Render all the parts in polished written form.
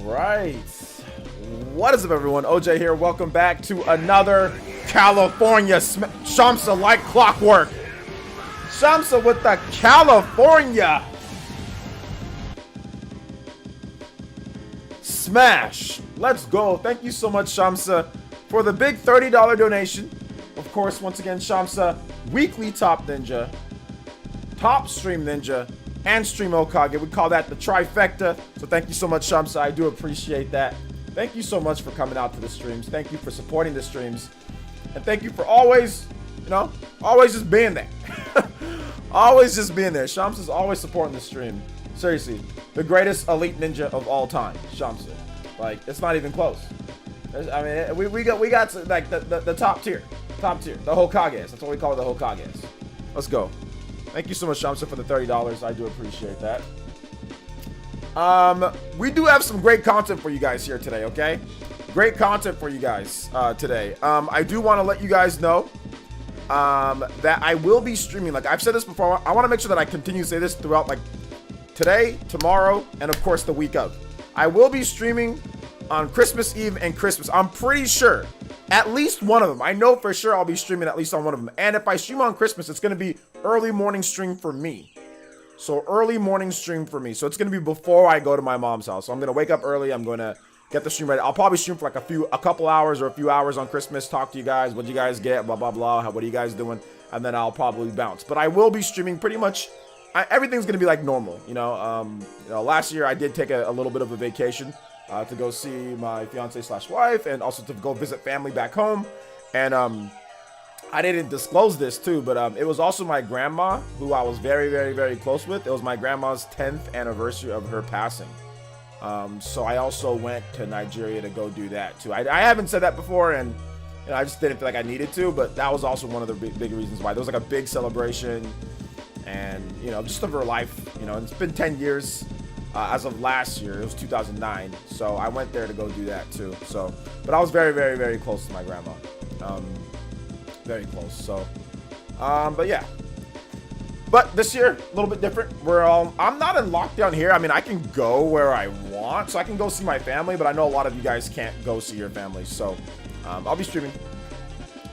right. What is up, everyone? OJ here. Welcome back to another California Shamsa like clockwork. Shamsa with the California smash. Let's go. Thank you so much, Shamsa, for the big $30 donation. Of course, once again, Shamsa, weekly top ninja, top stream ninja, and stream Okage. We call that the trifecta. So thank you so much, Shamsa. I do appreciate that. Thank you so much for coming out to the streams. Thank you for supporting the streams. And thank you for always, always just being there. Always just being there. Shamsa's always supporting the stream. Seriously, the greatest elite ninja of all time, Shamsa. Like, it's not even close. I mean, we got like the top tier, the Hokages. That's what we call it, the Hokages. Let's go. Thank you so much, Shamsa, for the $30. I do appreciate that. We do have some great content for you guys here today, okay? Great content for you guys today. I do want to let you guys know that I will be streaming. Like I've said this before, I want to make sure that I continue to say this throughout, like, today, tomorrow, and of course the week of. I will be streaming on Christmas Eve and Christmas. I'm pretty sure at least one of them. I know for sure I'll be streaming at least on one of them. And if I stream on Christmas, it's going to be early morning stream for me. So early morning stream for me. So it's going to be before I go to my mom's house. So I'm going to wake up early. I'm going to get the stream ready. I'll probably stream for like a couple hours or a few hours on Christmas. Talk to you guys. What you guys get? Blah, blah, blah. What are you guys doing? And then I'll probably bounce. But I will be streaming pretty much. Everything's going to be like normal. Last year I did take a little bit of a vacation to go see my fiance/wife and also to go visit family back home. And I didn't disclose this too, but it was also my grandma, who I was very, very, very close with. It was my grandma's 10th anniversary of her passing. So I also went to Nigeria to go do that too. I haven't said that before, and I just didn't feel like I needed to, but that was also one of the big reasons why. There was like a big celebration, and just of her life. It's been 10 years as of last year. It was 2009, so I went there to go do that too. So, but I was very, very, very close to my grandma. Very close. So, but yeah. But this year, a little bit different. I'm not in lockdown here. I mean, I can go where I want, so I can go see my family. But I know a lot of you guys can't go see your families, so I'll be streaming.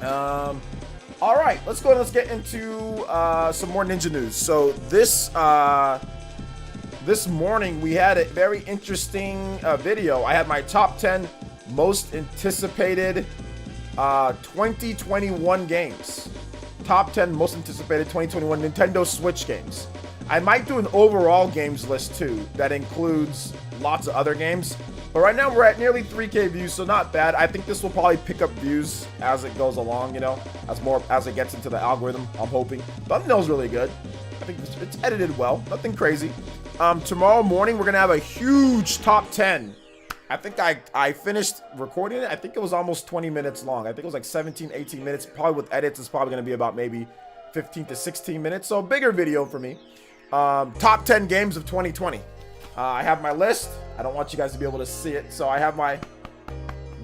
All right, let's go and let's get into some more ninja news. So this morning we had a very interesting video. I had my top 10 most anticipated 2021 games. Top 10 most anticipated 2021 Nintendo Switch games. I might do an overall games list too that includes lots of other games. But right now we're at nearly 3K views, so not bad. I think this will probably pick up views as it goes along, as it gets into the algorithm, I'm hoping. Thumbnail's really good. I think it's edited well, nothing crazy. Tomorrow morning we're gonna have a huge top 10. I think I finished recording it. I think it was almost 20 minutes long. I think it was like 17, 18 minutes. Probably with edits, it's probably gonna be about maybe 15 to 16 minutes. So bigger video for me. Top 10 games of 2020. I have my list. I don't want you guys to be able to see it. So I have my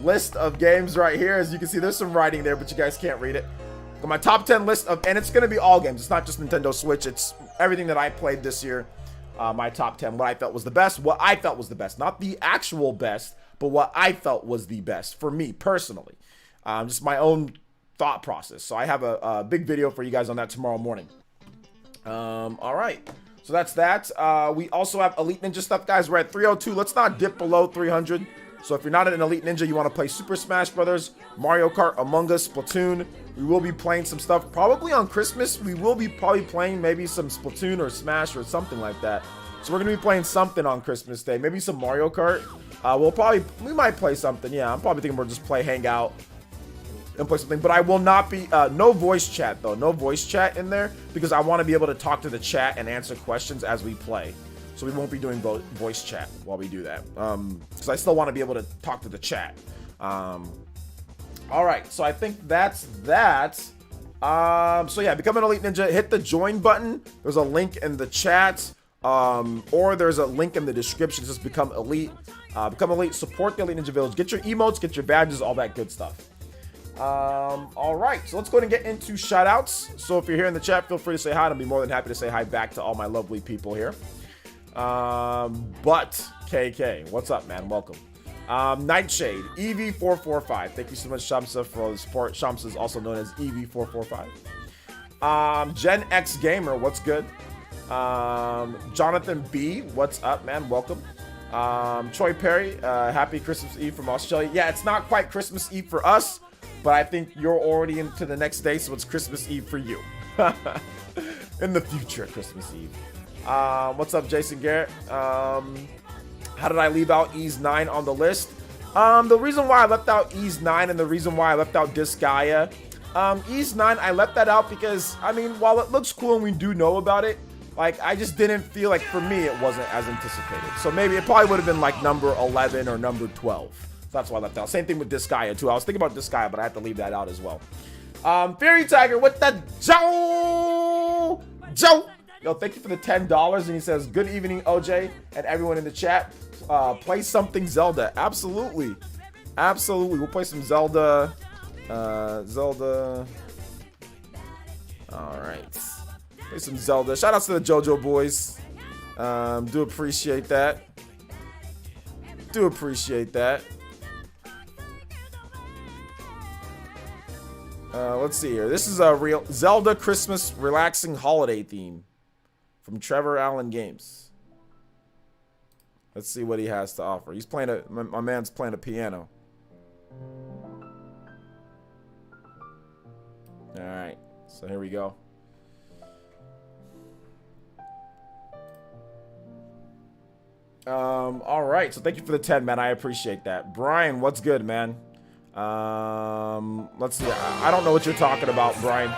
list of games right here. As you can see, there's some writing there, but you guys can't read it. Got my top 10 list and it's going to be all games. It's not just Nintendo Switch. It's everything that I played this year. My top 10, what I felt was the best. What I felt was the best. Not the actual best, but what I felt was the best for me personally. Just my own thought process. So I have a big video for you guys on that tomorrow morning. All right. So that's that. We also have Elite Ninja stuff, guys. We're at 302. Let's not dip below 300. So if you're not an Elite Ninja, you want to play Super Smash Brothers, Mario Kart, Among Us, Splatoon. We will be playing some stuff probably on Christmas. We will be probably playing maybe some Splatoon or Smash or something like that. So we're going to be playing something on Christmas Day. Maybe some Mario Kart. We might play something. Yeah, I'm probably thinking we'll just hang out and play something, but I will not be no voice chat though. No voice chat in there because I want to be able to talk to the chat and answer questions as we play. So we won't be doing voice chat while we do that. Because I still want to be able to talk to the chat. All right, so I think that's that. So yeah, become an Elite Ninja. Hit the join button. There's a link in the chat, or there's a link in the description. Just become elite. Become elite. Support the Elite Ninja Village. Get your emotes. Get your badges. All that good stuff. All right, so let's go ahead and get into shout outs. So if you're here in the chat, feel free to say hi, and I'll be more than happy to say hi back to all my lovely people here. But KK, what's up, man? Welcome. Nightshade, EV445. Thank you so much, Shamsa, for all the support. Shamsa is also known as EV445. Gen X Gamer, what's good? Jonathan B, what's up, man? Welcome. Troy Perry, happy Christmas Eve from Australia. Yeah, it's not quite Christmas Eve for us, but I think you're already into the next day, so it's Christmas Eve for you. In the future, Christmas Eve. What's up, Jason Garrett? How did I leave out Ease 9 on the list? The reason why I left out Ease 9 and the reason why I left out Disgaea, Ease 9, I left that out because, I mean, while it looks cool and we do know about it, like, I just didn't feel like, for me, it wasn't as anticipated. So maybe it probably would have been like number 11 or number 12. So that's why I left out. Same thing with Disgaea, too. I was thinking about Disgaea, but I had to leave that out as well. Fairy Tiger with the Joe! Yo, thank you for the $10. And he says, good evening, OJ, and everyone in the chat. Play something Zelda. Absolutely. Absolutely. We'll play some Zelda. Zelda. All right. Play some Zelda. Shout out to the JoJo boys. Do appreciate that. Do appreciate that. Let's see here. This is a real Zelda Christmas relaxing holiday theme from Trevor Allen Games. Let's see what he has to offer. He's playing my man's playing a piano. All right. So here we go. All right. So thank you for the 10, man. I appreciate that. Brian, what's good, man? Let's see. I don't know what you're talking about, Brian.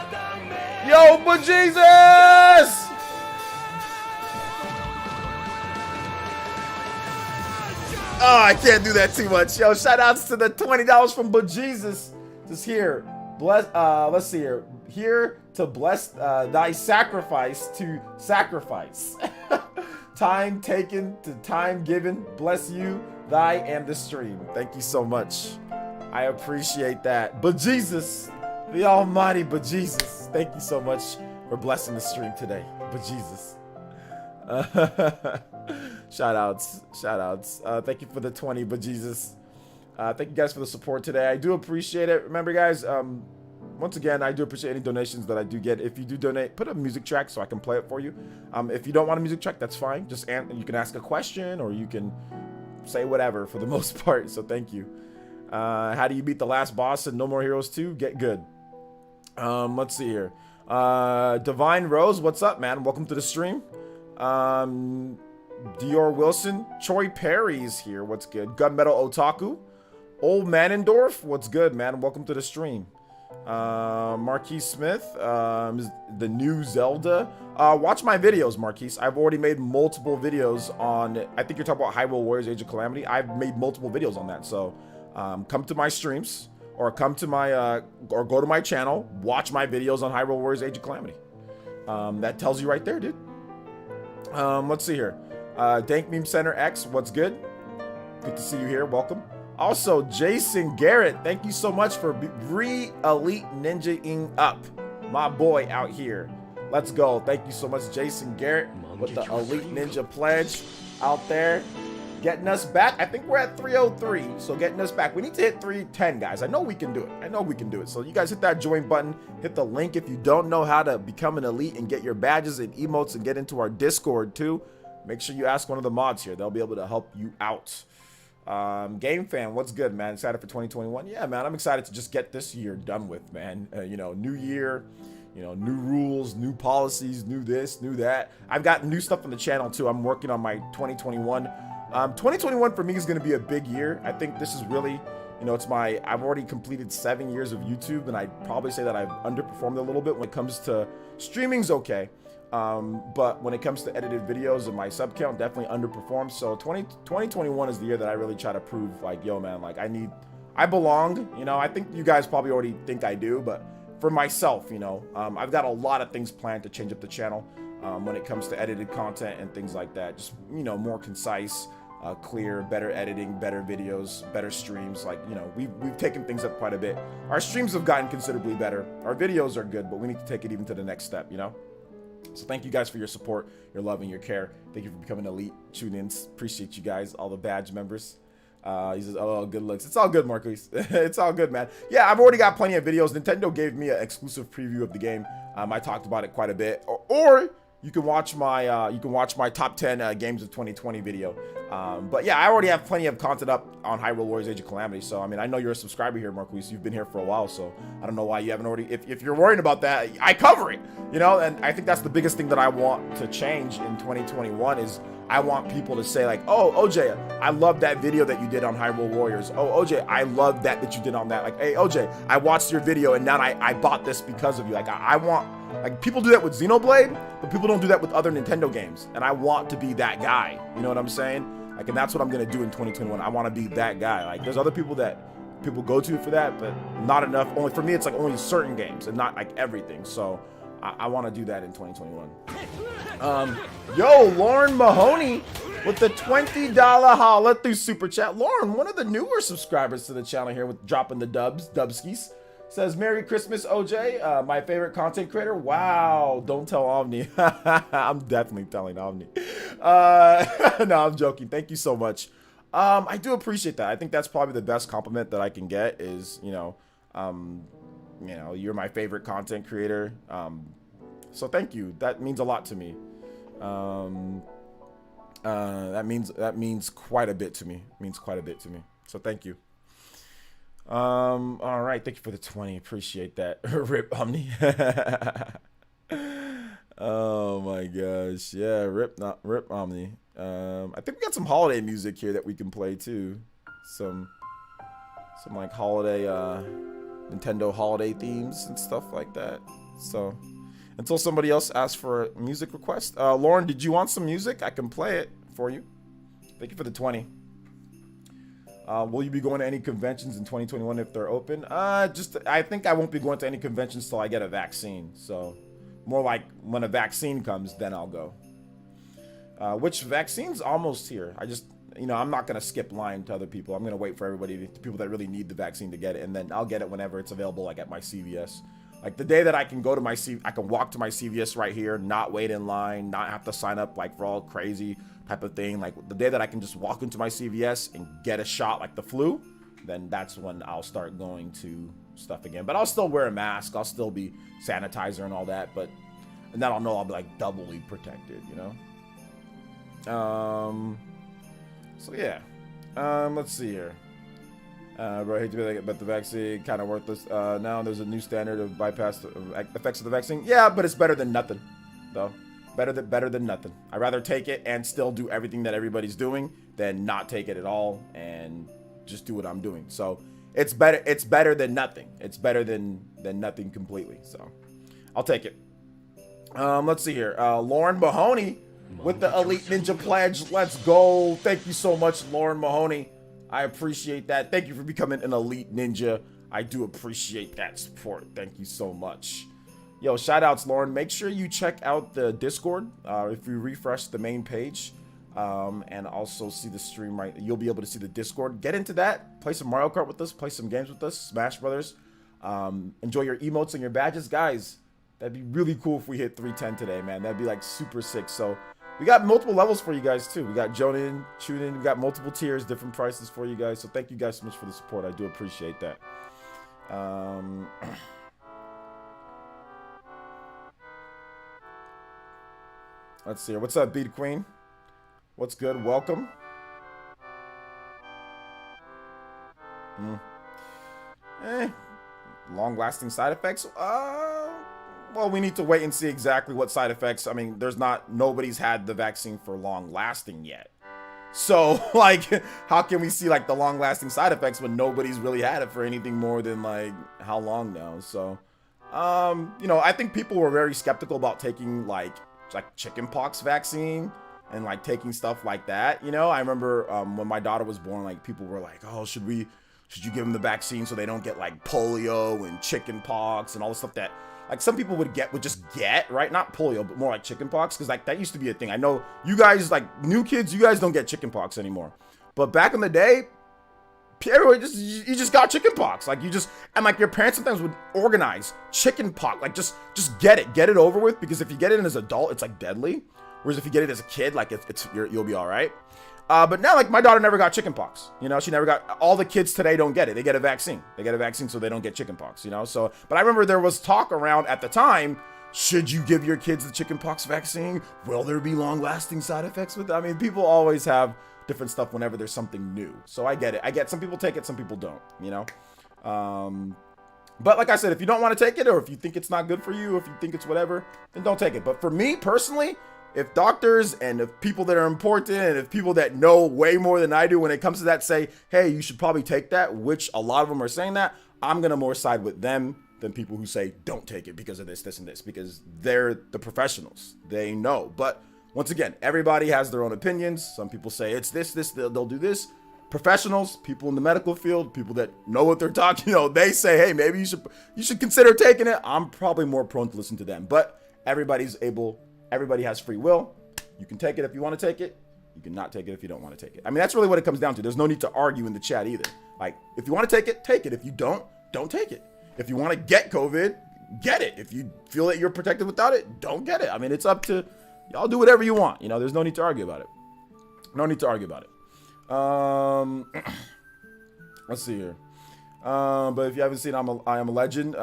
Yo, but Jesus! Oh, I can't do that too much. Yo, shout outs to the $20 from Bejesus. Just here. Bless, let's see here. Here to bless thy sacrifice to sacrifice. Time taken to time given. Bless you, thy and the stream. Thank you so much. I appreciate that. Bejesus, the almighty Bejesus. Thank you so much for blessing the stream today. Bejesus. Shout outs. Thank you for the 20, Bejesus. Thank you guys for the support today. I do appreciate it. Remember, guys, once again, I do appreciate any donations that I do get. If you do donate, put a music track so I can play it for you. If you don't want a music track, that's fine. Just you can ask a question or you can say whatever for the most part. So thank you. How do you beat the last boss in No More Heroes 2? Get good. Let's see here. Divine Rose, what's up, man? Welcome to the stream. Dior Wilson, Troy Perry's here. What's good? Gunmetal Otaku, Old Manendorf, what's good, man? Welcome to the stream. Marquise Smith, the new Zelda. Watch my videos, Marquise. I've already made multiple videos on. I think you're talking about Hyrule Warriors: Age of Calamity. I've made multiple videos on that. So, come to my streams or come to my or go to my channel. Watch my videos on Hyrule Warriors: Age of Calamity. That tells you right there, dude. Let's see here. Dank Meme Center X, what's good? Good to see you here. Welcome. Also, Jason Garrett, thank you so much for re-elite ninja-ing up. My boy out here. Let's go. Thank you so much, Jason Garrett, with the Elite Ninja Pledge out there. Getting us back. I think we're at 303, so getting us back. We need to hit 310, guys. I know we can do it. I know we can do it. So you guys hit that join button. Hit the link if you don't know how to become an elite and get your badges and emotes and get into our Discord, too. Make sure you ask one of the mods here. They'll be able to help you out. Game Fan, what's good, man? Excited for 2021? Yeah, man, I'm excited to just get this year done with, man. You know, new year, you know, new rules, new policies, new this, new that. I've got new stuff on the channel, too. I'm working on my 2021. 2021 for me is going to be a big year. I think this is really, you know, I've already completed 7 years of YouTube, and I'd probably say that I've underperformed a little bit when it comes to streaming's okay. But when it comes to edited videos and my sub count, definitely underperformed. So 2021 is the year that I really try to prove, like, yo, man, like, I belong. You know, I think you guys probably already think I do, but for myself, you know, I've got a lot of things planned to change up the channel when it comes to edited content and things like that. Just, you know, more concise, clear, better editing, better videos, better streams. Like, you know, we've taken things up quite a bit. Our streams have gotten considerably better. Our videos are good, but we need to take it even to the next step, you know? So thank you guys for your support, your love, and your care. Thank you for becoming elite tune-ins. Appreciate you guys, all the badge members. He says, oh, good looks. It's all good, Marcus. It's all good, man. Yeah, I've already got plenty of videos. Nintendo gave me an exclusive preview of the game. I talked about it quite a bit. Or you can watch my top 10 games of 2020 video. But yeah, I already have plenty of content up on Hyrule Warriors Age of Calamity. So I mean, I know you're a subscriber here, Marquise. You've been here for a while, so I don't know why you haven't already. If you're worried about that, I cover it. You know, and I think that's the biggest thing that I want to change in 2021 is I want people to say like, oh, OJ, I love that video that you did on Hyrule Warriors. Oh, OJ, I love that you did on that. Like, hey, OJ, I watched your video and now I bought this because of you. Like, I want, like, people do that with Xenoblade, but people don't do that with other Nintendo games. And I want to be that guy. You know what I'm saying? Like, and that's what I'm going to do in 2021. I want to be that guy. Like, there's other people that people go to for that, but not enough. Only for me, it's like only certain games and not like everything. So I want to do that in 2021. Yo, Lauren Mahoney with the $20 holla through Super Chat. Lauren, one of the newer subscribers to the channel here with dropping the dubskis. Says, Merry Christmas, OJ. My favorite content creator. Wow. Don't tell Omni. I'm definitely telling Omni. No, I'm joking. Thank you so much. I do appreciate that. I think that's probably the best compliment that I can get is, you know, you're my favorite content creator. So thank you. That means a lot to me. That means quite a bit to me. It means quite a bit to me. So thank you. All right. Thank you for the 20. Appreciate that. Rip Omni. Oh my gosh. Yeah. Rip Omni. I think we got some holiday music here that we can play too. Some like holiday, Nintendo holiday themes and stuff like that. So until somebody else asks for a music request. Lauren, did you want some music? I can play it for you. Thank you for the 20. Will you be going to any conventions in 2021 if they're open? I think I won't be going to any conventions till I get a vaccine. So more like when a vaccine comes, then I'll go. Which vaccine's almost here. I'm not going to skip line to other people. I'm going to wait for everybody, the people that really need the vaccine to get it. And then I'll get it whenever it's available, like at my CVS. Like the day that I can go to I can walk to my CVS right here, not wait in line, not have to sign up like for all crazy type of thing. Like the day that I can just walk into my CVS and get a shot like the flu, then that's when I'll start going to stuff again. But I'll still wear a mask. I'll still be sanitizer and all that. And then I'll know I'll be like doubly protected, you know? So yeah. Let's see here. Bro, I hate to be like, but the vaccine kind of worthless. Now there's a new standard of bypass the effects of the vaccine. Yeah, but it's better than nothing, though. Better than nothing. I'd rather take it and still do everything that everybody's doing than not take it at all and just do what I'm doing. So it's better. It's better than nothing. It's better than nothing completely. So I'll take it. Let's see here. Lauren Mahoney with the Elite Ninja Pledge. Let's go. Thank you so much, Lauren Mahoney. I appreciate that. Thank you for becoming an Elite Ninja. I do appreciate that support. Thank you so much. Yo, shout outs, Lauren. Make sure you check out the Discord. If you refresh the main page and also see the stream right, you'll be able to see the Discord. Get into that. Play some Mario Kart with us. Play some games with us. Smash Brothers. Enjoy your emotes and your badges. Guys, that'd be really cool if we hit 310 today, man. That'd be like super sick. So we got multiple levels for you guys too. We got Jonin, Chunin, we got multiple tiers, different prices for you guys. So thank you guys so much for the support. I do appreciate that. Let's see here. What's up, Beat Queen? What's good? Welcome. Long-lasting side effects? Well, we need to wait and see exactly what side effects. I mean, nobody's had the vaccine for long lasting yet. So, like, how can we see, like, the long lasting side effects when nobody's really had it for anything more than, like, how long now? So, I think people were very skeptical about taking, like chickenpox vaccine and, like, taking stuff like that. You know, I remember when my daughter was born, like, people were like, oh, should you give them the vaccine so they don't get, like, polio and chickenpox and all the stuff that, like, some people would just get, right? Not polio, but more like chickenpox, because, like, that used to be a thing. I know you guys, like, new kids, you guys don't get chickenpox anymore. But back in the day, everybody you just got chicken pox. Like and like your parents sometimes would organize chicken pox. Like just get it over with, because if you get it as an adult, it's like deadly. Whereas if you get it as a kid, like you'll be all right. But now, like, my daughter never got chicken pox. You know, she never got. All the kids today don't get it. They get a vaccine. They get a vaccine so they don't get chicken pox. You know, so. But I remember there was talk around at the time. Should you give your kids the chicken pox vaccine? Will there be long-lasting side effects with it? I mean, people always have different stuff whenever there's something new. So I get it. I get some people take it, some people don't. You know. But like I said, if you don't want to take it, or if you think it's not good for you, or if you think it's whatever, then don't take it. But for me personally, if doctors and if people that are important and if people that know way more than I do when it comes to that say, hey, you should probably take that, which a lot of them are saying that, I'm going to more side with them than people who say don't take it because of this, and this, because they're the professionals. They know. But once again, everybody has their own opinions. Some people say it's this, they'll do this. Professionals, people in the medical field, people that know what they're talking, they say, hey, maybe you should consider taking it. I'm probably more prone to listen to them, but everybody has free will. You can take it if you want to take it. You can not take it if you don't want to take it. I mean, that's really what it comes down to. There's no need to argue in the chat either. Like, if you want to take it, take it. If you don't take it. If you want to get COVID, get it. If you feel that you're protected without it, don't get it. I mean, it's up to y'all. Do whatever you want. There's no need to argue about it. No need to argue about it. Let's see here. But if you haven't seen I Am a Legend,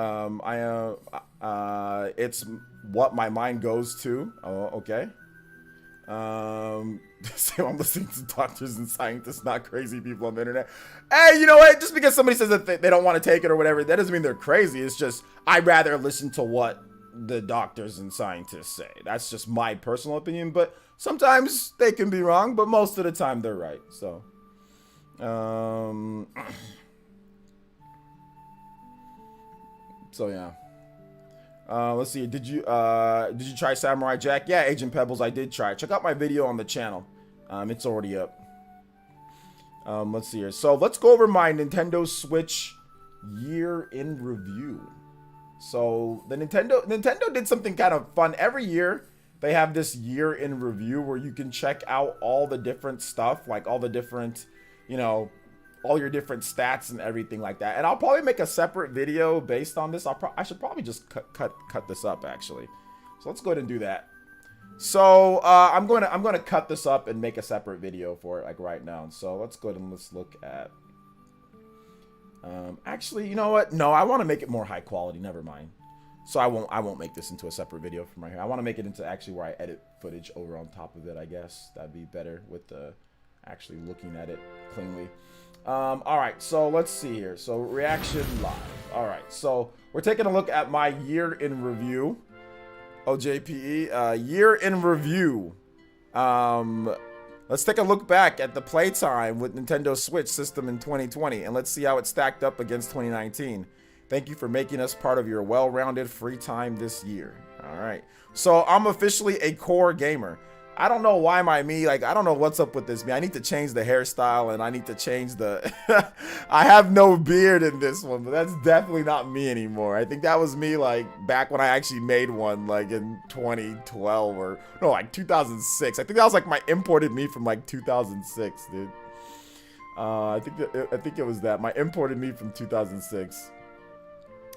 it's what my mind goes to. Oh, okay. I'm listening to doctors and scientists, not crazy people on the internet. Hey, you know what? Just because somebody says that they don't want to take it or whatever, that doesn't mean they're crazy. It's just I'd rather listen to what the doctors and scientists say. That's just my personal opinion. But sometimes they can be wrong, but most of the time they're right. So, yeah. Let's see. Did you try Samurai Jack? Yeah, Agent Pebbles, I did try. Check out my video on the channel. It's already up. Let's see here. So let's go over my Nintendo Switch year in review. So the Nintendo did something kind of fun. Every year they have this year in review where you can check out all the different stuff, like all the different, all your different stats and everything like that. And I'll probably make a separate video based on this. I should probably just cut this up actually. So let's go ahead and do that. So I'm going to cut this up and make a separate video for it, like right now. So let's go ahead and let's look at. Actually, you know what? No, I want to make it more high quality. Never mind. So I won't make this into a separate video from right here. I want to make it into actually where I edit footage over on top of it. I guess that'd be better with the actually looking at it cleanly. All right, so let's see here. So reaction live. All right, so we're taking a look at my year in review. OJPE, year in review. Let's take a look back at the playtime with Nintendo Switch system in 2020, and let's see how it stacked up against 2019. Thank you for making us part of your well-rounded free time this year. All right, so I'm officially a core gamer. I don't know why I don't know what's up with this, man. I need to change the hairstyle and I need to change the... I have no beard in this one, but that's definitely not me anymore. I think that was me, like, back when I actually made one, like, in 2012 or... No, like, 2006. I think that was, like, my imported me from, like, 2006, dude. I think it was that. My imported me from 2006.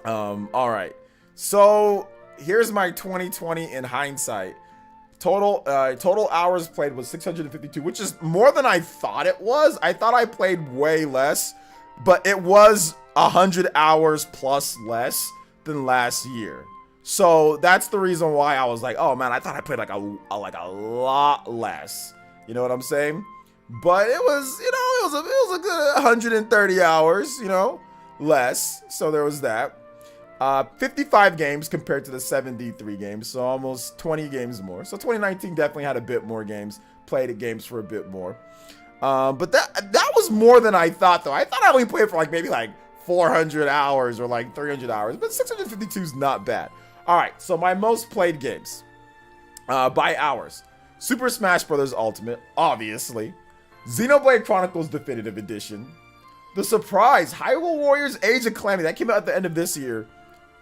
All right. So, here's my 2020 in hindsight. Total hours played was 652, which is more than I thought it was. I thought I played way less, but it was 100 hours plus less than last year. So that's the reason why I was like, oh man, I thought I played like a lot less. You know what I'm saying? But it was, it was a good 130 hours, less. So there was that. 55 games compared to the 73 games, so almost 20 games more. So 2019 definitely had a bit more games, played games for a bit more. But that was more than I thought, though. I thought I only played for maybe 400 hours or 300 hours, but 652 is not bad. All right, so my most played games by hours. Super Smash Bros. Ultimate, obviously. Xenoblade Chronicles Definitive Edition. The surprise, Hyrule Warriors Age of Calamity, that came out at the end of this year.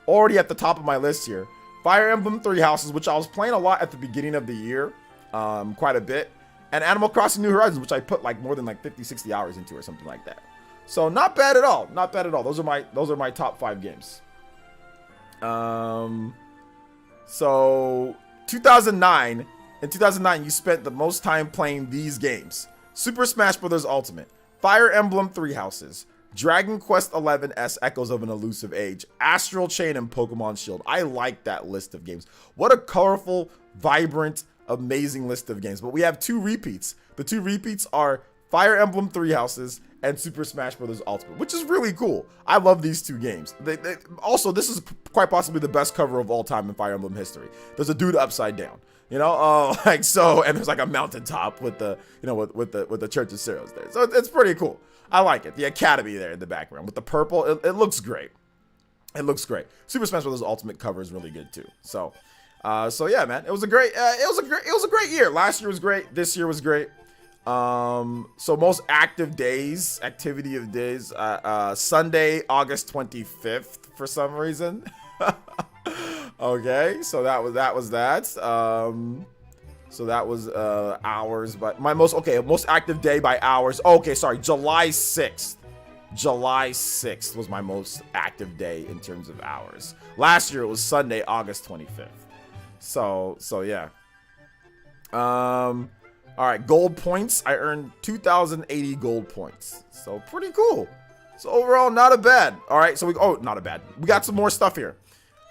Already at the top of my list here. Fire Emblem Three Houses, which I was playing a lot at the beginning of the year, quite a bit. And Animal Crossing New Horizons, which I put more than 50, 60 hours into or something like that. So not bad at all. Not bad at all. Those are my top 5 games. So 2009. In 2009, you spent the most time playing these games: Super Smash Bros. Ultimate, Fire Emblem Three Houses, Dragon Quest XI-S Echoes of an Elusive Age, Astral Chain, and Pokemon Shield. I like that list of games. What a colorful, vibrant, amazing list of games. But we have 2 repeats. The 2 repeats are Fire Emblem Three Houses and Super Smash Bros. Ultimate, which is really cool. I love these 2 games. Also, this is quite possibly the best cover of all time in Fire Emblem history. There's a dude upside down. You know, like so, and there's like a mountaintop with the, you know, with the Church of Ceros there. So it's pretty cool. I like it. The Academy there in the background with the purple. It looks great. It looks great. Super Smash Bros. Ultimate cover is really good too. So yeah, man, it was a great year. Last year was great. This year was great. So most activity of days, Sunday, August 25th for some reason. Okay, so that was that. So that was hours, but my most active day by hours. Okay, sorry, July 6th. July 6th was my most active day in terms of hours. Last year it was Sunday, August 25th. So yeah. All right, gold points. I earned 2,080 gold points. So pretty cool. So overall, not a bad. All right, so not a bad. We got some more stuff here.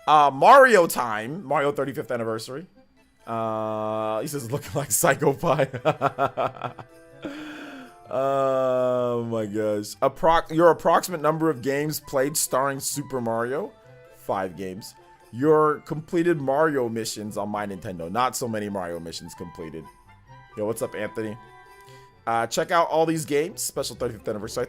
Mario time. Mario 35th anniversary. He says looking like Psycho Pie. Oh my gosh. Your approximate number of games played starring Super Mario. 5 games. Your completed Mario missions on my Nintendo. Not so many Mario missions completed. Yo, what's up, Anthony? Check out all these games. Special 35th anniversary. I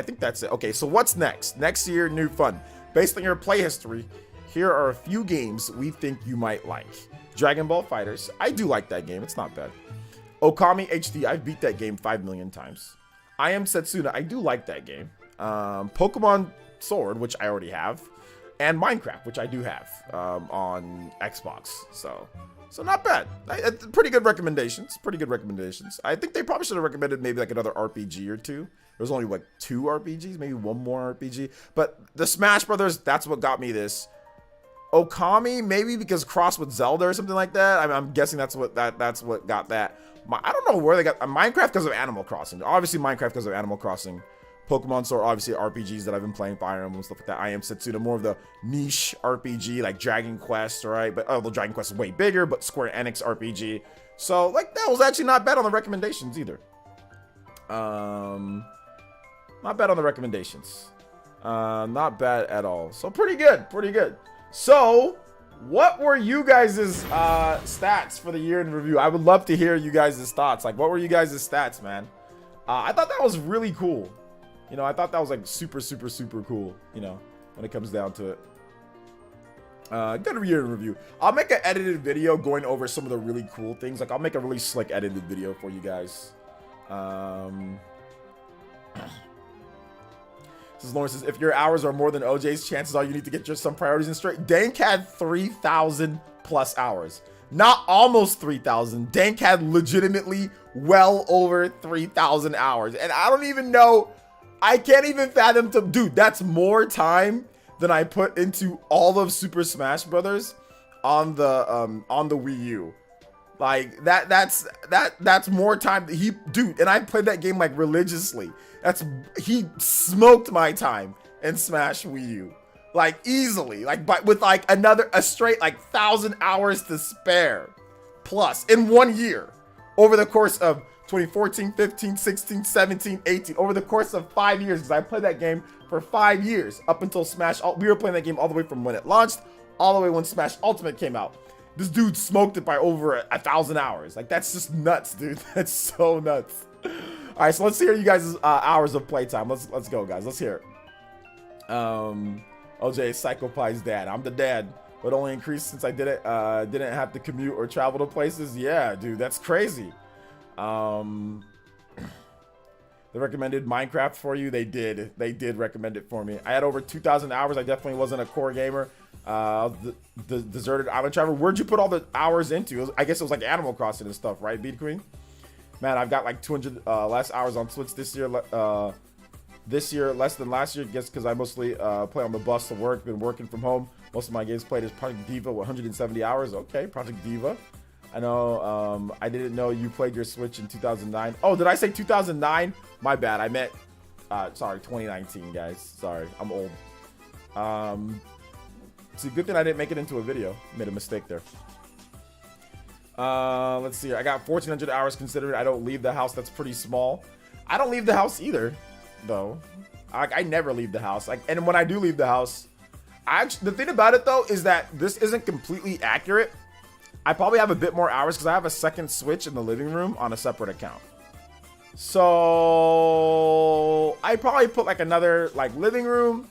think that's it. Okay, so what's next? Next year, new fun. Based on your play history, here are a few games we think you might like. Dragon Ball FighterZ. I do like that game. It's not bad. Okami HD. I've beat that game 5 million times. I Am Setsuna. I do like that game. Pokemon Sword, which I already have. And Minecraft, which I do have on Xbox. So not bad. Pretty good recommendations. Pretty good recommendations. I think they probably should have recommended maybe like another RPG or 2. There was only like 2 RPGs, maybe 1 more RPG. But the Smash Brothers, that's what got me this. Okami, maybe because crossed with Zelda or something like that. I'm guessing that's what got that. I don't know where they got Minecraft because of Animal Crossing. Obviously Minecraft because of Animal Crossing. Pokemon Sword, obviously RPGs that I've been playing, Fire Emblem, stuff like that. I Am Setsuna, more of the niche RPG like Dragon Quest, right? But the Dragon Quest is way bigger, but Square Enix RPG. So like that was actually not bad on the recommendations either. Not bad on the recommendations. Not bad at all. So pretty good, pretty good. So, what were you guys' stats for the year in review? I would love to hear you guys' thoughts. Like, what were you guys' stats, man? I thought that was really cool. You know, I thought that was like super, super, super cool, you know, when it comes down to it. Good year in review. I'll make an edited video going over some of the really cool things. Like, I'll make a really slick edited video for you guys. This is Lawrence says, if your hours are more than OJ's, chances are you need to get some priorities in straight. Dank had 3,000 plus hours. Not almost 3,000. Dank had legitimately well over 3,000 hours. And I don't even know. I can't even fathom to. Dude, that's more time than I put into all of Super Smash Brothers on the Wii U. Like that's more time that dude, and I played that game like religiously. He smoked my time in Smash Wii U. Like easily, like but with like a straight like 1,000 hours to spare plus in 1 year over the course of 2014, 15, 16, 17, 18, over the course of 5 years, because I played that game for 5 years up until Smash. We were playing that game all the way from when it launched, all the way when Smash Ultimate came out. This dude smoked it by over 1,000 hours. Like, that's just nuts, dude. That's so nuts. All right, so let's hear you guys' hours of playtime. Let's go, guys. Let's hear it. OJ, Psycho Pie's dad. I'm the dad, but only increased since I didn't have to commute or travel to places. Yeah, dude, that's crazy. They recommended Minecraft for you. They did recommend it for me. I had over 2,000 hours. I definitely wasn't a core gamer. The Deserted Island Traveler. Where'd you put all the hours into? I guess it was like Animal Crossing and stuff, right, Beat Queen? Man, I've got like 200 less hours on Switch this year. This year, less than last year, just because I mostly play on the bus to work. Been working from home. Most of my games played is Project Diva, 170 hours. Okay, Project Diva. I know. I didn't know you played your Switch in 2009. Oh, did I say 2009? My bad. I meant, sorry, 2019, guys. Sorry, I'm old. It's a good thing I didn't make it into a video. Made a mistake there. Let's see. I got 1,400 hours considered. I don't leave the house. That's pretty small. I don't leave the house either, though. I never leave the house. And when I do leave the house, the thing about it though is that this isn't completely accurate. I probably have a bit more hours because I have a second Switch in the living room on a separate account. So I probably put like another like living room.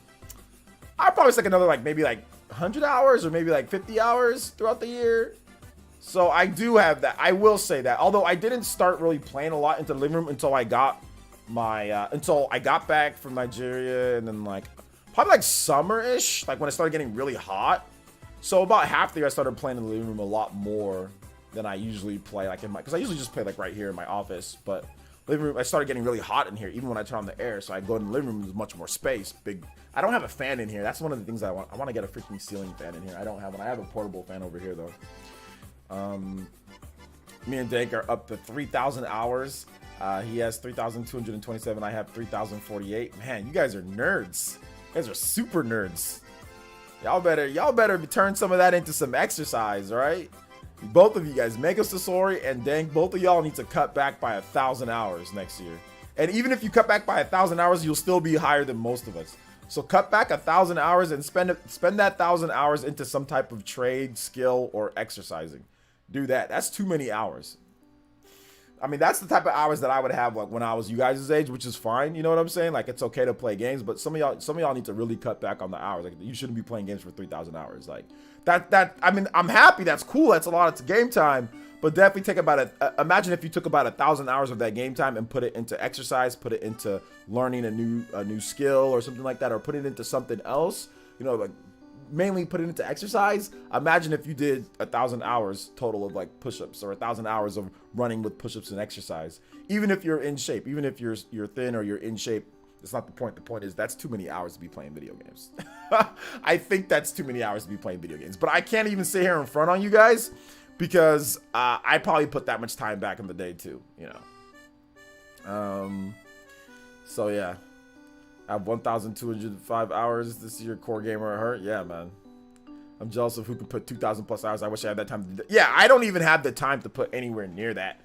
I probably stick another like maybe like 100 hours or maybe like 50 hours throughout the year. So I do have that. I will say that. Although I didn't start really playing a lot into the living room until I got my until I got back from Nigeria, and then like probably like summer-ish, like when it started getting really hot. So about half the year I started playing in the living room a lot more than I usually play like in my, because I usually just play like right here in my office, but living room I started getting really hot in here even when I turn on the air. So I go in the living room, there's much more space. Big. I don't have a fan in here. That's one of the things I want. I want to get a freaking ceiling fan in here. I don't have one. I have a portable fan over here though. Me and Dank are up to 3,000 hours. He has 3,227. I have 3,048. Man, you guys are nerds. You guys are super nerds. Y'all better turn some of that into some exercise, all right? Both of you guys, Megastosori and Dank, both of y'all need to cut back by 1,000 hours next year. And even if you cut back by 1,000 hours, you'll still be higher than most of us. So cut back 1,000 hours and spend that 1,000 hours into some type of trade, skill, or exercising. Do that. That's too many hours. I mean, that's the type of hours that I would have like when I was you guys' age, which is fine. You know what I'm saying? Like, it's okay to play games, but some of y'all need to really cut back on the hours. Like, you shouldn't be playing games for 3,000 hours. Like that. I mean, I'm happy. That's cool. That's a lot. It's game time. But definitely take about imagine if you took about 1,000 hours of that game time and put it into exercise, put it into learning a new skill or something like that, or put it into something else. You know, like mainly put it into exercise. Imagine if you did 1,000 hours total of like push-ups, or 1,000 hours of running with push-ups and exercise. Even if you're in shape, even if you're thin or you're in shape, it's not the point. The point is that's too many hours to be playing video games. I think that's too many hours to be playing video games. But I can't even sit here in front on you guys because I probably put that much time back in the day too, you know. So yeah. I have 1,205 hours this year. Core gamer hurt. Yeah, man. I'm jealous of who can put 2,000 plus hours. I wish I had that time to do that. Yeah, I don't even have the time to put anywhere near that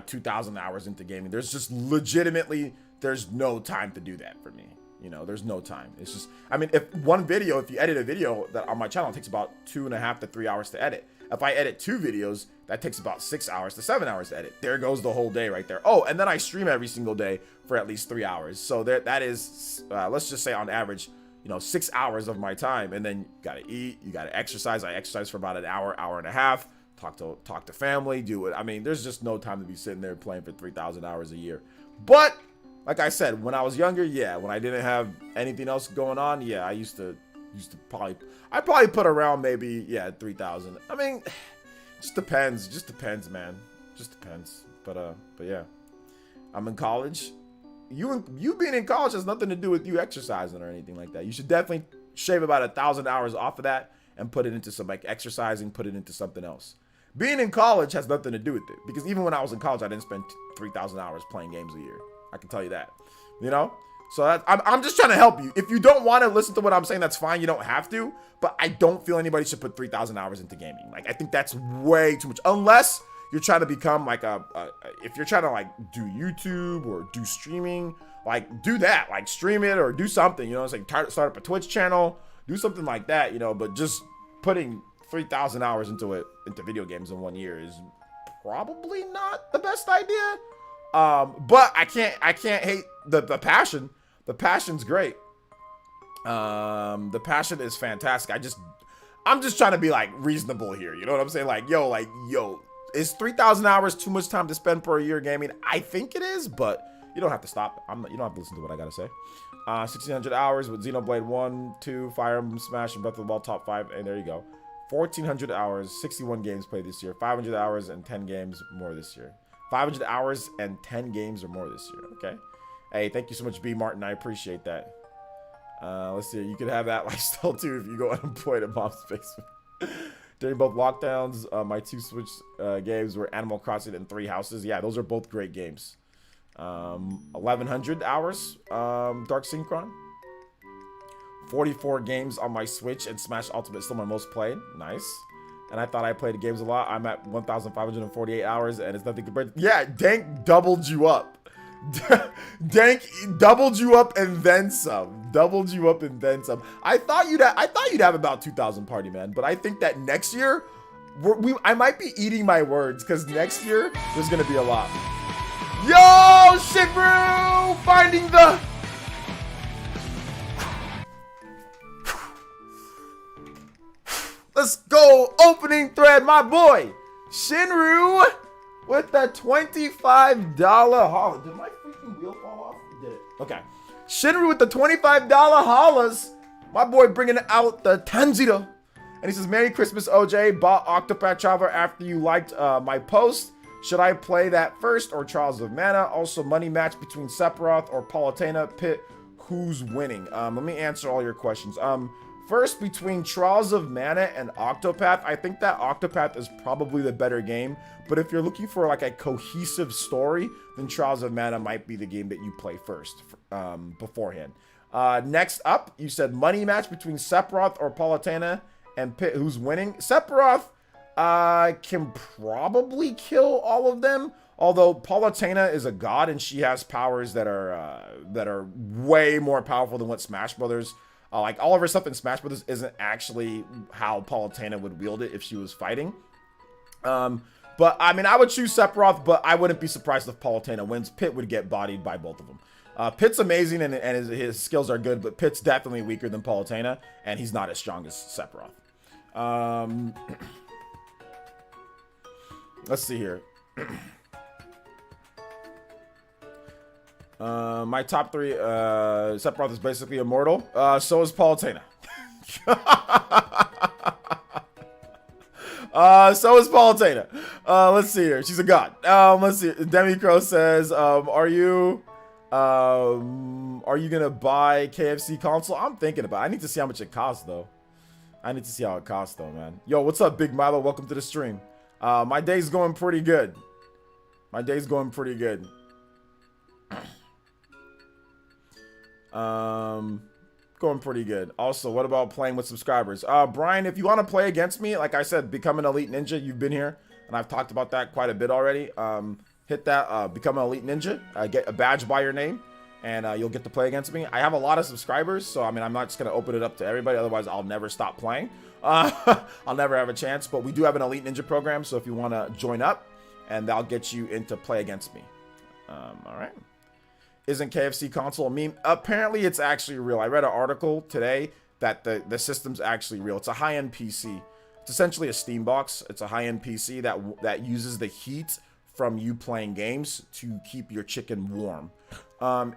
2,000 hours into gaming. There's just legitimately, there's no time to do that for me. You know, there's no time. It's just, I mean, if you edit a video that on my channel, it takes about 2.5 to 3 hours to edit. If I edit 2 videos, that takes about 6 hours to 7 hours to edit. There goes the whole day right there. Oh, and then I stream every single day for at least 3 hours. So that is, let's just say on average, you know, 6 hours of my time. And then you gotta eat, you gotta exercise. I exercise for about an hour, hour and a half. Talk to family, do it. I mean, there's just no time to be sitting there playing for 3,000 hours a year. But like I said, when I was younger, yeah, when I didn't have anything else going on, yeah, I used to probably put around maybe, yeah, 3,000. I mean, just depends, man. Just depends. But yeah, I'm in college. You being in college has nothing to do with you exercising or anything like that. You should definitely shave about 1,000 hours off of that and put it into some like exercising, put it into something else. Being in college has nothing to do with it, because even when I was in college, I didn't spend 3,000 hours playing games a year. I can tell you that, you know? So I'm just trying to help you. If you don't want to listen to what I'm saying, that's fine. You don't have to. But I don't feel anybody should put 3,000 hours into gaming. Like, I think that's way too much. Unless you're trying to become like if you're trying to like do YouTube or do streaming, like do that. Like stream it or do something, you know? It's like start up a Twitch channel, do something like that, you know? But just putting 3,000 hours into video games in 1 year is probably not the best idea. But I can't hate the passion. The passion's great. The passion is fantastic. I'm just trying to be like reasonable here. You know what I'm saying? Like, yo, is 3,000 hours too much time to spend per year gaming? I think it is, but you don't have to stop. You don't have to listen to what I gotta say. 1,600 hours with Xenoblade 1, 2, Fire Emblem Smash, and Breath of the Wild top 5, and there you go. 1,400 hours, 61 games played this year. 500 hours and 10 games more this year. 500 hours and 10 games or more this year. Okay. Hey, thank you so much, B. Martin. I appreciate that. Let's see. You could have that lifestyle too if you go unemployed at mom's basement. During both lockdowns, my two Switch games were Animal Crossing and Three Houses. Yeah, those are both great games. 1,100 hours, Dark Synchron. 44 games on my Switch, and Smash Ultimate is still my most played. Nice. And I thought I played games a lot. I'm at 1,548 hours, and it's nothing compared to... Yeah, Dank doubled you up. Dank doubled you up and then some. Doubled you up and then some. I thought you'd have about 2,000 party, man. But I think that next year, I might be eating my words, because next year there's gonna be a lot. Yo, Shinru, finding the... Let's go, opening thread, my boy, Shinru, with the $25 holla. Did my freaking wheel fall off? Did it? Okay. Shinru with the $25 hollas. My boy bringing out the Tanjiro. And he says, Merry Christmas, OJ. Bought Octopath Traveler after you liked my post. Should I play that first or Trials of Mana? Also, money match between Sephiroth or Palutena. Pit, who's winning? Let me answer all your questions. First, between Trials of Mana and Octopath, I think that Octopath is probably the better game. But if you're looking for like a cohesive story, then Trials of Mana might be the game that you play first beforehand. Next up, you said money match between Sephiroth or Palutena and Pit, who's winning? Sephiroth can probably kill all of them. Although Palutena is a god and she has powers that are way more powerful than what Smash Brothers. Like all of her stuff in Smash Brothers isn't actually how Palutena would wield it if she was fighting. But I mean, I would choose Sephiroth, but I wouldn't be surprised if Palutena wins. Pit would get bodied by both of them. Pit's amazing and his skills are good, but Pit's definitely weaker than Palutena, and he's not as strong as Sephiroth. Let's see here. My top three, Sephiroth is basically immortal. So is Palutena. So is Palutena. Let's see here. She's a god. Let's see. Demi Crow says, are you gonna buy KFC console? I'm thinking about it. I need to see how much it costs though. Man. Yo, what's up, Big Milo? Welcome to the stream. My day's going pretty good. Going pretty good. Also, what about playing with subscribers? Brian, if you want to play against me, like I said, become an elite ninja. You've been here, and I've talked about that quite a bit already. Hit that, become an elite ninja. Get a badge by your name, and you'll get to play against me. I have a lot of subscribers, so I mean, I'm not just gonna open it up to everybody. Otherwise, I'll never stop playing. I'll never have a chance. But we do have an elite ninja program, so if you want to join up, and that'll get you into play against me. All right. Isn't KFC console a meme? Apparently, it's actually real. I read an article today that the system's actually real. It's a high-end PC. It's essentially a Steam box. It's a high-end PC that uses the heat from you playing games to keep your chicken warm.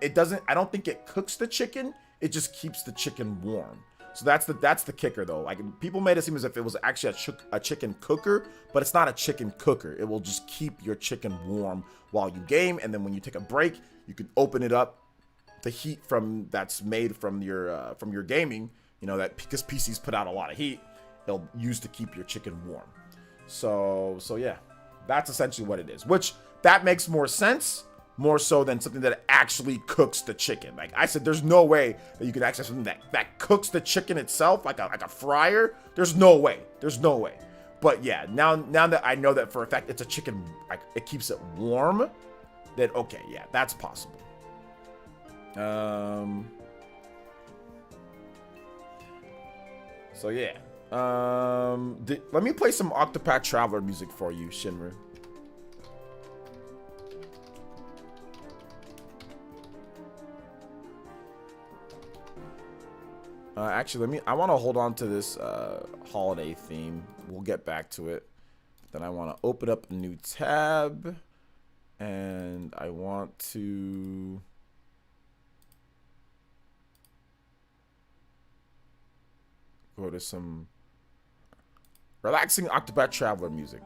It doesn't. I don't think it cooks the chicken. It just keeps the chicken warm. So that's the kicker though. Like people made it seem as if it was actually a chicken cooker, but it's not a chicken cooker. It will just keep your chicken warm while you game, and then when you take a break, you can open it up. The heat that's made from your gaming, you know, that because PCs put out a lot of heat, they'll use to keep your chicken warm. So yeah, that's essentially what it is. Which that makes more sense. More so than something that actually cooks the chicken. Like I said, there's no way that you could access something that cooks the chicken itself, like a fryer. There's no way. But yeah, now that I know that for a fact it's a chicken, like it keeps it warm, then okay, yeah, that's possible. So yeah. Let me play some Octopath Traveler music for you, Shinru. Actually, I want to hold on to this holiday theme. We'll get back to it. Then I want to open up a new tab, and I want to go to some relaxing Octopath Traveler music.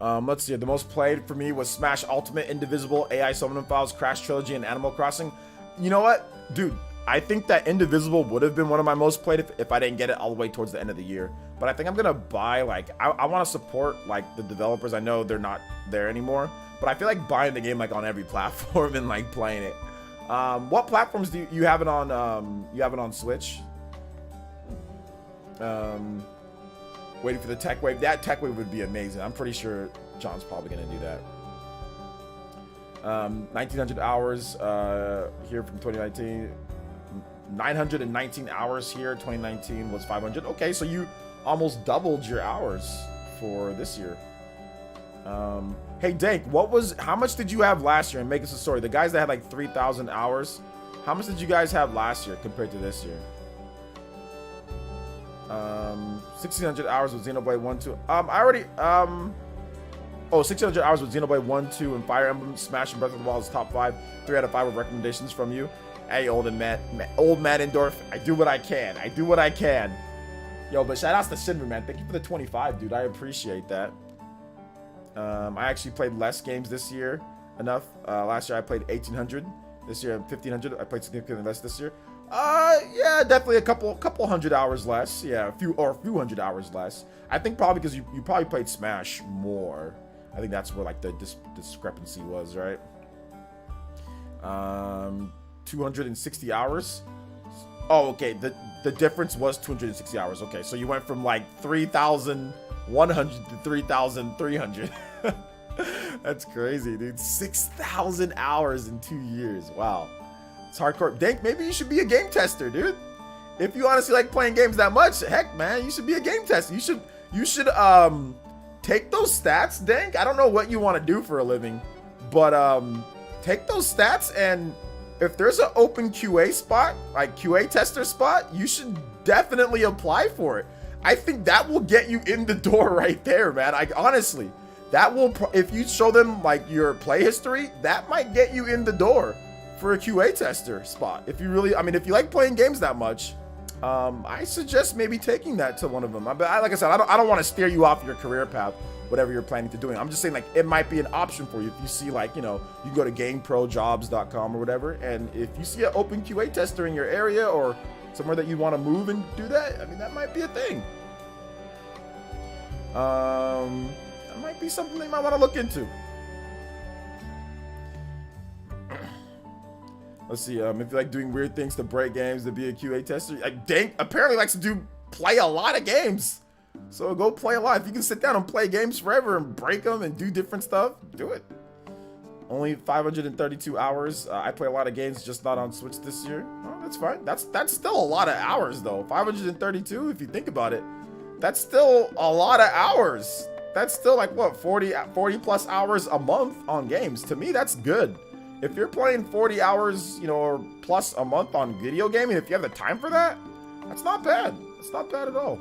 Let's see. The most played for me was Smash Ultimate, Indivisible, AI Summoning Files, Crash Trilogy, and Animal Crossing. You know what? Dude, I think that Indivisible would have been one of my most played if I didn't get it all the way towards the end of the year. But I think I'm going to buy, like, I want to support, like, the developers. I know they're not there anymore. But I feel like buying the game, like, on every platform and, like, playing it. What platforms do you have it on? You have it on Switch? Waiting for the tech wave. That tech wave would be amazing. I'm pretty sure John's probably going to do that. 1,900 hours here from 2019. 919 hours here. 2019 was 500. Okay, so you almost doubled your hours for this year. Hey, Dank, how much did you have last year? And make us a story. The guys that had like 3,000 hours, how much did you guys have last year compared to this year? 1,600 hours with Xenoblade 1, 2. 600 hours with Xenoblade 1, 2, and Fire Emblem, Smash, and Breath of the Wild is top 5. 3 out of 5 with recommendations from you. Hey, old Madendorf, I do what I can. I do what I can. Yo, but shout outs to Shinver, man. Thank you for the 25, dude. I appreciate that. I actually played less games this year enough. Last year I played 1,800. This year 1,500. I played significantly less this year. Yeah, definitely a couple hundred hours less. Yeah, a few hundred hours less. I think probably because you probably played Smash more. I think that's where like the discrepancy was, right? 260 hours. Oh, okay. The difference was 260 hours. Okay, so you went from like 3,100 to 3,300. That's crazy, dude. 6,000 hours in 2 years. Wow. It's hardcore. Dank, maybe you should be a game tester, dude. If you honestly like playing games that much, heck, man, you should be a game tester. You should take those stats, Dank. I don't know what you want to do for a living, but take those stats, and if there's an open QA spot, like QA tester spot, you should definitely apply for it. I think that will get you in the door right there, man. Honestly, that will, if you show them like your play history, that might get you in the door for a QA tester spot. If you really, if you like playing games that much, I suggest maybe taking that to one of them. Like I said, I don't want to steer you off your career path, whatever you're planning to doing. I'm just saying, like, it might be an option for you. If you see, like, you know, you go to gameprojobs.com or whatever, and if you see an open QA tester in your area or somewhere that you want to move and do that, that might be a thing. That might be something they might want to look into. Let's see, if you like doing weird things to break games to be a QA tester, Dank apparently likes to play a lot of games. So go play a lot. If you can sit down and play games forever and break them and do different stuff, do it. Only 532 hours. I play a lot of games, just not on Switch this year. Oh, that's fine. That's still a lot of hours, though. 532, if you think about it. That's still a lot of hours. That's still like, what, 40 plus hours a month on games. To me, that's good. If you're playing 40 hours, or plus a month on video gaming, if you have the time for that, that's not bad. It's not bad at all.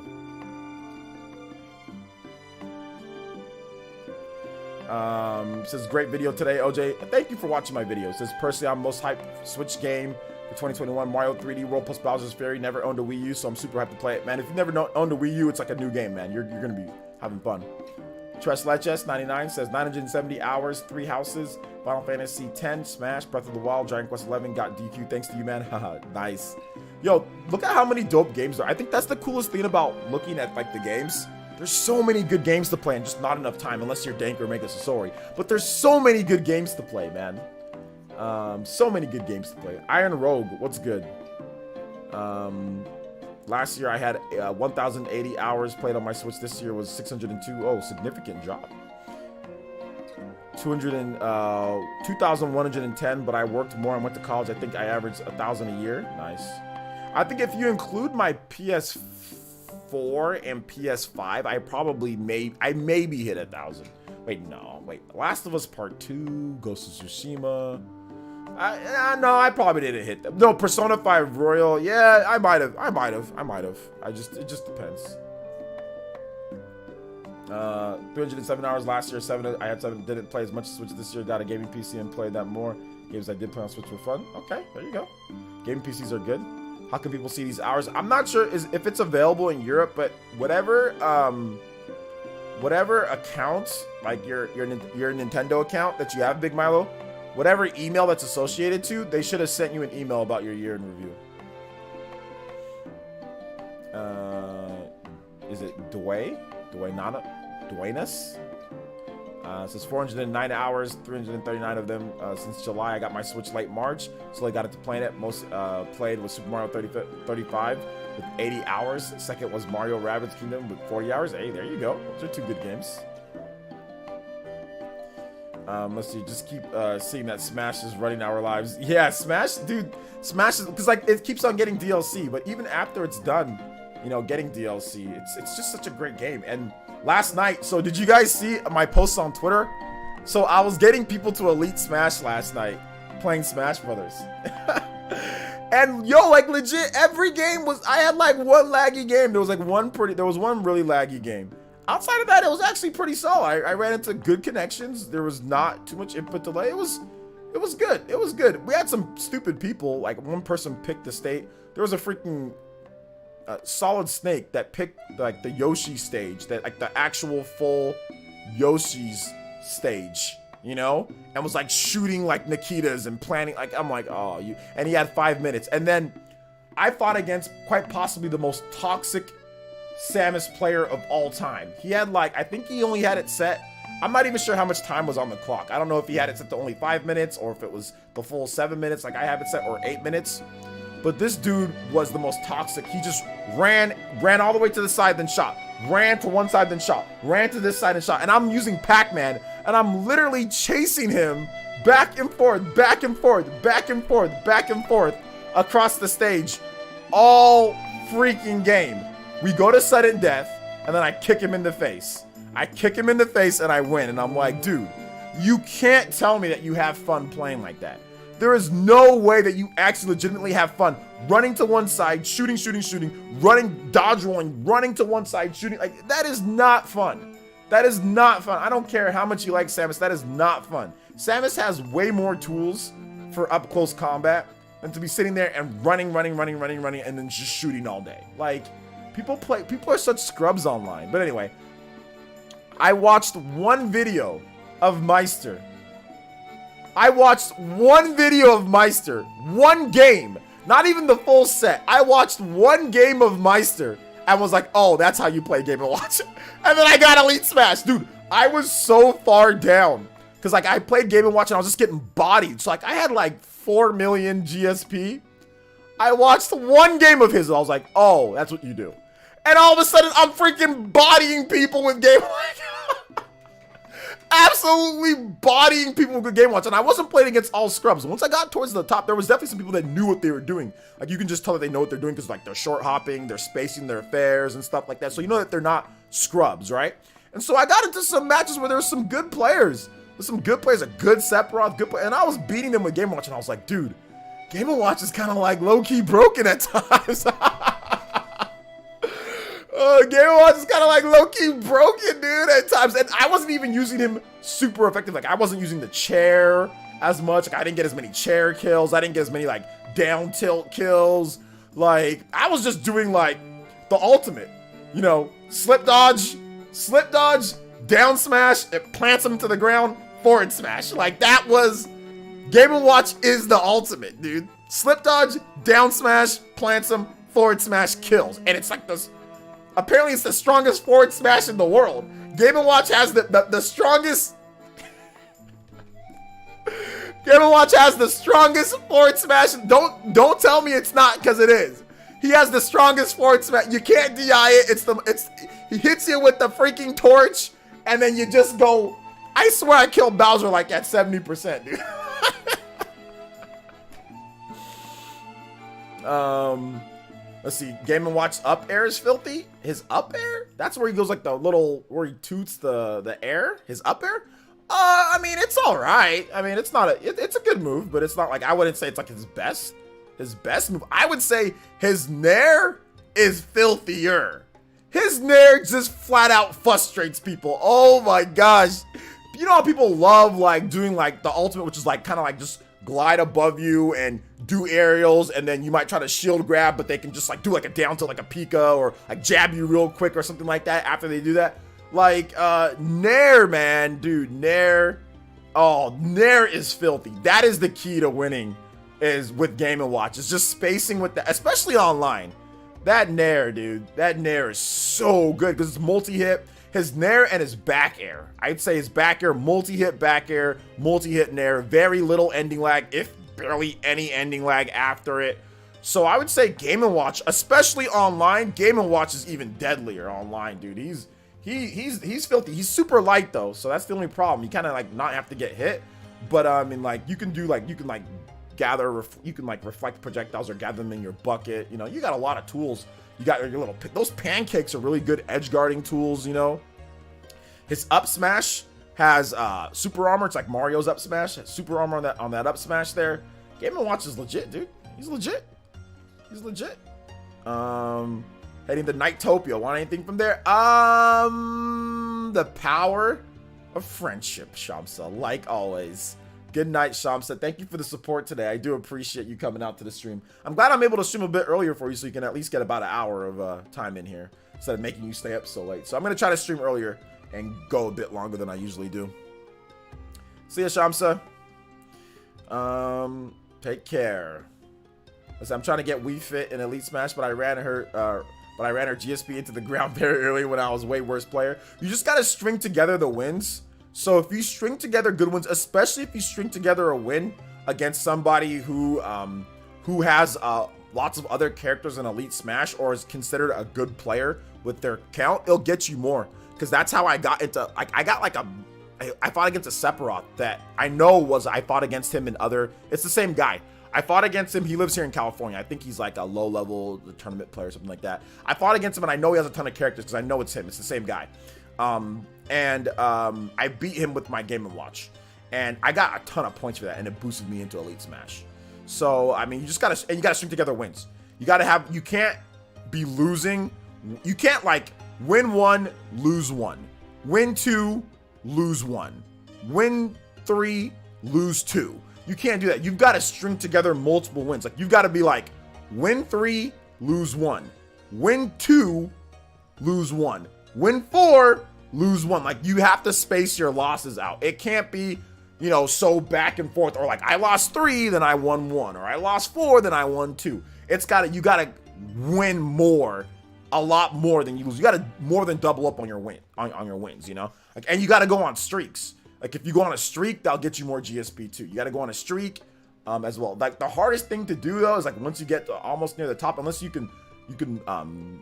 Says great video today, OJ. Thank you for watching my video. Says personally, I'm most hyped Switch game for 2021. Mario 3D World plus Bowser's Fury. Never owned a Wii U, so I'm super hyped to play it, man. If you've never owned a Wii U, it's like a new game, man. You're gonna be having fun. Tres Leches 99 says 970 hours, 3 houses, Final Fantasy 10, Smash, Breath of the Wild, Dragon Quest 11 got DQ. Thanks to you, man. Haha, nice. Yo, look at how many dope games there are. I think that's the coolest thing about looking at like the games. There's so many good games to play and just not enough time, unless you're Dank or Make Us a Story. But there's so many good games to play, man. So many good games to play. Iron Rogue, what's good? Last year I had 1,080 hours played on my Switch. This year was 602. Oh, significant drop. 2,110, but I worked more and went to college. I think I averaged 1,000 a year. Nice. I think if you include my PS4 and PS5, I maybe hit 1,000. Wait, Last of Us Part 2, Ghost of Tsushima. No, I probably didn't hit them. No, Persona 5 Royal. Yeah, I might have. It just depends. 307 hours last year. I had 7. Didn't play as much Switch this year. Got a gaming PC and played that more. Games I did play on Switch were fun. Okay, there you go. Gaming PCs are good. How can people see these hours? I'm not sure if it's available in Europe, but whatever. whatever account, like your Nintendo account that you have, Big Milo, whatever email that's associated to, they should have sent you an email about your year in review. Is it Dwaynas? It says 409 hours, 339 of them since July. I got my Switch late March, so I got into playing it. Most played was Super Mario 35 with 80 hours. Second was Mario Rabbids Kingdom with 40 hours. Hey, there you go. Those are 2 good games. Let's see. Just keep seeing that Smash is running our lives. Yeah, Smash, dude. Smash is, because like it keeps on getting DLC, but even after it's done, you know, getting DLC, it's just such a great game. And last night, so did you guys see my posts on Twitter? So I was getting people to Elite Smash last night, playing Smash Brothers. And yo, like legit, every game was, I had like one laggy game. There was one really laggy game. Outside of that, it was actually pretty solid. I ran into good connections. There was not too much input delay. It was good. It was good. We had some stupid people. Like one person picked the state. There was a freaking Solid Snake that picked like the Yoshi stage, that like the actual full Yoshi's stage, you know, and was like shooting like Nikitas and planning. Like I'm like, oh, you. And he had 5 minutes. And then I fought against quite possibly the most toxic Samus player of all time. He had like, I think he only had it set, I'm not even sure how much time was on the clock. I don't know if he had it set to only 5 minutes or if it was the full 7 minutes like I have it set, or 8 minutes. But this dude was the most toxic. He just ran all the way to the side, then shot. Ran to one side, then shot. Ran to this side and shot. And I'm using Pac-Man, and I'm literally chasing him back and forth, back and forth, back and forth, back and forth across the stage all freaking game. We go to sudden death, and then I kick him in the face. I kick him in the face, and I win. And I'm like, dude, you can't tell me that you have fun playing like that. There is no way that you actually legitimately have fun running to one side, shooting, running, dodge rolling, running to one side, shooting. Like, that is not fun. That is not fun. I don't care how much you like Samus. That is not fun. Samus has way more tools for up close combat than to be sitting there and running, and then just shooting all day. Like, people are such scrubs online. But anyway, I watched one video of Meister. One game, not even the full set. I watched one game of Meister and was like, oh, that's how you play Game & Watch. And then I got Elite Smash. Dude, I was so far down. Because like I played Game & Watch and I was just getting bodied. So like I had like 4 million GSP. I watched one game of his and I was like, oh, that's what you do. And all of a sudden I'm freaking bodying people with Game & Watch. Absolutely bodying people with Game Watch. And I wasn't playing against all scrubs. Once I got towards the top, there was definitely some people that knew what they were doing. Like you can just tell that they know what they're doing because like they're short hopping, they're spacing their affairs and stuff like that. So you know that they're not scrubs, right? And so I got into some matches where there were some good players. There's some good players, a good Sephiroth, good play, and I was beating them with Game Watch, and I was like, dude, Game Watch is kind of like low-key broken at times. Game & Watch is kind of like low-key broken, dude, at times. And I wasn't even using him super effective. Like, I wasn't using the chair as much. Like, I didn't get as many chair kills. I didn't get as many, like, down tilt kills. Like, I was just doing, like, the ultimate. You know, slip dodge, down smash, it plants him to the ground, forward smash. Like, that was... Game & Watch is the ultimate, dude. Slip dodge, down smash, plants him, forward smash, kills. And it's like this... Apparently, it's the strongest forward smash in the world. Game & Watch has the strongest... Game & Watch has the strongest forward smash. Don't tell me it's not, because it is. He has the strongest forward smash. You can't DI it. He hits you with the freaking torch, and then you just go... I swear I killed Bowser like at 70%, dude. Let's see. Game & Watch up air is filthy. His up air? That's where he goes like the little, where he toots the air. His up air? I mean, it's all right. I mean, it's not it's a good move, but it's not like, I wouldn't say it's like his best move. I would say his nair is filthier. His nair just flat out frustrates people. Oh my gosh. You know how people love like doing like the ultimate, which is like kind of like just glide above you and do aerials, and then you might try to shield grab, but they can just like do like a down tilt, like a Pika, or like jab you real quick or something like that after they do that. Like, Nair, man, dude, Nair. Oh, Nair is filthy. That is the key to winning, is with Game & Watch. It's just spacing with the, especially online. That Nair, dude, that Nair is so good because it's multi-hit. His Nair and his back air. I'd say his back air, multi-hit back air, multi-hit Nair. Very little ending lag, if barely any ending lag after it. So I would say Game & Watch, especially online, Game & Watch is even deadlier online, dude. He's filthy. He's super light though, so that's the only problem. You kind of like not have to get hit, but I mean, like you can gather, you can like reflect projectiles or gather them in your bucket. You know, you got a lot of tools. You got your little, those pancakes are really good edge guarding tools. You know, his up smash has super armor. It's like Mario's up smash. Super armor on that up smash there. Game & Watch is legit, dude. He's legit. He's legit. Heading to Nightopia. Want anything from there? The power of friendship, Shamsa. Like always. Good night, Shamsa. Thank you for the support today. I do appreciate you coming out to the stream. I'm glad I'm able to stream a bit earlier for you so you can at least get about an hour of time in here instead of making you stay up so late. So I'm going to try to stream earlier and go a bit longer than I usually do. See ya, Shamsa. Take care. Listen, I'm trying to get Wii Fit in Elite Smash, but I ran her GSP into the ground very early when I was way worse player. You just gotta string together the wins. So if you string together good wins, especially if you string together a win against somebody who has lots of other characters in Elite Smash or is considered a good player with their count, it'll get you more. Because that's how I got into, like, I fought against a Sephiroth that I fought against him in other, it's the same guy. I fought against him. He lives here in California. I think he's like a low-level tournament player or something like that. I fought against him, and I know he has a ton of characters because I know it's him. It's the same guy. I beat him with my Game & Watch. And I got a ton of points for that, and it boosted me into Elite Smash. So, I mean, you gotta string together wins. You can't be losing. You can't, like, win 1, lose 1. Win 2, lose 1. Win 3, lose 2. You can't do that. You've got to string together multiple wins. Like, you've got to be like, win 3, lose 1. Win 2, lose 1. Win 4, lose 1. Like, you have to space your losses out. It can't be, you know, so back and forth. Or like, I lost 3, then I won 1. Or I lost 4, then I won 2. You got to win more, a lot more than you lose. You got to more than double up on your wins, you know? Like, and you got to go on streaks. Like, if you go on a streak, that'll get you more GSP too. You got to go on a streak as well. Like, the hardest thing to do though is like once you get to almost near the top, unless you can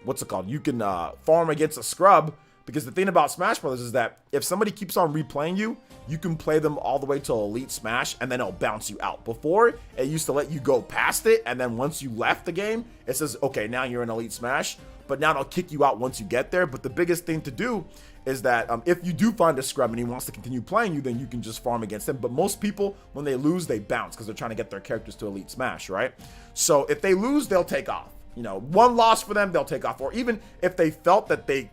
what's it called? You can farm against a scrub, because the thing about Smash Brothers is that if somebody keeps on replaying you, you can play them all the way till Elite Smash and then it'll bounce you out. Before, it used to let you go past it, and then once you left the game, it says, okay, now you're in Elite Smash, but now they'll kick you out once you get there. But the biggest thing to do is that if you do find a scrub and he wants to continue playing you, then you can just farm against him. But most people, when they lose, they bounce because they're trying to get their characters to Elite Smash, right? So if they lose, they'll take off. You know, one loss for them, they'll take off. Or even if they felt that they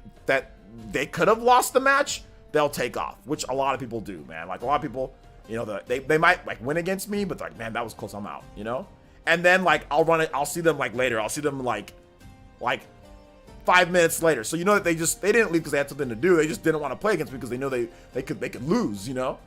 could have lost the match, they'll take off, which a lot of people do, man. Like, a lot of people, you know, they might like win against me, but like, man, that was close, I'm out, you know? And then like, I'll see them like later. I'll see them like 5 minutes later. So you know that they didn't leave because they had something to do. They just didn't want to play against me because they know they could lose, you know?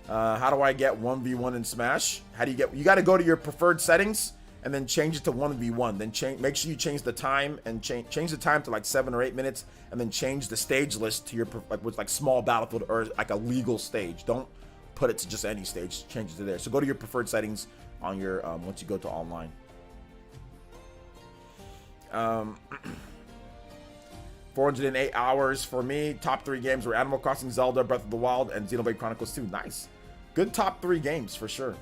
How do I get 1v1 in Smash? You got to go to your preferred settings and then change it to 1v1. Then make sure you change the time and change the time to like 7 or 8 minutes, and then change the stage list to your with like small battlefield or like a legal stage. Don't put it to just any stage. Change it to there. So go to your preferred settings on your once you go to online. 408 hours for me. Top 3 games were Animal Crossing, Zelda, Breath of the Wild, and Xenoblade Chronicles 2. Nice. Good top 3 games for sure.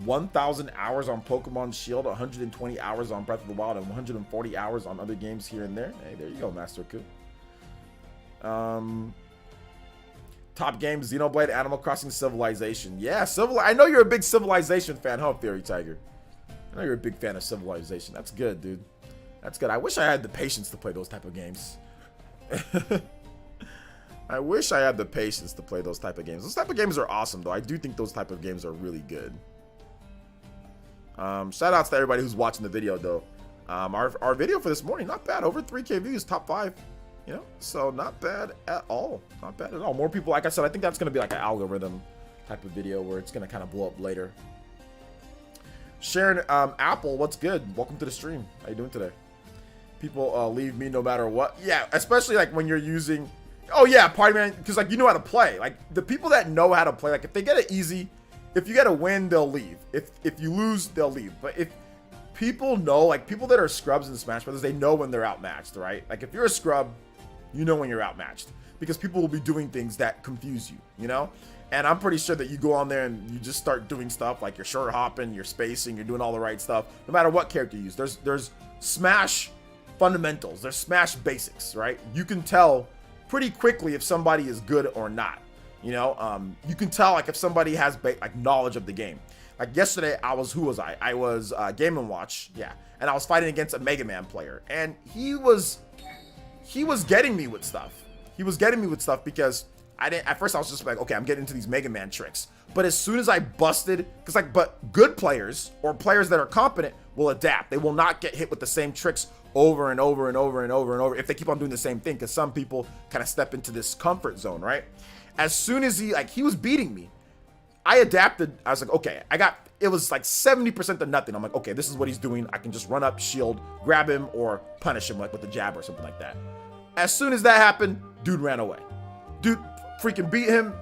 1,000 hours on Pokemon Shield, 120 hours on Breath of the Wild, and 140 hours on other games here and there. Hey, there you go, Master Ku. Top games, Xenoblade, Animal Crossing, Civilization. Yeah, I know you're a big Civilization fan, huh, Theory Tiger? I know you're a big fan of Civilization. That's good, dude. That's good. I wish I had the patience to play those type of games. I wish I had the patience to play those type of games. Those type of games are awesome, though. I do think those type of games are really good. Shout outs to everybody who's watching the video, though. Our video for this morning, not bad. Over 3K views, top 5. You know, so not bad at all. Not bad at all. More people, like I said, I think that's going to be like an algorithm type of video where it's going to kind of blow up later. Sharon, Apple, what's good? Welcome to the stream. How you doing today? People leave me no matter what. Yeah, especially like when you're using, oh yeah, party man, because like you know how to play. Like the people that know how to play, like if they get it easy, if you get a win, they'll leave. If you lose, they'll leave. But if people know, like people that are scrubs in Smash Brothers, they know when they're outmatched, right? Like if you're a scrub, you know when you're outmatched because people will be doing things that confuse you, you know? And I'm pretty sure that you go on there and you just start doing stuff like you're short hopping, you're spacing, you're doing all the right stuff, no matter what character you use. There's Smash fundamentals, there's Smash basics, right? You can tell pretty quickly if somebody is good or not, you know? You can tell like if somebody has like knowledge of the game. Like yesterday, who was I? I was Game & Watch, yeah. And I was fighting against a Mega Man player. And he was getting me with stuff. He was getting me with stuff because at first I was just like, okay, I'm getting into these Mega Man tricks. But as soon as I busted, but good players or players that are competent will adapt. They will not get hit with the same tricks over and over and over and over and over if they keep on doing the same thing, because some people kind of step into this comfort zone, right? As soon as he was beating me, I adapted. I was like, okay, it was like 70% to nothing. I'm like, okay, this is what he's doing. I can just run up, shield, grab him, or punish him like with a jab or something like that. As soon as that happened, dude ran away. Dude freaking beat him,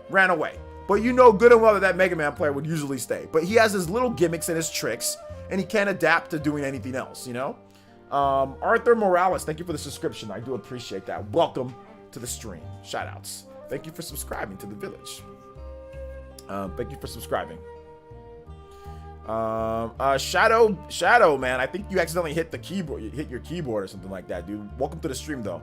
ran away. But you know good and well that Mega Man player would usually stay. But he has his little gimmicks and his tricks, and he can't adapt to doing anything else, you know? Arthur Morales, thank you for the subscription. I do appreciate that. Welcome to the stream. Shout outs. Thank you for subscribing to the village. Thank you for subscribing. Shadow, man. I think you accidentally hit the keyboard. You hit your keyboard or something like that, dude. Welcome to the stream, though.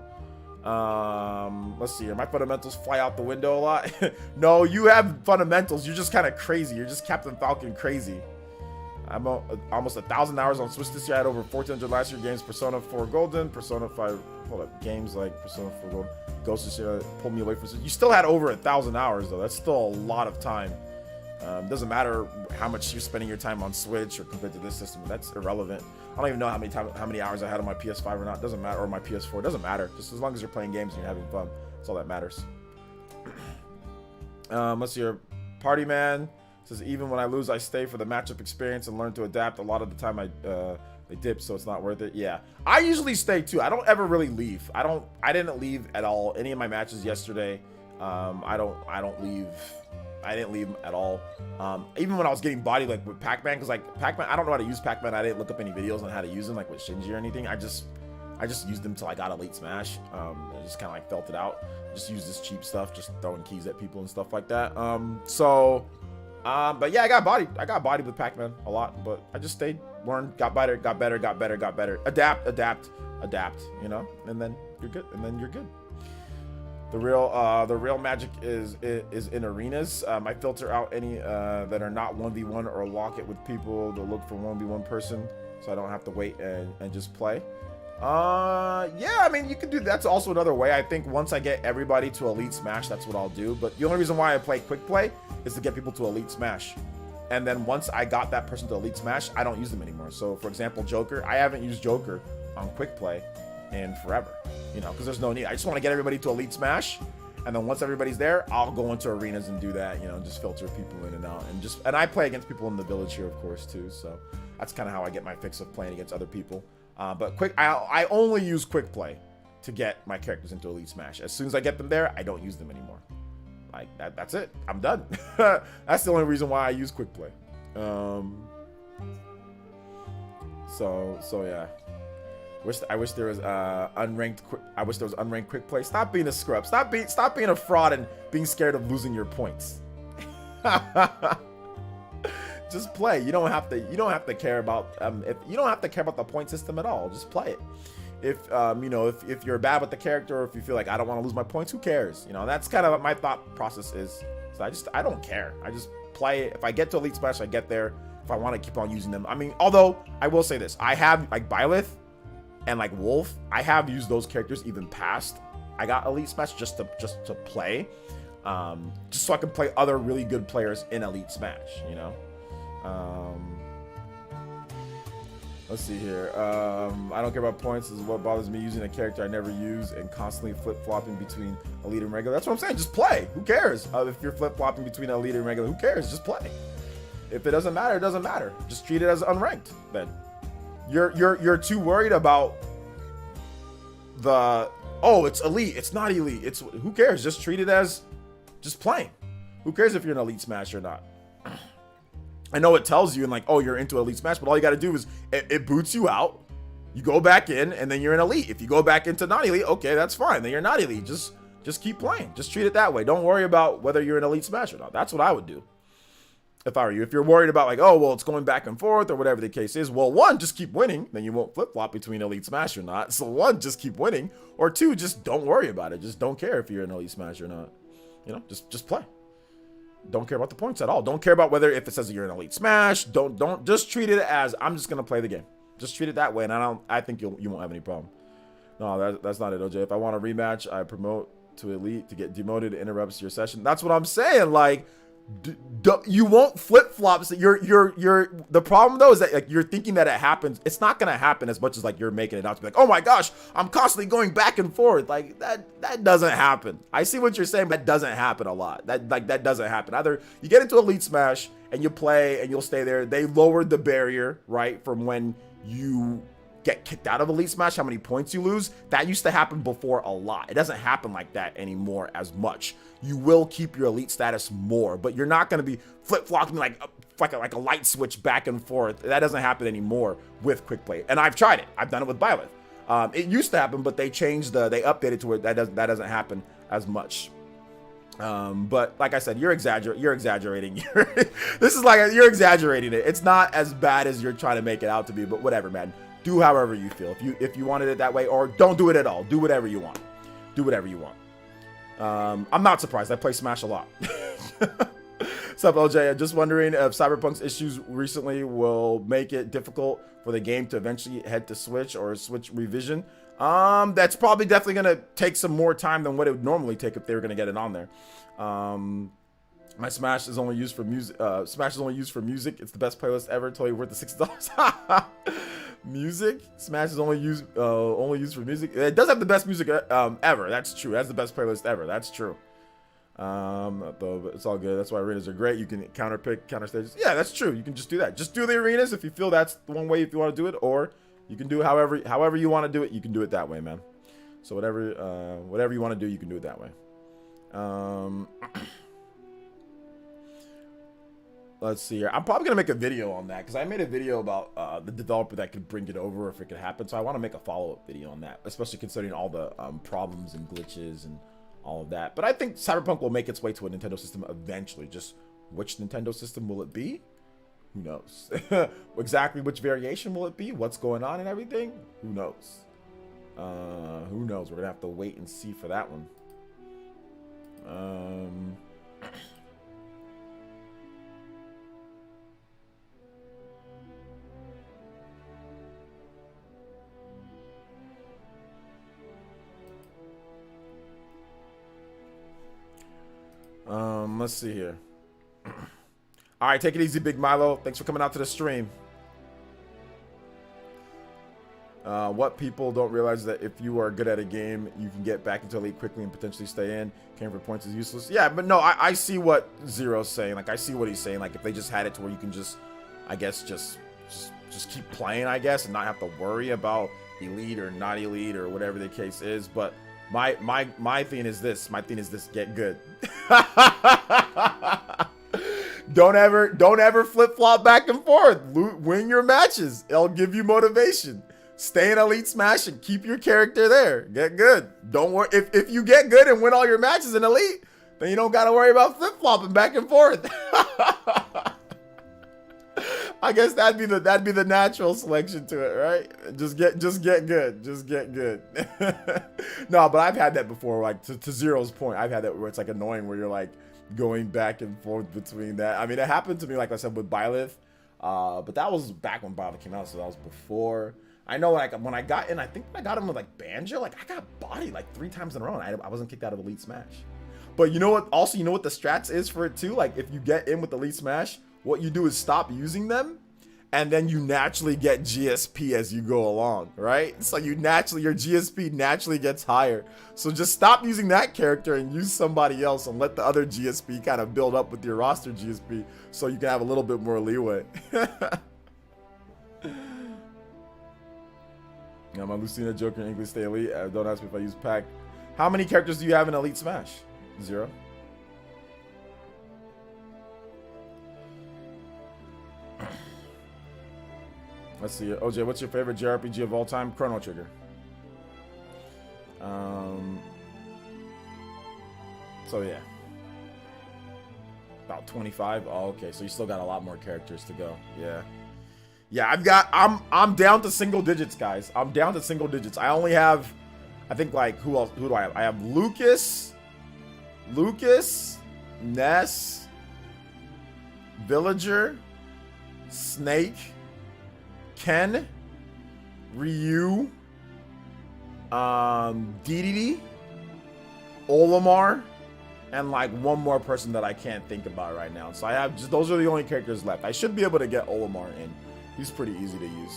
Let's see here. My fundamentals fly out the window a lot. No, you have fundamentals. You're just kind of crazy. You're just Captain Falcon crazy. I'm almost 1,000 hours on Switch this year. I had over 1,400 last year games. Persona 4 Golden, Persona 5. Hold up, games like Persona 4 Golden. Ghost this year pulled me away from Switch. You still had over 1,000 hours though. That's still a lot of time. Doesn't matter how much you're spending your time on Switch or compared to this system. That's irrelevant. I don't even know how many hours I had on my PS5 or not. Doesn't matter, or my PS4. Doesn't matter. Just as long as you're playing games and you're having fun, that's all that matters. Let's see here. Party Man says, even when I lose, I stay for the matchup experience and learn to adapt. A lot of the time they dip, so it's not worth it. Yeah, I usually stay too. I don't ever really leave. I didn't leave at all. Any of my matches yesterday, I didn't leave at all. Even when I was getting bodied like with Pac-Man, because like Pac-Man, I don't know how to use Pac-Man. I didn't look up any videos on how to use them like with Shinji or anything. I just used them till I got Elite Smash. I just kind of like felt it out. Just use this cheap stuff, just throwing keys at people and stuff like that. But yeah, I got bodied with Pac-Man a lot, but I just stayed, learned, got better. Adapt, you know, and then you're good. The real magic is in arenas. I filter out any that are not 1v1 or lock it with people to look for 1v1 person, so I don't have to wait and just play. Yeah, I mean, you can do that's also another way. I think once I get everybody to Elite Smash, that's what I'll do. But the only reason why I play Quick Play is to get people to Elite Smash. And then once I got that person to Elite Smash, I don't use them anymore. So for example, Joker, I haven't used Joker on Quick Play in forever, you know, because there's no need. I just want to get everybody to Elite Smash, and then once everybody's there, I'll go into arenas and do that, you know, just filter people in and out, and I play against people in the village here, of course, too. So that's kind of how I get my fix of playing against other people. But I only use Quick Play to get my characters into Elite Smash. As soon as I get them there, I don't use them anymore. Like that's it. I'm done. That's the only reason why I use Quick Play. So yeah. I wish there was unranked. I wish there was unranked Quick Play. Stop being a scrub. Stop being a fraud and being scared of losing your points. Just play. You don't have to care about you don't have to care about the point system at all. Just play it. If you know, if you're bad with the character, or if you feel like I don't want to lose my points, who cares? You know, that's kind of what my thought process is. So I don't care. I just play. If I get to Elite Smash, I get there. If I want to keep on using them, I mean, although I will say this, I have like Byleth and like Wolf, I have used those characters even past I got Elite Smash just to play, just so I can play other really good players in Elite Smash, you know. Let's see here. I don't care about points. This is what bothers me, using a character I never use and constantly flip-flopping between elite and regular. That's what I'm saying. Just play. Who cares? If you're flip-flopping between elite and regular, who cares? Just play. If it doesn't matter, it doesn't matter. Just treat it as unranked then. You're too worried about the, oh, it's elite, it's not elite. It's, who cares? Just treat it as just playing. Who cares if you're an elite smash or not? I know it tells you and like, oh, you're into elite smash, but all you got to do is it boots you out. You go back in and then you're an elite. If you go back into non-elite, okay, that's fine. Then you're not elite. Just keep playing. Just treat it that way. Don't worry about whether you're an elite smash or not. That's what I would do if I were you. If you're worried about like, oh, well, it's going back and forth or whatever the case is, well, one, just keep winning. Then you won't flip-flop between elite smash or not. So one, just keep winning. Or two, just don't worry about it. Just don't care if you're an elite smash or not. You know, just play. Don't care about the points at all. Don't care about whether if it says you're an elite smash. Don't just treat it as I'm just gonna play the game. Just treat it that way, and I think you won't have any problem. No, that's not it, OJ. If I want a rematch, I promote to elite. To get demoted, it interrupts your session. That's what I'm saying. Like, you won't flip flops. You're the problem though is that like you're thinking that it happens. It's not gonna happen as much as like you're making it out to be like, oh my gosh, I'm constantly going back and forth. Like that doesn't happen. I see what you're saying, but that doesn't happen a lot. That doesn't happen. Either you get into elite smash and you play and you'll stay there. They lowered the barrier, right, from when you get kicked out of elite smash, how many points you lose. That used to happen before a lot. It doesn't happen like that anymore as much. You will keep your elite status more, but you're not going to be flip-flopping like a light switch back and forth. That doesn't happen anymore with quick play. And I've tried it. I've done it with Byleth. It used to happen, but they updated to where that doesn't happen as much. But like I said, you're exaggerating. This is like you're exaggerating it. It's not as bad as you're trying to make it out to be, but whatever, man. Do however you feel. If you wanted it that way, or don't do it at all. Do whatever you want. Do whatever you want. I'm not surprised. I play Smash a lot. What's up, OJ? Just wondering if Cyberpunk's issues recently will make it difficult for the game to eventually head to Switch or Switch revision. That's probably definitely gonna take some more time than what it would normally take if they were gonna get it on there. My Smash is only used for music. Smash is only used for music. It's the best playlist ever. Totally worth the $60. Music. Smash is only used for music. It does have the best music ever. That's true. That's the best playlist ever. That's true. But it's all good. That's why arenas are great. You can counter stages. Yeah, that's true. You can just do that. Just do the arenas if you feel that's the one way if you want to do it, or you can do however you want to do it. You can do it that way, man. So whatever you want to do, you can do it that way. Let's see here. I'm probably gonna make a video on that because I made a video about the developer that could bring it over if it could happen. So I want to make a follow-up video on that, especially considering all the problems and glitches and all of that. But I think Cyberpunk will make its way to a Nintendo system eventually. Just which Nintendo system will it be? Who knows? Exactly which variation will it be? What's going on and everything? Who knows? Who knows? We're gonna have to wait and see for that one. Let's see here. All right, take it easy, Big Milo. Thanks for coming out to the stream. What people don't realize is that if you are good at a game, you can get back into elite quickly and potentially stay in. Caring for points is useless. Yeah, but no, I see what Zero's saying. Like, I see what he's saying. Like, if they just had it to where you can just, I guess, just keep playing, I guess, and not have to worry about elite or not elite or whatever the case is. But my thing is this. My thing is this: get good. Don't ever flip flop back and forth. Win your matches. It'll give you motivation. Stay in Elite Smash and keep your character there. Get good. Don't worry. If you get good and win all your matches in Elite, then you don't gotta worry about flip flopping back and forth. I guess that'd be the natural selection to it, right? Just get good. Just get good. No, but I've had that before. Like to Zero's point, I've had that where it's like annoying where you're like going back and forth between that. I mean, it happened to me, like I said, with Byleth, but that was back when Byleth came out, so that was before. I know, like when I got in, I think I got him with like Banjo. Like I got bodied like 3 times in a row, and I wasn't kicked out of Elite Smash. But you know what? Also, you know what the strats is for it too? Like if you get in with Elite Smash, what you do is stop using them, and then you naturally get GSP as you go along, right? So your GSP naturally gets higher. So just stop using that character and use somebody else and let the other GSP kind of build up with your roster GSP so you can have a little bit more leeway. Yeah, my Lucina, Joker, and English stay elite. Don't ask me if I use pack. How many characters do you have in Elite Smash? 0. Let's see. OJ, what's your favorite JRPG of all time? Chrono Trigger. So yeah. About 25. Oh, okay. So you still got a lot more characters to go. Yeah. Yeah, I'm down to single digits, guys. I'm down to single digits. I only have, I think, like, who do I have? I have Lucas, Ness, Villager, Snake, Ken, Ryu, DDD, Olimar, and like one more person that I can't think about right now. So I have just, those are the only characters left. I should be able to get Olimar in. He's pretty easy to use.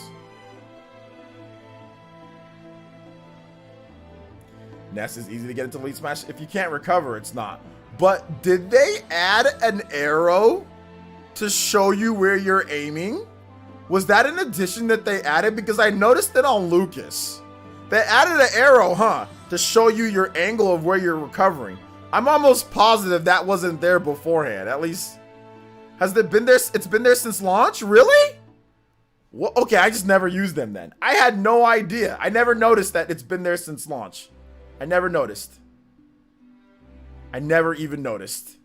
Ness is easy to get into Elite Smash. If you can't recover, it's not. But did they add an arrow to show you where you're aiming? Was that an addition that they added? Because I noticed it on Lucas. They added an arrow, huh? To show you your angle of where you're recovering. I'm almost positive that wasn't there beforehand. At least, has it been there? It's been there since launch? Really? Well, okay, I just never used them then. I had no idea. I never noticed that it's been there since launch. I never noticed. I never even noticed.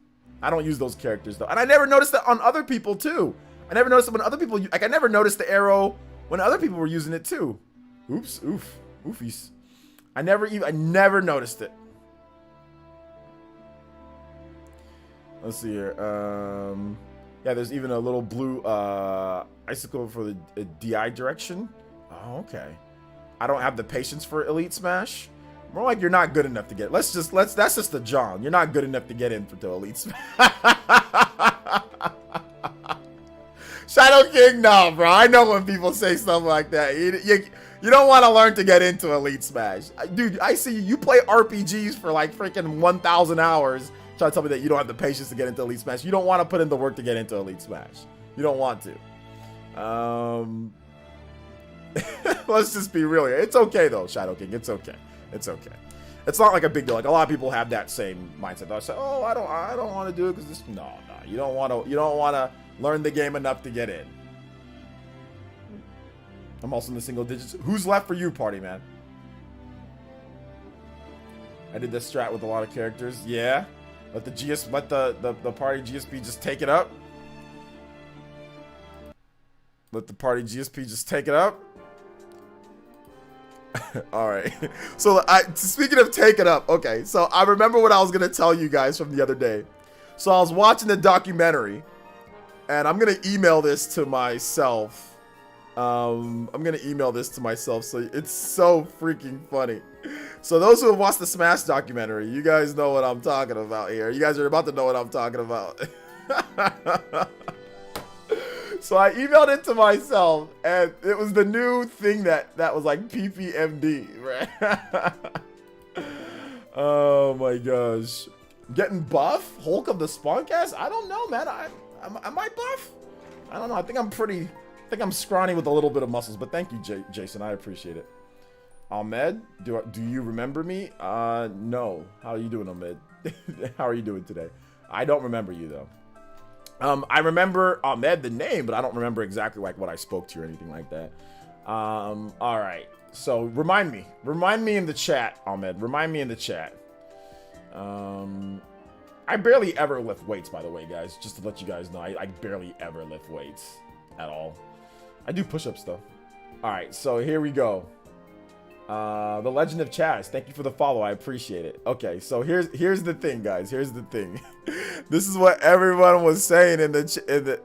I don't use those characters though. And I never noticed that on other people too. I never noticed it when other people, like I never noticed the arrow when other people were using it too. Oops, oofies. I never noticed it. Let's see here. Yeah, there's even a little blue icicle for the DI direction. Oh, okay. I don't have the patience for Elite Smash. More like you're not good enough to get. That's just the John. You're not good enough to get in for the Elite Smash. Shadow King, no, bro. I know when people say stuff like that. You don't want to learn to get into Elite Smash. Dude, I see you play RPGs for like freaking 1,000 hours. Trying to tell me that you don't have the patience to get into Elite Smash. You don't want to put in the work to get into Elite Smash. You don't want to. Let's just be real here. It's okay though, Shadow King. It's okay. It's okay. It's not like a big deal. Like a lot of people have that same mindset. They'll say, "Oh, I don't want to do it because this." No. You don't want to learn the game enough to get in. I'm also in the single digits. Who's left for you, party man? I did this strat with a lot of characters. Yeah. Let the party GSP just take it up. Let the party GSP just take it up. All right. So speaking of take it up, okay. So I remember what I was gonna tell you guys from the other day. So I was watching the documentary, and I'm gonna email this to myself. So it's so freaking funny. So those who have watched the Smash documentary, you guys know what I'm talking about here. You guys are about to know what I'm talking about. So I emailed it to myself, and it was the new thing that was like PPMD, right? Oh my gosh. Getting buff? Hulk of the Spawncast? I don't know, man. Am I buff? I don't know. I think I'm scrawny with a little bit of muscles, but thank you, Jason. I appreciate it. Ahmed, do you remember me? No. How are you doing, Ahmed? How are you doing today? I don't remember you though. I remember Ahmed the name, but I don't remember exactly like what I spoke to or anything like that. All right. So remind me in the chat, Ahmed. Remind me in the chat. I barely ever lift weights, by the way, guys. Just to let you guys know, I barely ever lift weights at all. I do push-ups though. All right, so here we go. The Legend of Chaz, thank you for the follow. I appreciate it. Okay, so here's the thing, guys. Here's the thing. This is what everyone was saying in the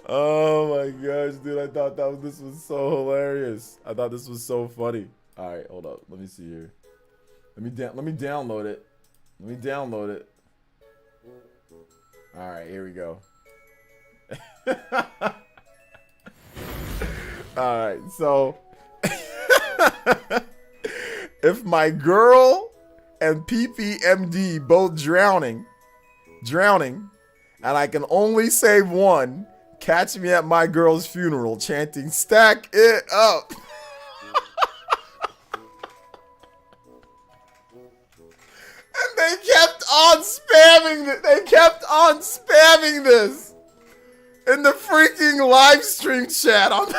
Oh my gosh, dude! I thought this was so hilarious. I thought this was so funny. All right, hold up. Let me see here. Let me download it. Let me download it. All right, here we go. Alright, so if my girl and PPMD both drowning, and I can only save one, catch me at my girl's funeral chanting, stack it up. And they kept on spamming this in the freaking live stream chat on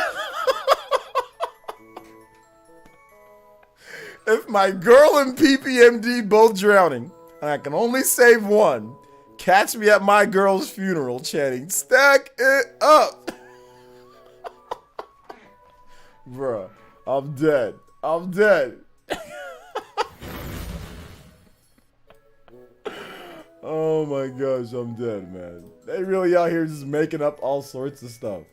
If my girl and PPMD both drowning, and I can only save one, catch me at my girl's funeral chanting, stack it up. Bruh, I'm dead. I'm dead. Oh my gosh, I'm dead, man. They really out here just making up all sorts of stuff.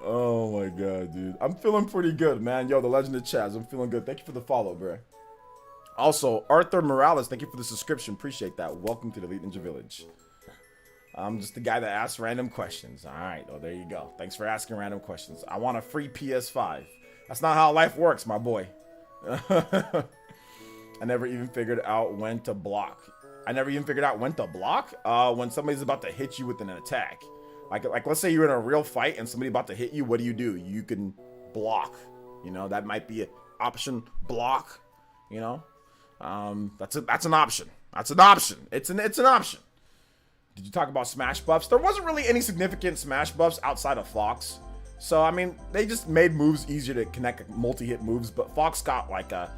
Oh my god, dude. I'm feeling pretty good, man. Yo, the Legend of Chaz, I'm feeling good. Thank you for the follow, bro. Also, Arthur Morales, thank you for the subscription. Appreciate that. Welcome to the Elite Ninja Village. I'm just the guy that asks random questions. All right, oh, there you go. Thanks for asking random questions. I want a free PS5. That's not how life works, my boy. I never even figured out when to block. When somebody's about to hit you with an attack. Like let's say you're in a real fight and somebody about to hit you, what do? You can block. You know, that might be an option, block, you know? That's an option. It's an option. Did you talk about Smash buffs? There wasn't really any significant Smash buffs outside of Fox. So I mean, they just made moves easier to connect multi-hit moves, but Fox got like the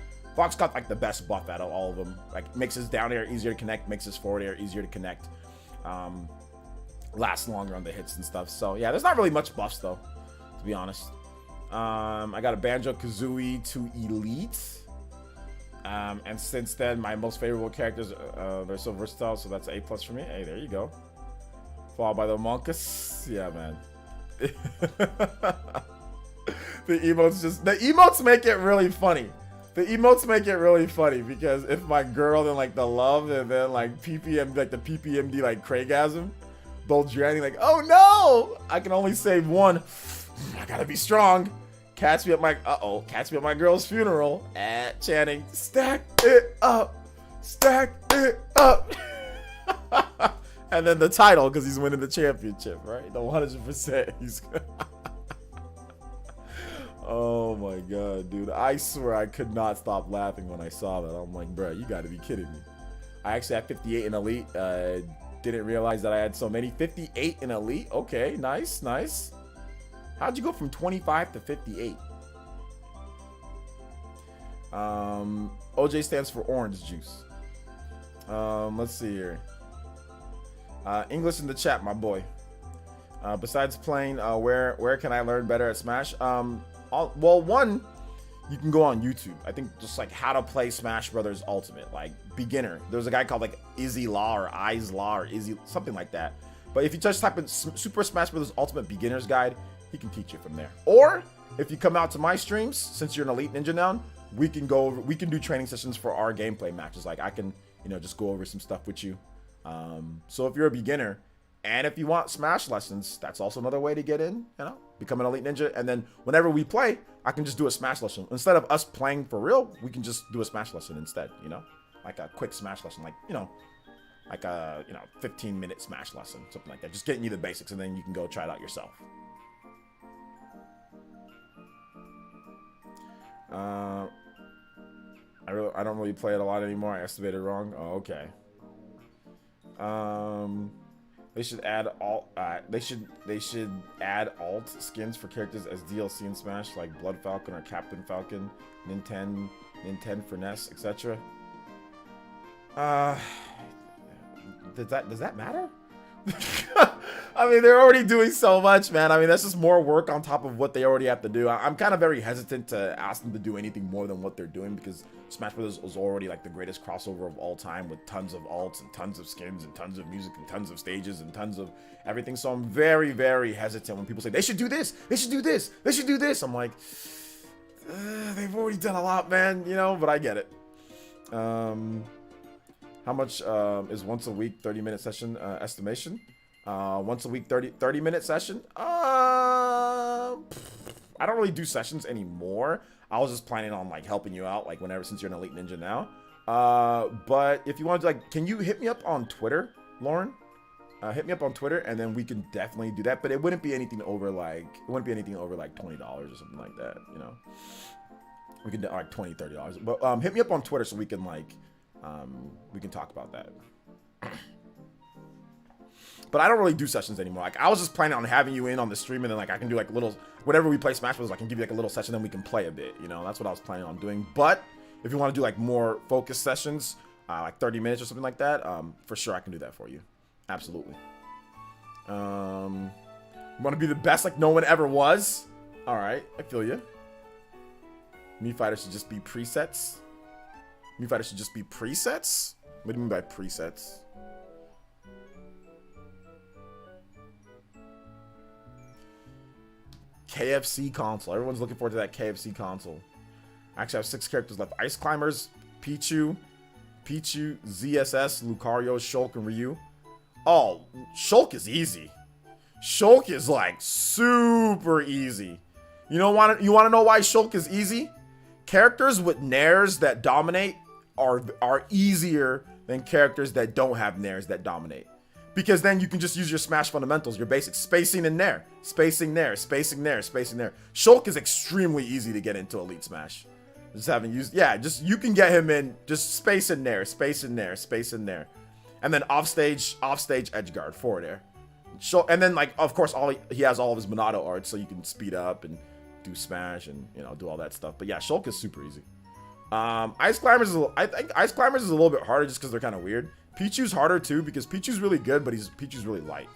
best buff out of all of them. Like makes his down air easier to connect, makes his forward air easier to connect. Lasts longer on the hits and stuff. So yeah, there's not really much buffs though, to be honest. I got a Banjo-Kazooie to Elite. And since then, my most favorable characters, they're so versatile, so that's A+ for me. Hey, there you go. Followed by the Monkus. Yeah, man. The emotes make it really funny. The emotes make it really funny because if my girl, then like the love, and then like PPM, like the PPMD, like Craigasm, both drowning, like, oh no, I can only save one. I gotta be strong. Catch me at my girl's funeral at chanting, stack it up, and then the title because he's winning the championship, right? The 100%. He's. Oh my god, dude! I swear I could not stop laughing when I saw that. I'm like, bro, you got to be kidding me. I actually had 58 in Elite. Didn't realize that I had so many. 58 in Elite. Okay, nice. How'd you go from 25 to 58? OJ stands for orange juice. Let's see here. English in the chat, my boy. Besides playing, where can I learn better at Smash? Well, one, you can go on YouTube. I think just like how to play Smash Brothers Ultimate, like beginner. There's a guy called like Izzy Law or Eyes Law or Izzy, something like that. But if you just type in Super Smash Brothers Ultimate Beginner's Guide, he can teach you from there. Or if you come out to my streams, since you're an Elite Ninja now, we can do training sessions for our gameplay matches. Like I can, just go over some stuff with you. So if you're a beginner and if you want Smash lessons, that's also another way to get in, become an Elite Ninja. And then whenever we play, I can just do a Smash lesson. Instead of us playing for real, we can just do a Smash lesson instead, like a quick Smash lesson, like a 15-minute Smash lesson, something like that. Just getting you the basics, and then you can go try it out yourself. I don't really play it a lot anymore. I estimated wrong. Oh, okay. They should add alt. They should add alt skins for characters as DLC in Smash, like Blood Falcon or Captain Falcon, Nintendo for NES, etc. Does that matter? I mean, they're already doing so much, man. I mean, that's just more work on top of what they already have to do. I'm kind of very hesitant to ask them to do anything more than what they're doing because Smash Bros. Was already like the greatest crossover of all time with tons of alts and tons of skins and tons of music and tons of stages and tons of everything. So I'm very, very hesitant when people say, they should do this, they should do this, they should do this. I'm like, they've already done a lot, man, but I get it. How How much is once a week 30-minute session estimation? Once a week 30-minute session? I don't really do sessions anymore. I was just planning on like helping you out like whenever, since you're an elite ninja now. But if you want to, like, can you hit me up on Twitter, Lauren? Hit me up on Twitter, and then we can definitely do that. But it wouldn't be anything over like $20 or something like that, you know. We can do like $20, $30. But hit me up on Twitter so we can like we can talk about that. But I don't really do sessions anymore. Like, I was just planning on having you in on the stream, and then like I can do like little, whenever we play Smash Bros, I can give you like a little session, then we can play a bit, you know. That's what I was planning on doing. But if you want to do like more focused sessions, like 30 minutes or something like that, for sure I can do that for you. Absolutely. You want to be the best like no one ever was? All right, I feel you. Mii Fighter should just be presets. Mii Fighter should just be presets? What do you mean by presets? KFC console. Everyone's looking forward to that KFC console. I actually have 6 characters left. Ice Climbers, Pichu, ZSS, Lucario, Shulk, and Ryu. Oh, Shulk is easy. Shulk is like super easy. You want to know why Shulk is easy? Characters with nairs that dominate are easier than characters that don't have nairs that dominate. Because then you can just use your Smash fundamentals, your basic spacing in there, spacing there, spacing there, spacing there. Shulk is extremely easy to get into Elite Smash. Just haven't used, yeah, just you can get him in, just space in there, space in there, space in there. And then offstage edge guard, forward air. And then like, of course, he has all of his Monado arts, so you can speed up and do Smash and, you know, do all that stuff. But yeah, Shulk is super easy. Ice Climbers I think Ice Climbers is a little bit harder just because they're kind of weird. Pichu's harder too because Pichu's really good, but Pichu's really light.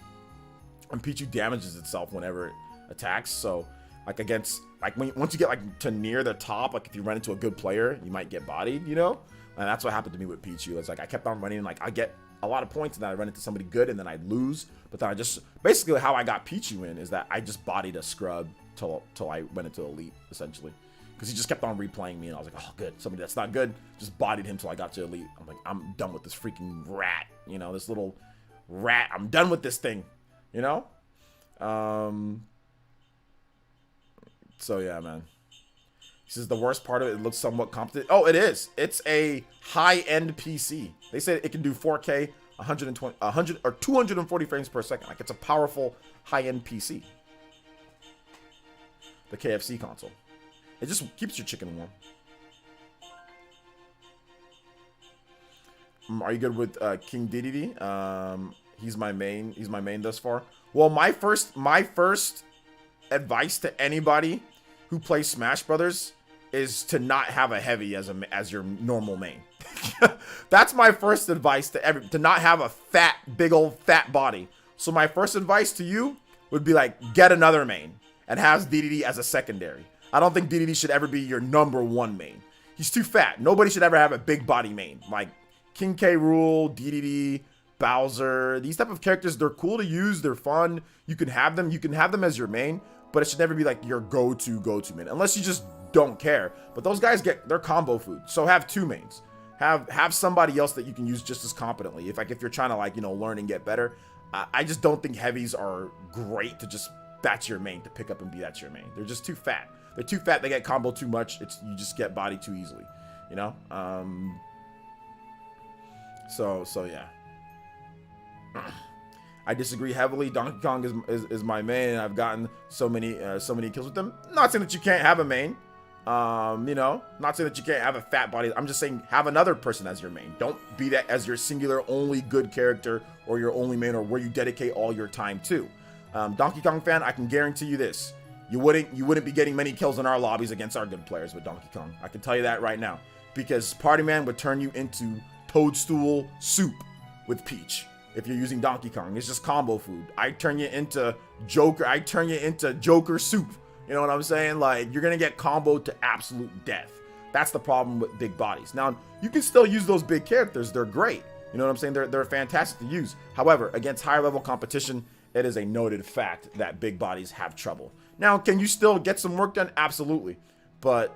And Pichu damages itself whenever it attacks, so like against, like once you get like to near the top, like if you run into a good player, you might get bodied, you know? And that's what happened to me with Pichu. It's like I kept on running, like I get a lot of points and then I run into somebody good and then I'd lose. But then I just, basically how I got Pichu in is that I just bodied a scrub till I went into Elite, essentially. Because he just kept on replaying me and I was like, oh good, somebody that's not good, just bodied him till I got to Elite. I'm like, I'm done with this freaking rat, you know, this little rat. I'm done with this thing, you know? So yeah, man. He says the worst part of it looks somewhat competent. Oh, it is. It's a high-end PC. They said it can do 4K, 100 or 240 frames per second. Like, it's a powerful high-end PC. The KFC console. It just keeps your chicken warm. Are you good with King DDD? He's my main. He's my main thus far. Well, my first advice to anybody who plays Smash Brothers is to not have a heavy as your normal main. That's my first advice to not have a big old fat body. So my first advice to you would be like, get another main and have DDD as a secondary. I don't think DDD should ever be your #1 main. He's too fat. Nobody should ever have a big body main. Like King K. Rool, DDD, Bowser, these type of characters, they're cool to use. They're fun. You can have them. You can have them as your main, but it should never be like your go-to main, unless you just don't care. But those guys they're combo food. So have 2 mains. Have somebody else that you can use just as competently. If you're trying to, like, you know, learn and get better. I just don't think heavies are great to just that's your main, to pick up and be that's your main. They're just too fat. They're too fat. They get combo too much. You just get bodied too easily, you know. So yeah. I disagree heavily. Donkey Kong is my main, and I've gotten so many kills with them. Not saying that you can't have a main. You know, not saying that you can't have a fat body. I'm just saying have another person as your main. Don't be that as your singular only good character or your only main or where you dedicate all your time to. Donkey Kong fan, I can guarantee you this. You wouldn't be getting many kills in our lobbies against our good players with Donkey Kong. I can tell you that right now. Because Party Man would turn you into toadstool soup with Peach if you're using Donkey Kong. It's just combo food. I turn you into Joker soup. You know what I'm saying? Like, you're gonna get comboed to absolute death. That's the problem with big bodies. Now, you can still use those big characters. They're great. You know what I'm saying? They're fantastic to use. However, against higher level competition, it is a noted fact that big bodies have trouble. Now, can you still get some work done? Absolutely. But,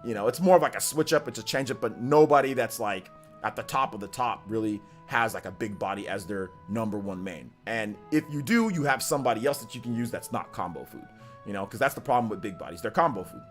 you know, it's more of like a switch up. It's a change up, but nobody that's like at the top of the top really has like a big body as their number one main. And if you do, you have somebody else that you can use that's not combo food, you know, because that's the problem with big bodies. They're combo food.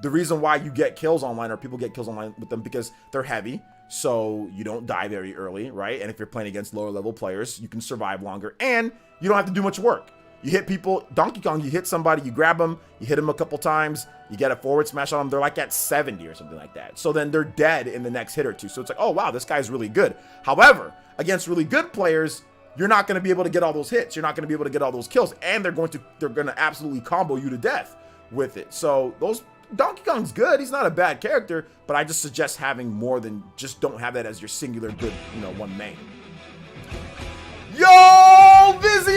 The reason why you get kills online, or people get kills online with them, because they're heavy, so you don't die very early, right? And if you're playing against lower level players, you can survive longer, and you don't have to do much work. You hit people, Donkey Kong, you hit somebody, you grab them, you hit them a couple times, you get a forward smash on them, they're like at 70 or something like that. So then they're dead in the next hit or two. So it's like, oh wow, this guy's really good. However, against really good players, you're not going to be able to get all those hits. You're not going to be able to get all those kills, and they're going to absolutely combo you to death with it. So Donkey Kong's good. He's not a bad character, but I just suggest having more than just don't have that as your singular good, you know, one main. Yo, Vision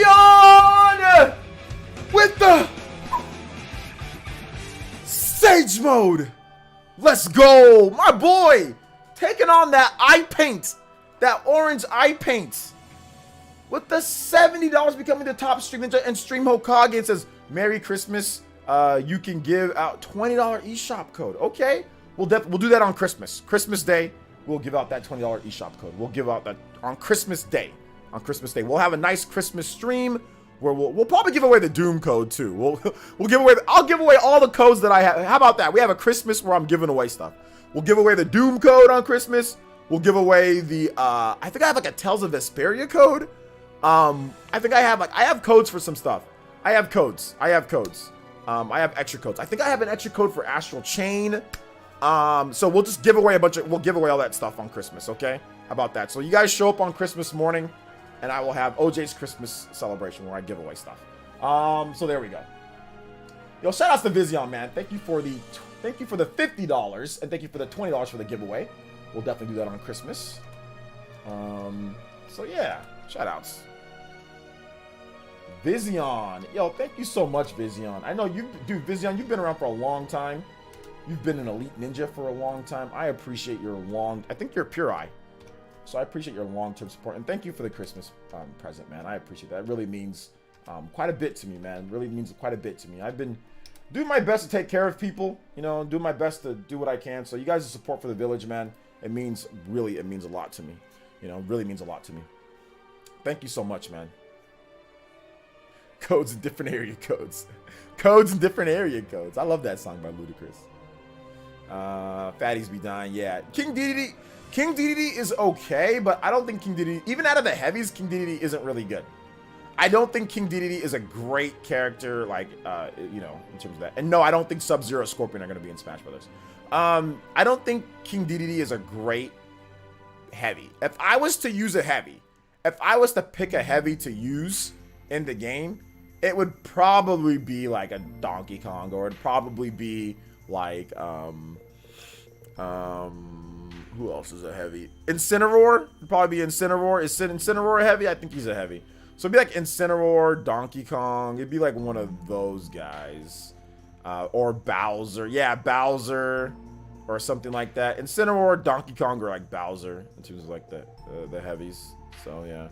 with the Sage Mode. Let's go, my boy, taking on that eye paint, that orange eye paint, with the $70 becoming the top stream ninja. And Stream Hokage says, "Merry Christmas." You can give out $20 eShop code. Okay, we'll do that on Christmas. Christmas Day, we'll give out that $20 eShop code. We'll give out that on Christmas Day. On Christmas Day, we'll have a nice Christmas stream where we'll probably give away the Doom code too. We'll give away. I'll give away all the codes that I have. How about that? We have a Christmas where I'm giving away stuff. We'll give away the Doom code on Christmas. We'll give away the I think I have like a Tales of Vesperia code. I think I have codes for some stuff. I have codes. I have extra codes. I think I have an extra code for Astral Chain. So we'll just give away we'll give away all that stuff on Christmas, okay? How about that? So you guys show up on Christmas morning, and I will have OJ's Christmas celebration where I give away stuff. So there we go. Yo, shout outs to Vision, man. Thank you for the $50, and thank you for the $20 for the giveaway. We'll definitely do that on Christmas. So yeah, shout outs. Vision, yo, thank you so much, Vision. I know Vision, you've been around for a long time. You've been an elite ninja for a long time. I appreciate your I think you're Pure Eye, so I appreciate your long-term support, and thank you for the Christmas present, man. I appreciate that. It really means quite a bit to me, man. It really means quite a bit to me. I've been doing my best to take care of people, you know, do my best to do what I can. So you guys' support for the village, man, it means a lot to me. You know, really means a lot to me. Thank you so much, man. Codes in different area codes. Codes in different area codes. I love that song by Ludacris. Fatties be dying. Yeah. King DDD is okay, but I don't think King DDD, even out of the heavies, King DDD isn't really good. I don't think King DDD is a great character, like, you know, in terms of that. And no, I don't think Sub-Zero Scorpion are going to be in Smash Brothers. I don't think King DDD is a great heavy. If I was to use a heavy, if I was to pick a heavy to use in the game, it would probably be like a Donkey Kong, or it'd probably be like who else is a heavy? Incineroar. It'd probably be Incineroar. Is Incineroar a heavy? I think he's a heavy. So it'd be like Incineroar, Donkey Kong. It'd be like one of those guys, or Bowser. Yeah, Bowser, or something like that. Incineroar, Donkey Kong, or like Bowser in terms of like the heavies. So yeah.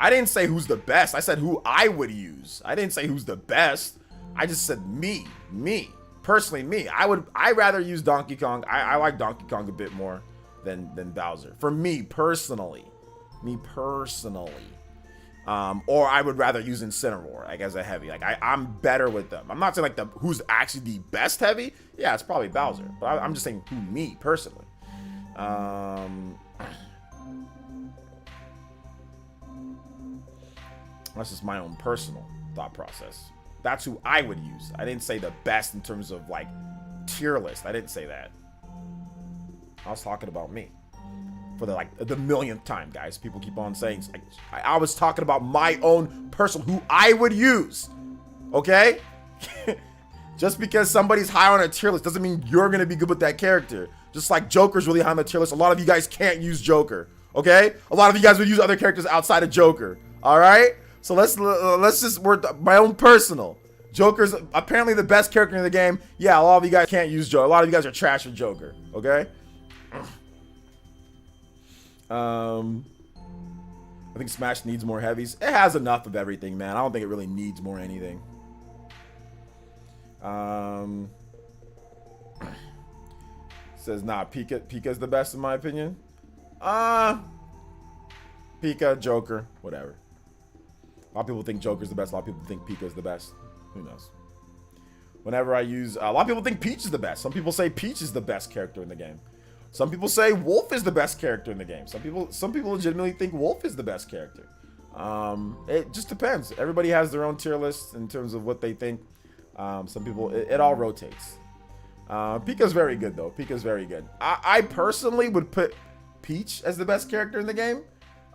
I didn't say who's the best. I said who I would use. I didn't say who's the best. I just said me. Personally, me. I'd rather use Donkey Kong. I like Donkey Kong a bit more than Bowser. For me personally. Or I would rather use Incineroar, like, as a heavy. Like, I'm better with them. I'm not saying like who's actually the best heavy. Yeah, it's probably Bowser. But I'm just saying who me personally. That's just my own personal thought process. That's who I would use. I didn't say the best in terms of like tier list. I didn't say that. I was talking about me for the millionth time, guys. People keep on saying I was talking about my own personal who I would use. Okay? Just because somebody's high on a tier list doesn't mean you're gonna be good with that character. Just like Joker's really high on the tier list. A lot of you guys can't use Joker. Okay? A lot of you guys would use other characters outside of Joker. All right? So let's just my own personal. Joker's apparently the best character in the game. Yeah, a lot of you guys can't use Joker. A lot of you guys are trash with Joker. Okay. I think Smash needs more heavies. It has enough of everything, man. I don't think it really needs more anything. Says, nah, Pika's the best in my opinion. Pika, Joker, whatever. A lot of people think Joker's the best. A lot of people think Pika's the best. Who knows? Whenever I use... a lot of people think Peach is the best. Some people say Peach is the best character in the game. Some people say Wolf is the best character in the game. Some people legitimately think Wolf is the best character. It just depends. Everybody has their own tier list in terms of what they think. Some people... It all rotates. Pika's very good, though. Pika's very good. I personally would put Peach as the best character in the game.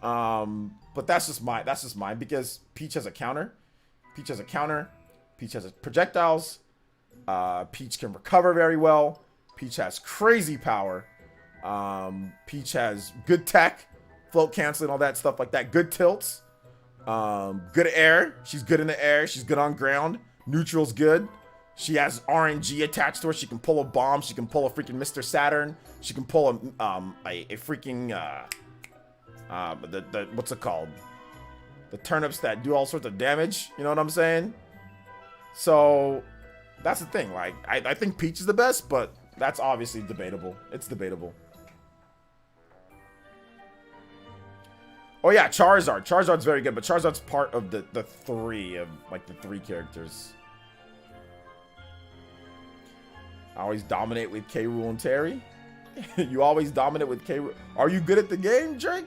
But that's just mine because Peach has a counter. Peach has projectiles. Peach can recover very well. Peach has crazy power. Peach has good tech, float canceling, all that stuff like that. Good tilts. Good air. She's good in the air. She's good on ground. Neutral's good. She has RNG attached to her. She can pull a bomb. She can pull a freaking Mr. Saturn. She can pull a freaking what's it called? The turnips that do all sorts of damage. You know what I'm saying? So that's the thing. Like I think Peach is the best, but that's obviously debatable. It's debatable. Oh yeah, Charizard. Charizard's very good, but Charizard's part of the three characters. I always dominate with K. Rool and Terry. You always dominate with K. Rool. Are you good at the game, Drake?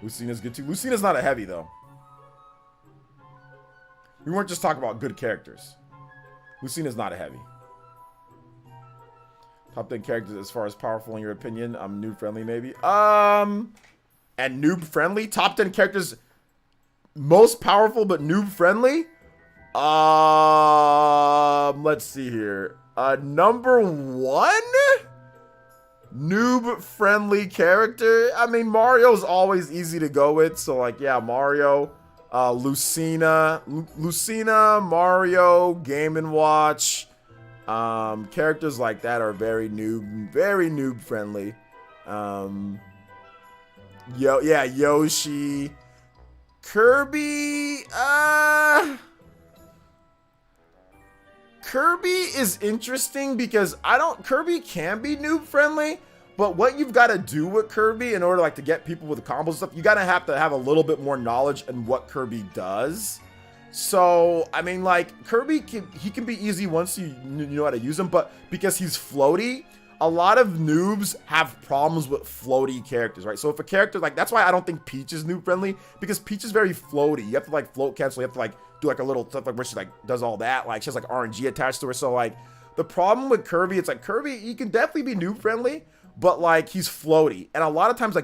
Lucina's good too. Lucina's not a heavy though. We weren't just talking about good characters. Lucina's not a heavy. Top 10 characters as far as powerful in your opinion. I'm noob friendly maybe. And noob friendly. Top 10 characters most powerful but noob friendly. Let's see here. Number 1 noob friendly character. I mean, Mario's always easy to go with. So like, yeah, Mario, Lucina, Mario, Game & Watch. Characters like that are very noob friendly. Yoshi, Kirby, Kirby is interesting because Kirby can be noob friendly, but what you've got to do with Kirby in order to get people with the combos and stuff, you gotta have to have a little bit more knowledge in what Kirby does. So, I mean, Kirby can be easy once you know how to use him, but because he's floaty, a lot of noobs have problems with floaty characters, right? So if a character, that's why I don't think Peach is noob friendly, because Peach is very floaty. You have to float cancel, you have to do a little stuff where she does all that, she has RNG attached to her. So the problem with Kirby, it's Kirby, he can definitely be noob friendly, but he's floaty. And a lot of times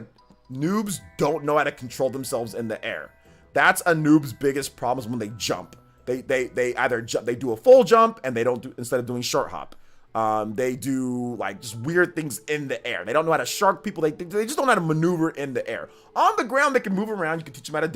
noobs don't know how to control themselves in the air. That's a noob's biggest problem is when they jump. They either they do a full jump and they don't do, instead of doing short hop. They do just weird things in the air. They don't know how to shark people. They just don't know how to maneuver in the air. On the ground, they can move around. You can teach them how to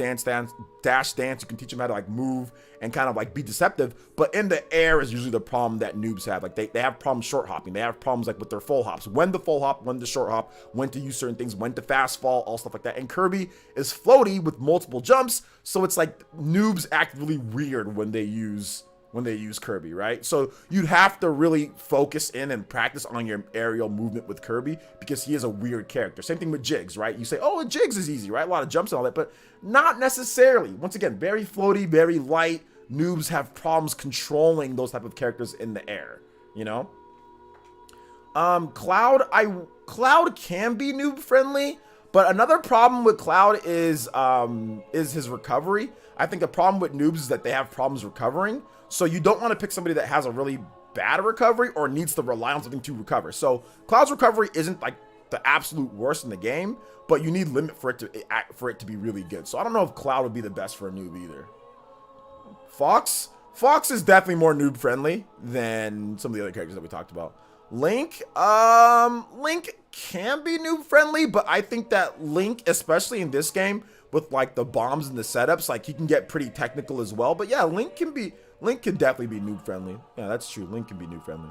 dash dance. You can teach them how to move and kind of be deceptive. But in the air is usually the problem that noobs have. They have problems short hopping. They have problems with their full hops. When to full hop, when to short hop, when to use certain things, when to fast fall, all stuff like that. And Kirby is floaty with multiple jumps. So it's noobs act really weird when they use Kirby, right? So you'd have to really focus in and practice on your aerial movement with Kirby because he is a weird character. Same thing with Jiggs, right? You say, oh, Jiggs is easy, right? A lot of jumps and all that, but not necessarily. Once again, very floaty, very light. Noobs have problems controlling those type of characters in the air, you know? Cloud can be noob friendly, but another problem with Cloud is his recovery. I think the problem with noobs is that they have problems recovering. So you don't want to pick somebody that has a really bad recovery or needs to rely on something to recover. So Cloud's recovery isn't the absolute worst in the game, but you need limit for it to be really good. So I don't know if Cloud would be the best for a noob either. Fox is definitely more noob friendly than some of the other characters that we talked about. Link can be noob friendly, but I think that Link, especially in this game with the bombs and the setups, he can get pretty technical as well. But yeah, Link can definitely be noob friendly. Yeah, that's true. Link can be noob friendly.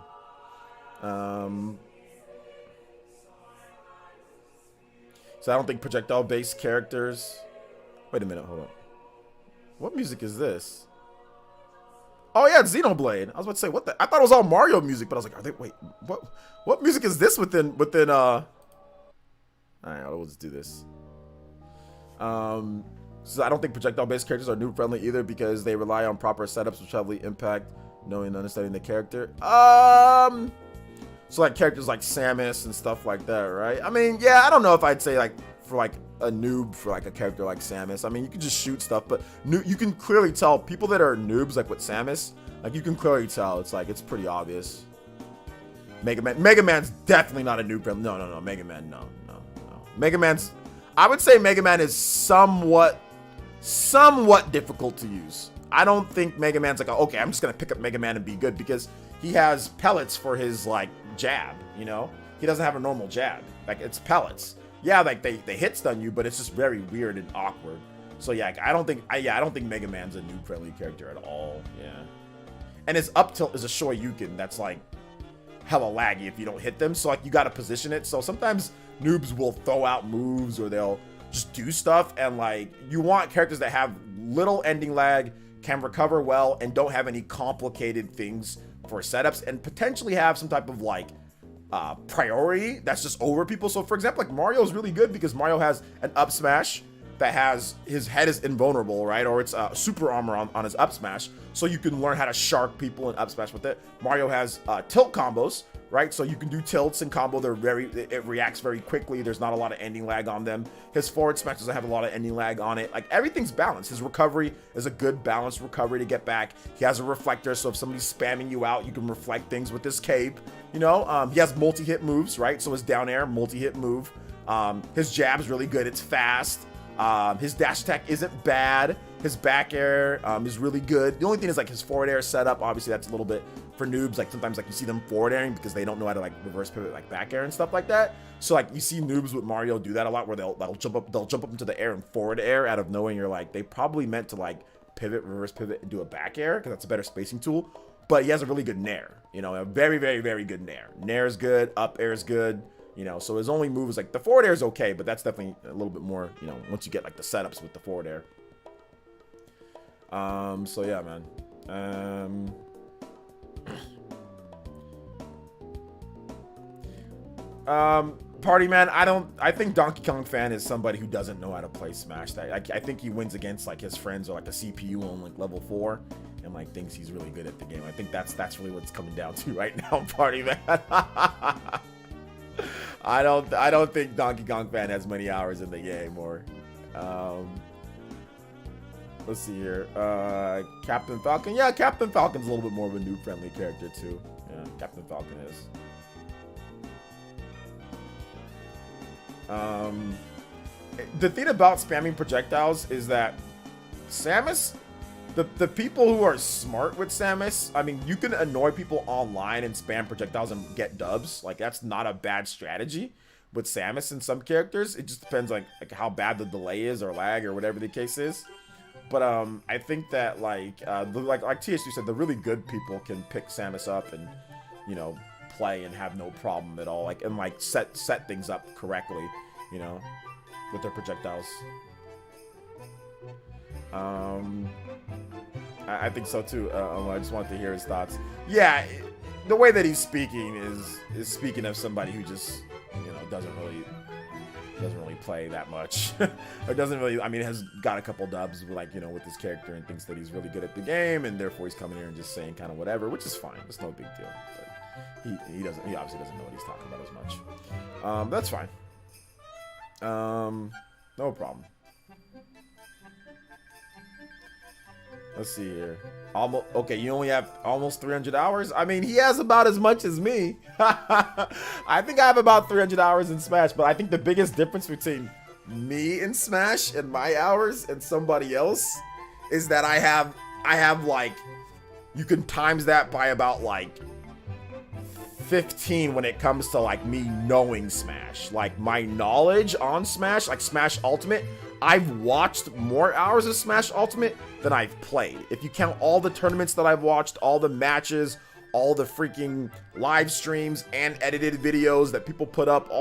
So I don't think projectile based characters. Wait a minute, hold on. What music is this? Oh yeah, it's Xenoblade. I was about to say what the. I thought it was all Mario music, but I was like, are they? Wait, what music is this within? All right, we'll just do this. So I don't think projectile-based characters are noob-friendly either because they rely on proper setups which heavily impact knowing and understanding the character. So like characters like Samus and stuff like that, right? I mean, yeah, I don't know if I'd say like for like a noob for like a character like Samus. I mean, you can just shoot stuff, but you can clearly tell people that are noobs like with Samus, like you can clearly tell. It's like, it's pretty obvious. Mega Man's definitely not a noob. No. Mega Man, no. Mega Man's, I would say Mega Man is somewhat difficult to use. I don't think Mega Man's like, okay, I'm just gonna pick up Mega Man and be good, because he has pellets for his like jab, you know? He doesn't have a normal jab. Like, it's pellets. Yeah, like they hit stun you, but it's just very weird and awkward. So yeah, I don't think Mega Man's a noob friendly character at all. Yeah. And his up tilt is a Shoryuken that's like hella laggy if you don't hit them. So like you gotta position it. So sometimes noobs will throw out moves or they'll just do stuff, and like you want characters that have little ending lag, can recover well, and don't have any complicated things for setups, and potentially have some type of like priority that's just over people. So for example, like Mario is really good because Mario has an up smash that has his head is invulnerable, right? Or it's super armor on his up smash, so you can learn how to shark people and up smash with it. Mario has tilt combos, right? So you can do tilts and combo. It reacts very quickly. There's not a lot of ending lag on them. His forward smash doesn't have a lot of ending lag on it. Like, everything's balanced. His recovery is a good balanced recovery to get back. He has a reflector, so if somebody's spamming you out, you can reflect things with his cape. You know, he has multi-hit moves, right? So his down air, multi-hit move. His jab's really good. It's fast. His dash attack isn't bad. His back air is really good. The only thing is like his forward air setup. Obviously, that's a little bit for noobs. Like sometimes like you see them forward airing because they don't know how to like reverse pivot like back air and stuff like that. So like you see noobs with Mario do that a lot, where they'll jump up into the air and forward air out of nowhere. And you're like, they probably meant to like pivot, reverse pivot, and do a back air because that's a better spacing tool. But he has a really good nair. You know, a very, very, very good nair. Nair is good. Up air is good. You know, so his only move is like the forward air is okay, but that's definitely a little bit more, you know, once you get like the setups with the forward air. So yeah, man. Party man, I think Donkey Kong fan is somebody who doesn't know how to play Smash. I think he wins against like his friends or like a CPU on like level 4 and like thinks he's really good at the game. I think that's really what's coming down to right now, Party man. I don't think Donkey Kong fan has many hours in the game, or let's see here. Captain Falcon. Yeah, Captain Falcon's a little bit more of a noob friendly character too. Yeah, Captain Falcon is. The thing about spamming projectiles is that Samus, the people who are smart with Samus, I mean, you can annoy people online and spam projectiles and get dubs. Like, that's not a bad strategy with Samus and some characters. It just depends like how bad the delay is or lag or whatever the case is. But I think that like THC said, the really good people can pick Samus up and, you know, play and have no problem at all. Like, and like set things up correctly, you know, with their projectiles. I think so too. I just wanted to hear his thoughts. Yeah, the way that he's speaking is speaking of somebody who just, you know, doesn't really play that much, or doesn't really. I mean, has got a couple dubs, like, you know, with his character, and thinks that he's really good at the game, and therefore he's coming here and just saying kind of whatever, which is fine. It's no big deal. But he obviously doesn't know what he's talking about as much. That's fine. No problem. Let's see here. Almost okay. You only have almost 300 hours. I mean, he has about as much as me. I think I have about 300 hours in Smash, but I think the biggest difference between me in Smash and my hours and somebody else is that I have like, you can times that by about like 15 when it comes to like me knowing Smash. Like, my knowledge on Smash, like Smash Ultimate, I've watched more hours of Smash Ultimate than I've played. If you count all the tournaments that I've watched, all the matches, all the freaking live streams and edited videos that people put up,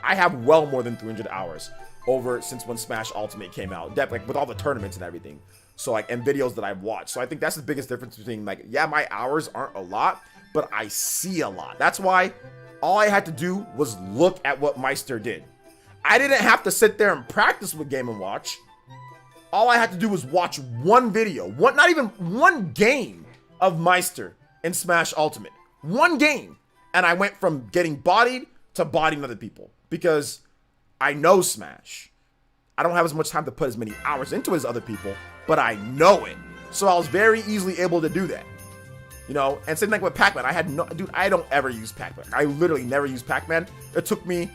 I have well more than 300 hours over since when Smash Ultimate came out. Definitely, like, with all the tournaments and everything. So like, and videos that I've watched. So I think that's the biggest difference between like, yeah, my hours aren't a lot, but I see a lot. That's why all I had to do was look at what Meister did. I didn't have to sit there and practice with Game & Watch. All I had to do was watch one video, not even one game of Meister in Smash Ultimate. One game. And I went from getting bodied to bodying other people because I know Smash. I don't have as much time to put as many hours into as other people, but I know it. So I was very easily able to do that. You know, and same thing with Pac-Man. I don't ever use Pac-Man. I literally never use Pac-Man. It took me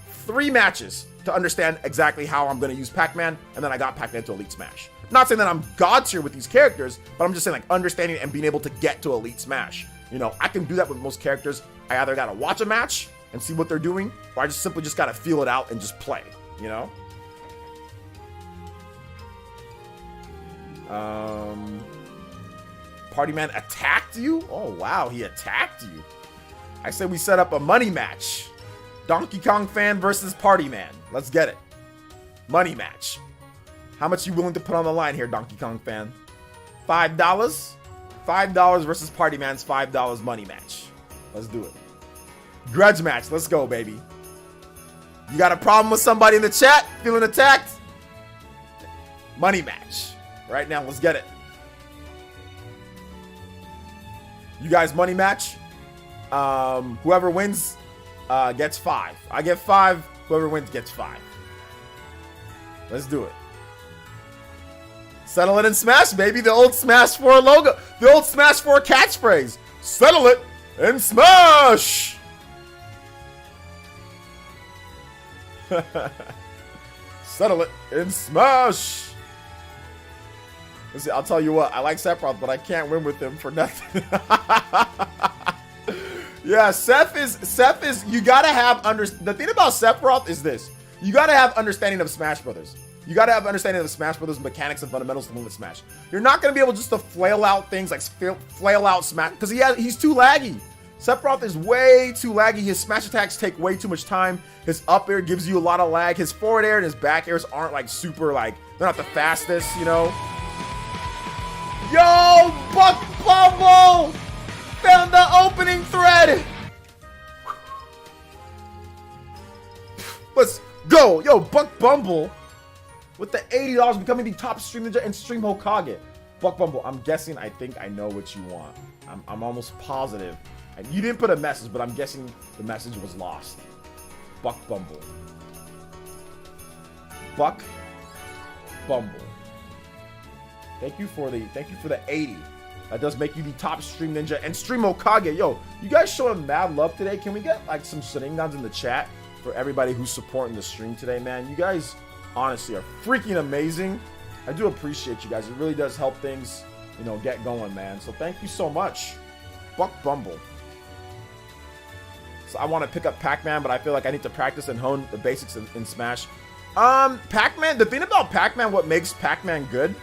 3 matches to understand exactly how I'm going to use Pac-Man, and then I got Pac-Man to Elite Smash. Not saying that I'm god tier with these characters, but I'm just saying like understanding and being able to get to Elite Smash. You know, I can do that with most characters. I either got to watch a match and see what they're doing, or I just simply just got to feel it out and just play, you know? Party Man attacked you? Oh, wow, he attacked you. I said we set up a money match. Donkey Kong fan versus Party Man. Let's get it. Money match. How much you willing to put on the line here, Donkey Kong fan? $5? $5 versus Party Man's $5 money match. Let's do it. Grudge match. Let's go, baby. You got a problem with somebody in the chat? Feeling attacked? Money match. Right now, let's get it. You guys money match. Whoever wins gets 5. I get 5. Whoever wins gets 5. Let's do it. Settle it in Smash, baby. The old Smash 4 logo. The old Smash 4 catchphrase. Settle it in Smash. Settle it in Smash. Listen, I'll tell you what. I like Sephiroth, but I can't win with him for nothing. Yeah, Seth is, you gotta have, the thing about Sephiroth is this. You gotta have understanding of Smash Brothers. You gotta have understanding of the Smash Brothers mechanics and fundamentals to win with Smash. You're not gonna be able just to flail out things like flail out Smash, because he's too laggy. Sephiroth is way too laggy. His smash attacks take way too much time. His up air gives you a lot of lag. His forward air and his back airs aren't like super, like, they're not the fastest, you know? Yo, Buck Bumble found the opening thread. Let's go. Yo, Buck Bumble with the $80 becoming the top stream ninja and stream Hokage. Buck Bumble, I'm guessing, I think I know what you want. I'm almost positive. And you didn't put a message, but I'm guessing the message was lost. Buck Bumble. Buck Bumble. Thank you for the 80. That does make you the top stream ninja and stream Hokage. Yo, you guys showing mad love today. Can we get like some Sharingans in the chat for everybody who's supporting the stream today, man? You guys honestly are freaking amazing. I do appreciate you guys. It really does help things, you know, get going, man. So thank you so much. Buck Bumble. So I want to pick up Pac-Man, but I feel like I need to practice and hone the basics in Smash. Pac-Man, the thing about Pac-Man, what makes Pac-Man good,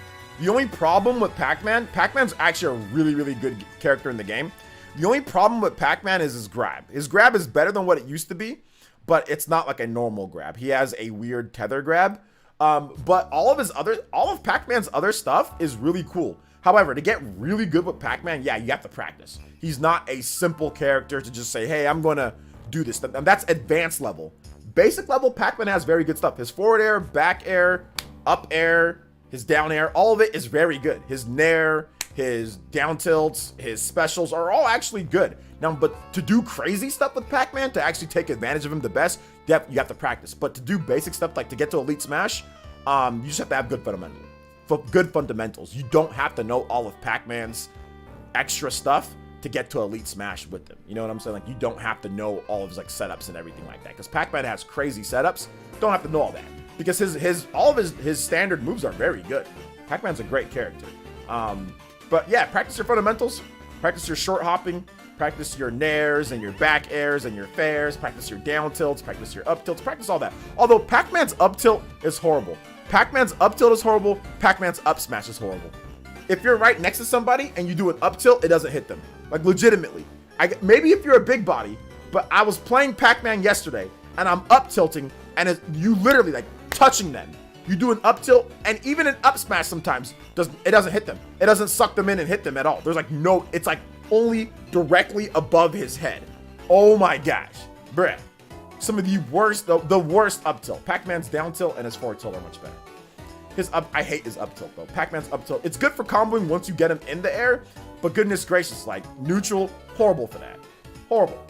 the only problem with Pac-Man's actually a really, really good character in the game. The only problem with Pac-Man is his grab. His grab is better than what it used to be, but it's not like a normal grab. He has a weird tether grab. But all of Pac-Man's other stuff is really cool. However, to get really good with Pac-Man, yeah, you have to practice. He's not a simple character to just say, hey, I'm gonna do this. And that's advanced level. Basic level, Pac-Man has very good stuff. His forward air, back air, up air, his down air, all of it is very good. His nair, his down tilts, his specials are all actually good. Now, but to do crazy stuff with Pac-Man, to actually take advantage of him the best, you have to practice. But to do basic stuff, like to get to Elite Smash, you just have to have good fundamentals. You don't have to know all of Pac-Man's extra stuff to get to Elite Smash with them. You know what I'm saying? Like, you don't have to know all of his like setups and everything like that. Because Pac-Man has crazy setups. Don't have to know all that. Because all of his standard moves are very good. Pac-Man's a great character. But yeah, practice your fundamentals. Practice your short hopping. Practice your nairs and your back airs and your fairs. Practice your down tilts. Practice your up tilts. Practice all that. Although Pac-Man's up tilt is horrible. Pac-Man's up tilt is horrible. Pac-Man's up smash is horrible. If you're right next to somebody and you do an up tilt, it doesn't hit them. Like, legitimately. Maybe if you're a big body, but I was playing Pac-Man yesterday and I'm up tilting and you literally like touching them You do an up tilt, and even an up smash sometimes doesn't hit them. It doesn't suck them in and hit them at all. There's like no, it's like only directly above his head. Oh my gosh, bruh. Some of the worst up tilt. Pac-Man's down tilt and his forward tilt are much better. I hate his up tilt though. Pac-Man's up tilt, it's good for comboing once you get him in the air, but goodness gracious, like neutral, horrible for that. Horrible.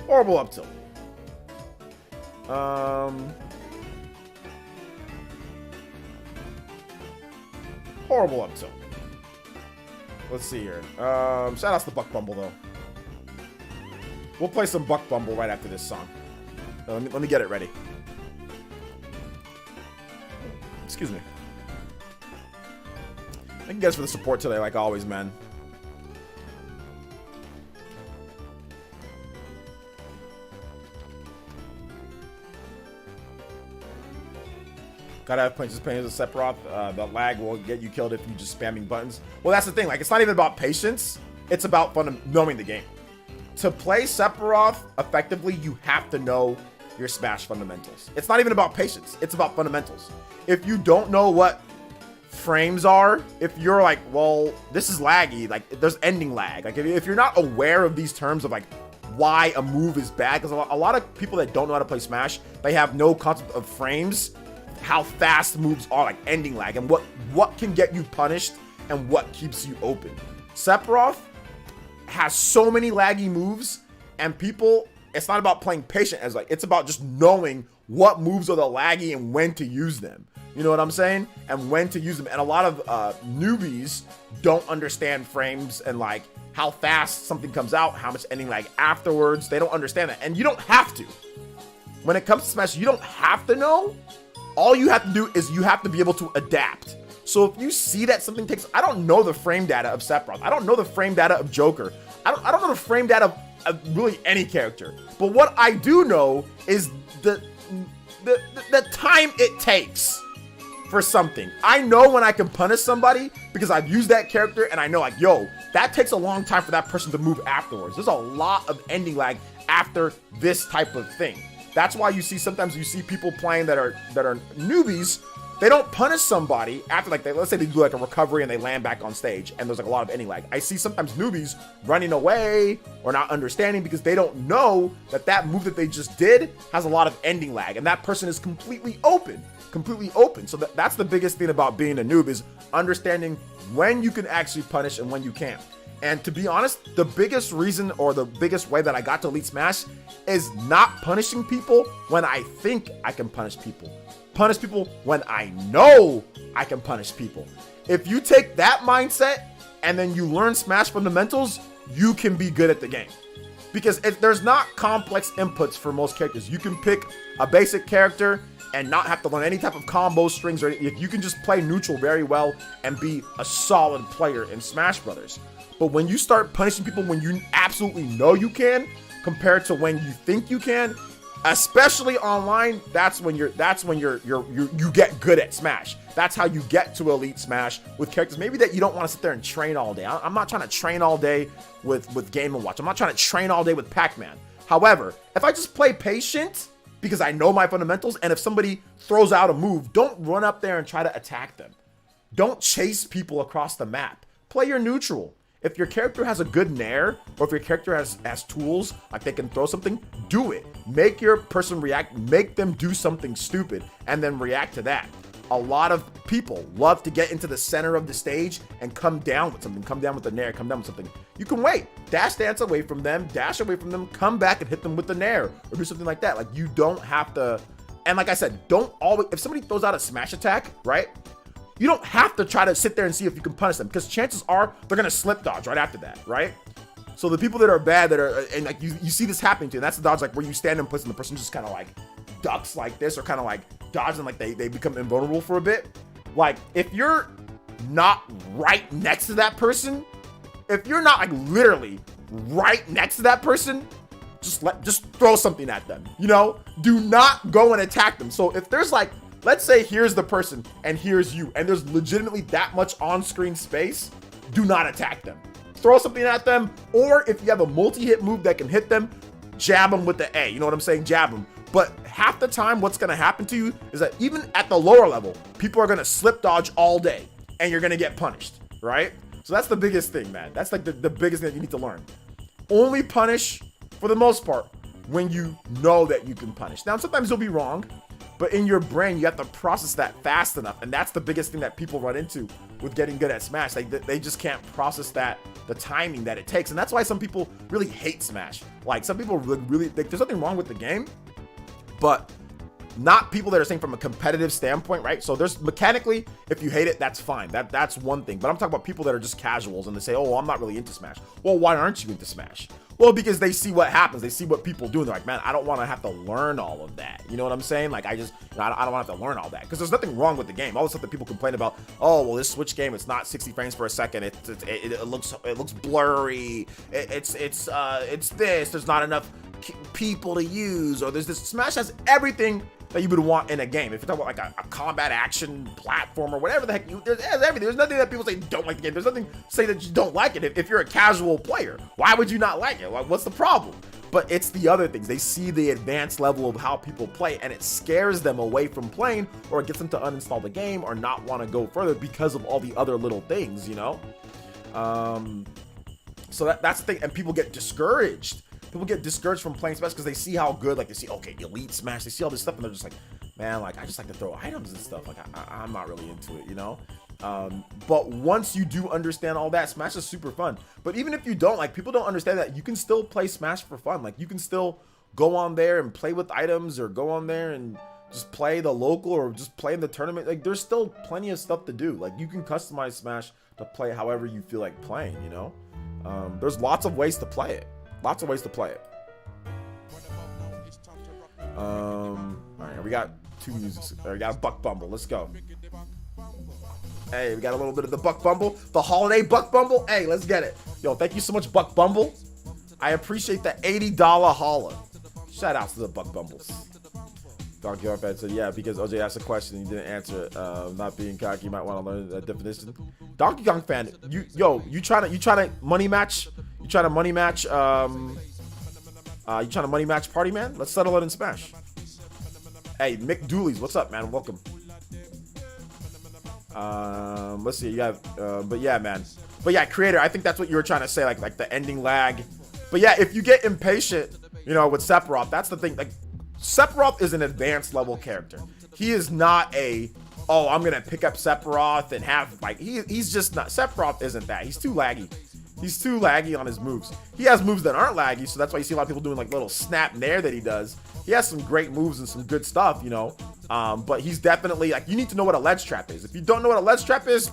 Horrible up tilt. Horrible up tilt. Let's see here. Shout out to Buck Bumble though. We'll play some Buck Bumble right after this song. Let me get it ready. Excuse me. Thank you guys for the support today, like always, man. Gotta have punches, pain as a Sephiroth. The lag will get you killed if you just spamming buttons. Well, that's the thing. Like, it's not even about patience. It's about knowing the game. To play Sephiroth effectively, you have to know your Smash fundamentals. It's not even about patience. It's about fundamentals. If you don't know what frames are, if you're like, well, this is laggy, like there's ending lag. Like if you're not aware of these terms of like why a move is bad, because a lot of people that don't know how to play Smash, they have no concept of frames, how fast moves are, like ending lag, and what can get you punished and what keeps you open. Sephiroth has so many laggy moves, and people, it's not about playing patient as like, it's about just knowing what moves are the laggy and when to use them. You know what I'm saying? And when to use them. And a lot of newbies don't understand frames and like how fast something comes out, how much ending lag afterwards. They don't understand that. And you don't have to. When it comes to Smash, you don't have to know. All you have to do is you have to be able to adapt. So if you see that something takes, I don't know the frame data of Sephiroth. I don't know the frame data of Joker. I don't know the frame data of really any character. But what I do know is the time it takes for something. I know when I can punish somebody because I've used that character and I know like, yo, that takes a long time for that person to move afterwards. There's a lot of ending lag after this type of thing. That's why you see sometimes you see people playing that are newbies. They don't punish somebody after like let's say they do like a recovery and they land back on stage and there's like a lot of ending lag. I see sometimes newbies running away or not understanding because they don't know that move that they just did has a lot of ending lag and that person is completely open. So that's the biggest thing about being a noob is understanding when you can actually punish and when you can't. And to be honest, the biggest reason or the biggest way that I got to Elite Smash is not punishing people when I think I can punish people. Punish people when I know I can punish people. If you take that mindset and then you learn Smash fundamentals, you can be good at the game. Because there's not complex inputs for most characters. You can pick a basic character and not have to learn any type of combo strings or anything. You can just play neutral very well and be a solid player in Smash Brothers. But when you start punishing people when you absolutely know you can, compared to when you think you can, especially online, that's when you get good at Smash. That's how you get to Elite Smash with characters maybe that you don't want to sit there and train all day. I'm not trying to train all day with Game & Watch. I'm not trying to train all day with Pac-Man. However, if I just play patient because I know my fundamentals, and if somebody throws out a move, don't run up there and try to attack them. Don't chase people across the map. Play your neutral. If your character has a good nair, or if your character has tools, like they can throw something, do it. Make your person react, make them do something stupid, and then react to that. A lot of people love to get into the center of the stage and come down with something, come down with the nair, come down with something. You can wait, dash dance away from them, dash away from them, come back and hit them with the nair, or do something like that. Like, you don't have to, and like I said, don't always, if somebody throws out a smash attack, right? You don't have to try to sit there and see if you can punish them, because chances are they're gonna slip dodge right after that, right? So the people that are bad, that are, and like you see this happening to you, and that's the dodge like where you stand in place and the person just kind of like ducks like this, or kind of like dodging, like they become invulnerable for a bit. Like, if you're not right next to that person, if you're not like literally right next to that person, just throw something at them, you know? Do not go and attack them. So if there's like, let's say here's the person and here's you, and there's legitimately that much on-screen space, do not attack them. Throw something at them, or if you have a multi-hit move that can hit them, jab them with the A. You know what I'm saying? Jab them. But half the time what's going to happen to you is that even at the lower level, people are going to slip dodge all day and you're going to get punished, right? So that's the biggest thing, man. That's like the biggest thing that you need to learn. Only punish, for the most part, when you know that you can punish. Now, sometimes you'll be wrong, but in your brain, you have to process that fast enough. And that's the biggest thing that people run into with getting good at Smash. Like, they just can't process that, the timing that it takes. And that's why some people really hate Smash. Like, some people really like, there's nothing wrong with the game, but not people that are saying from a competitive standpoint, right? So there's mechanically, if you hate it, that's fine. That's one thing. But I'm talking about people that are just casuals and they say, oh, I'm not really into Smash. Well, why aren't you into Smash? Well, because they see what happens. They see what people do. And they're like, man, I don't want to have to learn all of that. You know what I'm saying? Like, I don't want to have to learn all that. Because there's nothing wrong with the game. All the stuff that people complain about, oh, well, this Switch game, it's not 60 frames per second. It looks blurry. It's this. There's not enough people to use. Or there's this. Smash has everything that you would want in a game. If you're talking about like a combat action platform or whatever the heck, there's everything. There's nothing that people say don't like the game. There's nothing to say that you don't like it. If you're a casual player, why would you not like it? Like, what's the problem? But it's the other things. They see the advanced level of how people play and it scares them away from playing, or it gets them to uninstall the game or not want to go further because of all the other little things, you know? So that's the thing. And people get discouraged. People get discouraged from playing Smash because they see how good, like they see, okay, Elite Smash, they see all this stuff and they're just like, man, like I just like to throw items and stuff. Like I'm not really into it, you know? But once you do understand all that, Smash is super fun. But even if you don't, like people don't understand that you can still play Smash for fun. Like you can still go on there and play with items or go on there and just play the local or just play in the tournament. Like there's still plenty of stuff to do. Like you can customize Smash to play however you feel like playing, you know? There's lots of ways to play it. Lots of ways to play it. All right, we got two musics. We got a Buck Bumble. Let's go. Hey, we got a little bit of the Buck Bumble, the holiday Buck Bumble. Hey, let's get it. Yo, thank you so much, Buck Bumble. I appreciate the $80 holla. Shout out to the Buck Bumbles. Donkey Kong fan said, yeah, because OJ asked a question and you didn't answer it. Not being cocky, you might want to learn that definition. Donkey Kong fan, you trying to money match? You trying to money match? You trying to money match Party Man? Let's settle it in Smash. Hey, Mick Dooley's, what's up, man? Welcome. Let's see, you have, but yeah, man. But yeah, creator, I think that's what you were trying to say, like the ending lag. But yeah, if you get impatient, you know, with Sephiroth, that's the thing. Like, Sephiroth is an advanced level character. He is not a, oh, I'm gonna pick up Sephiroth and have, like, he's just not, Sephiroth isn't that. He's too laggy. He's too laggy on his moves. He has moves that aren't laggy, so that's why you see a lot of people doing like little snap nair that he does. He has some great moves and some good stuff, you know. But he's definitely, like, you need to know what a ledge trap is. If you don't know what a ledge trap is,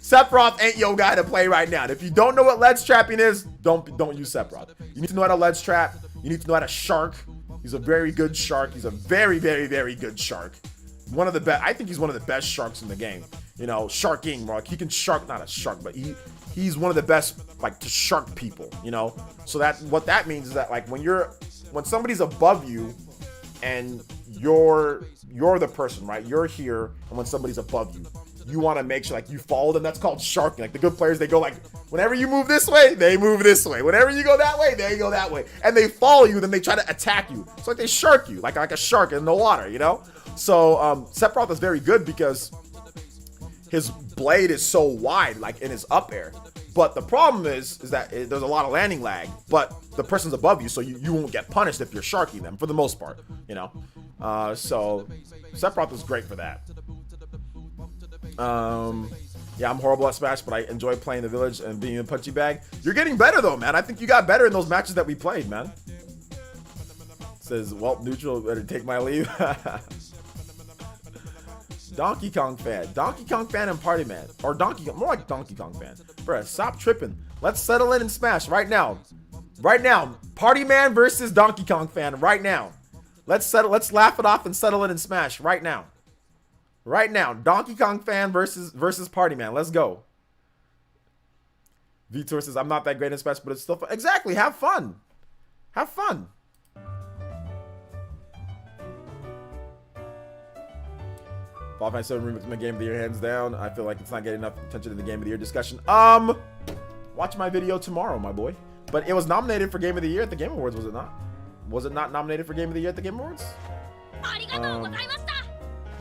Sephiroth ain't your guy to play right now. And if you don't know what ledge trapping is, don't use Sephiroth. You need to know how to ledge trap. You need to know how to shark. He's a very good shark. He's a very, very, very good shark. One of the best. I think he's one of the best sharks in the game. You know, sharking, like he can shark, not a shark, but he's one of the best, like, to shark people, you know? So that, what that means is that, like, when somebody's above you and you're the person, right? You're here, and when somebody's above you, you want to make sure, like, you follow them. That's called sharking. Like, the good players, they go, like, whenever you move this way, they move this way. Whenever you go that way, they go that way. And they follow you, then they try to attack you. So, like, they shark you, like a shark in the water, you know? So, Sephiroth is very good because his blade is so wide, like, in his up air. But the problem is that there's a lot of landing lag, but the person's above you, so you won't get punished if you're sharking them, for the most part, you know? So, Sephiroth is great for that. Yeah, I'm horrible at Smash, but I enjoy playing the village and being a punchy bag. You're getting better, though, man. I think you got better in those matches that we played, man. Says, well, neutral, better take my leave. Donkey Kong fan and Party Man, or more like Donkey Kong fan. Bruh, stop tripping. Let's settle in Smash right now. Right now, Party Man versus Donkey Kong fan right now. Let's laugh it off and settle it in Smash right now. Right now, Donkey Kong fan versus Party Man. Let's go. Vitor says, I'm not that great in Smash, but it's still fun. Exactly, have fun. Have fun. Final Fantasy VII Remake is my game of the year, hands down. I feel like it's not getting enough attention in the game of the year discussion. Watch my video tomorrow, my boy. But it was nominated for game of the year at the Game Awards, was it not? Was it not nominated for Game of the Year at the Game Awards?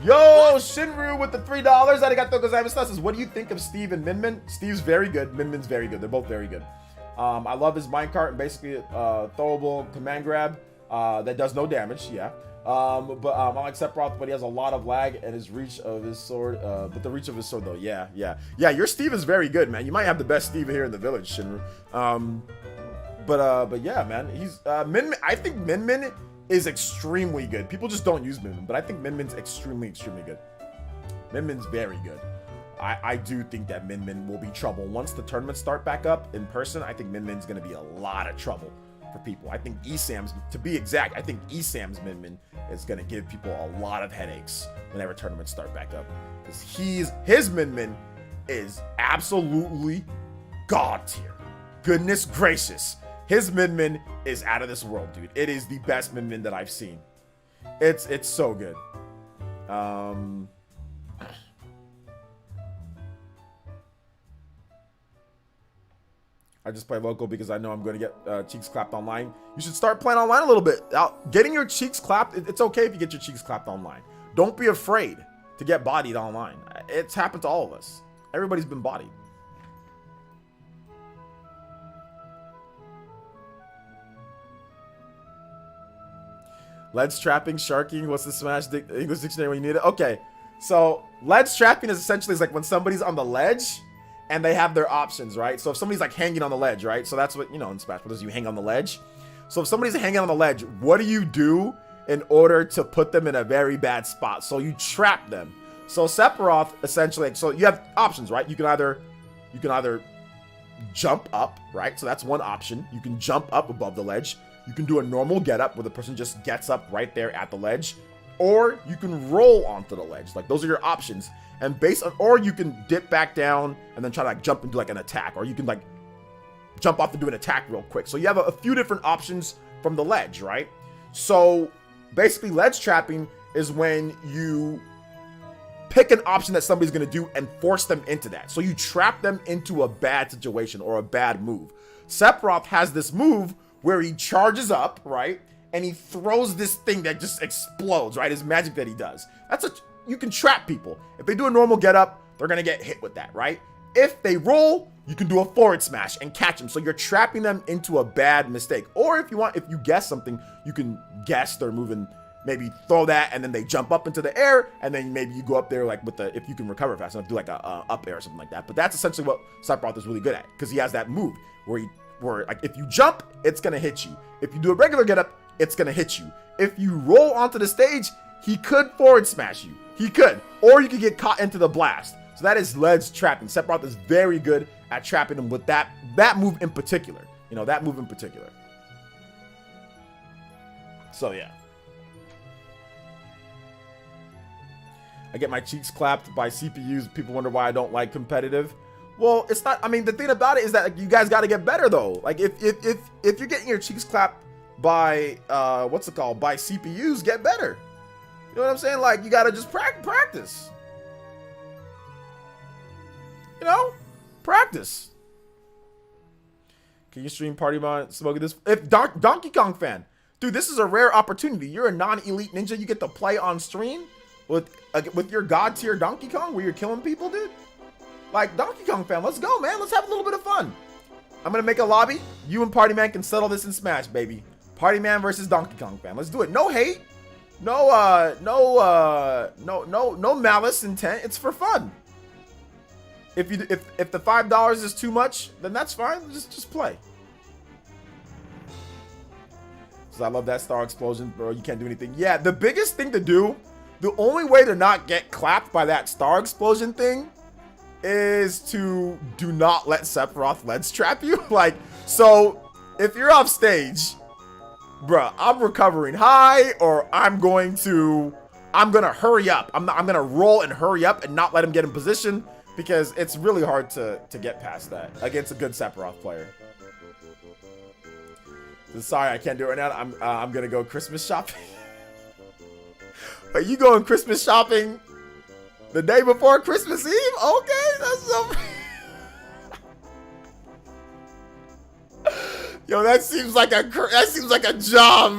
Yo, Shinru with the $3. Arigato gozaimashita says, what do you think of Steve and Min? Steve's very good. Min's very good. They're both very good. I love his minecart and basically throwable command grab that does no damage. Yeah. I like Sephiroth, but he has a lot of lag and his reach of his sword. But the reach of his sword, though, yeah. Your Steve is very good, man. You might have the best Steve here in the village, Shinru. But yeah, man, he's Min. I think Min is extremely good. People just don't use Min, but I think Min's extremely good. Min's very good. I do think that Min will be trouble once the tournaments start back up in person. I think Min's gonna be a lot of trouble for people. I think ESAM's, to be exact, I think ESAM's Min is gonna give people a lot of headaches whenever tournaments start back up, because his Min is absolutely god tier. Goodness gracious, his Min is out of this world, dude. It is the best Min that I've seen. It's so good. I just play local because I know I'm going to get cheeks clapped online. You should start playing online a little bit. Getting your cheeks clapped, it's okay if you get your cheeks clapped online. Don't be afraid to get bodied online. It's happened to all of us. Everybody's been bodied. Ledge trapping, sharking, what's the Smash English dictionary when you need it? Okay, so ledge trapping is essentially like when somebody's on the ledge and they have their options, right? So if somebody's like hanging on the ledge, right? So that's what, you know, in Smash Brothers, you hang on the ledge. So if somebody's hanging on the ledge, what do you do in order to put them in a very bad spot? So you trap them. So Sephiroth, essentially, so you have options, right? You can either jump up, right? So that's one option. You can jump up above the ledge. You can do a normal get up where the person just gets up right there at the ledge, or you can roll onto the ledge. Like, those are your options. And based on, or you can dip back down and then try to like jump and do like an attack, or you can like jump off and do an attack real quick. So you have a few different options from the ledge, right? So basically ledge trapping is when you pick an option that somebody's going to do and force them into that. So you trap them into a bad situation or a bad move. Sephiroth has this move where he charges up, right? And he throws this thing that just explodes, right? His magic that he does. You can trap people. If they do a normal get up, they're gonna get hit with that, right? If they roll, you can do a forward smash and catch them. So you're trapping them into a bad mistake. Or if you guess something, you can guess their move and maybe throw that, and then they jump up into the air, and then maybe you go up there like with if you can recover fast enough, do like a up air or something like that. But that's essentially what Sephiroth is really good at, because he has that move where like if you jump, it's gonna hit you. If you do a regular get up, it's gonna hit you. If you roll onto the stage, he could forward smash you. He could, or you could get caught into the blast. So that is ledge trapping. Sephiroth is very good at trapping him with that move in particular. You know, that move in particular. So yeah. I get my cheeks clapped by CPUs. People wonder why I don't like competitive. Well, it's not, I mean, the thing about it is that like, you guys got to get better though. Like if you're getting your cheeks clapped by, by CPUs, get better. You know what I'm saying? Like, you got to just practice. You know? Practice. Can you stream Party Mod smoking this? If Donkey Kong fan. Dude, this is a rare opportunity. You're a non-elite ninja. You get to play on stream with your god tier Donkey Kong where you're killing people, dude. Like, Donkey Kong fan, let's go, man. Let's have a little bit of fun. I'm going to make a lobby. You and Party Man can settle this in Smash, baby. Party Man versus Donkey Kong fan. Let's do it. No hate. No malice intent. It's for fun. If the $5 is too much, then that's fine. Just play. So I love that star explosion, bro. You can't do anything. Yeah, the biggest thing to do, the only way to not get clapped by that star explosion thing is to do not let Sephiroth ledge trap you. Like, so if you're off stage, bruh, I'm recovering high, or I'm gonna hurry up. I'm gonna roll and hurry up and not let him get in position, because it's really hard to get past that against a good Sephiroth player. So sorry, I can't do it right now. I'm gonna go Christmas shopping. Are you going Christmas shopping the day before Christmas Eve? Okay, that's so. Yo, that seems like a job,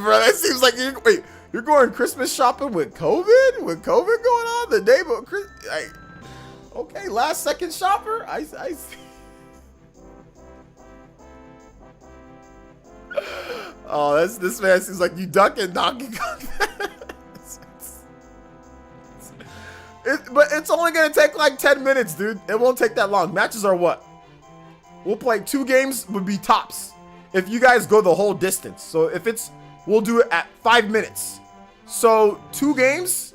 bro. That seems like you're going Christmas shopping with COVID? With COVID going on the day of Christmas? Okay, last second shopper. I see. Oh, this man seems like you ducking Donkey Kong. But it's only gonna take like 10 minutes, dude. It won't take that long. Matches are what? We'll play 2 games would be tops. If you guys go the whole distance. So if we'll do it at 5 minutes. So 2 games,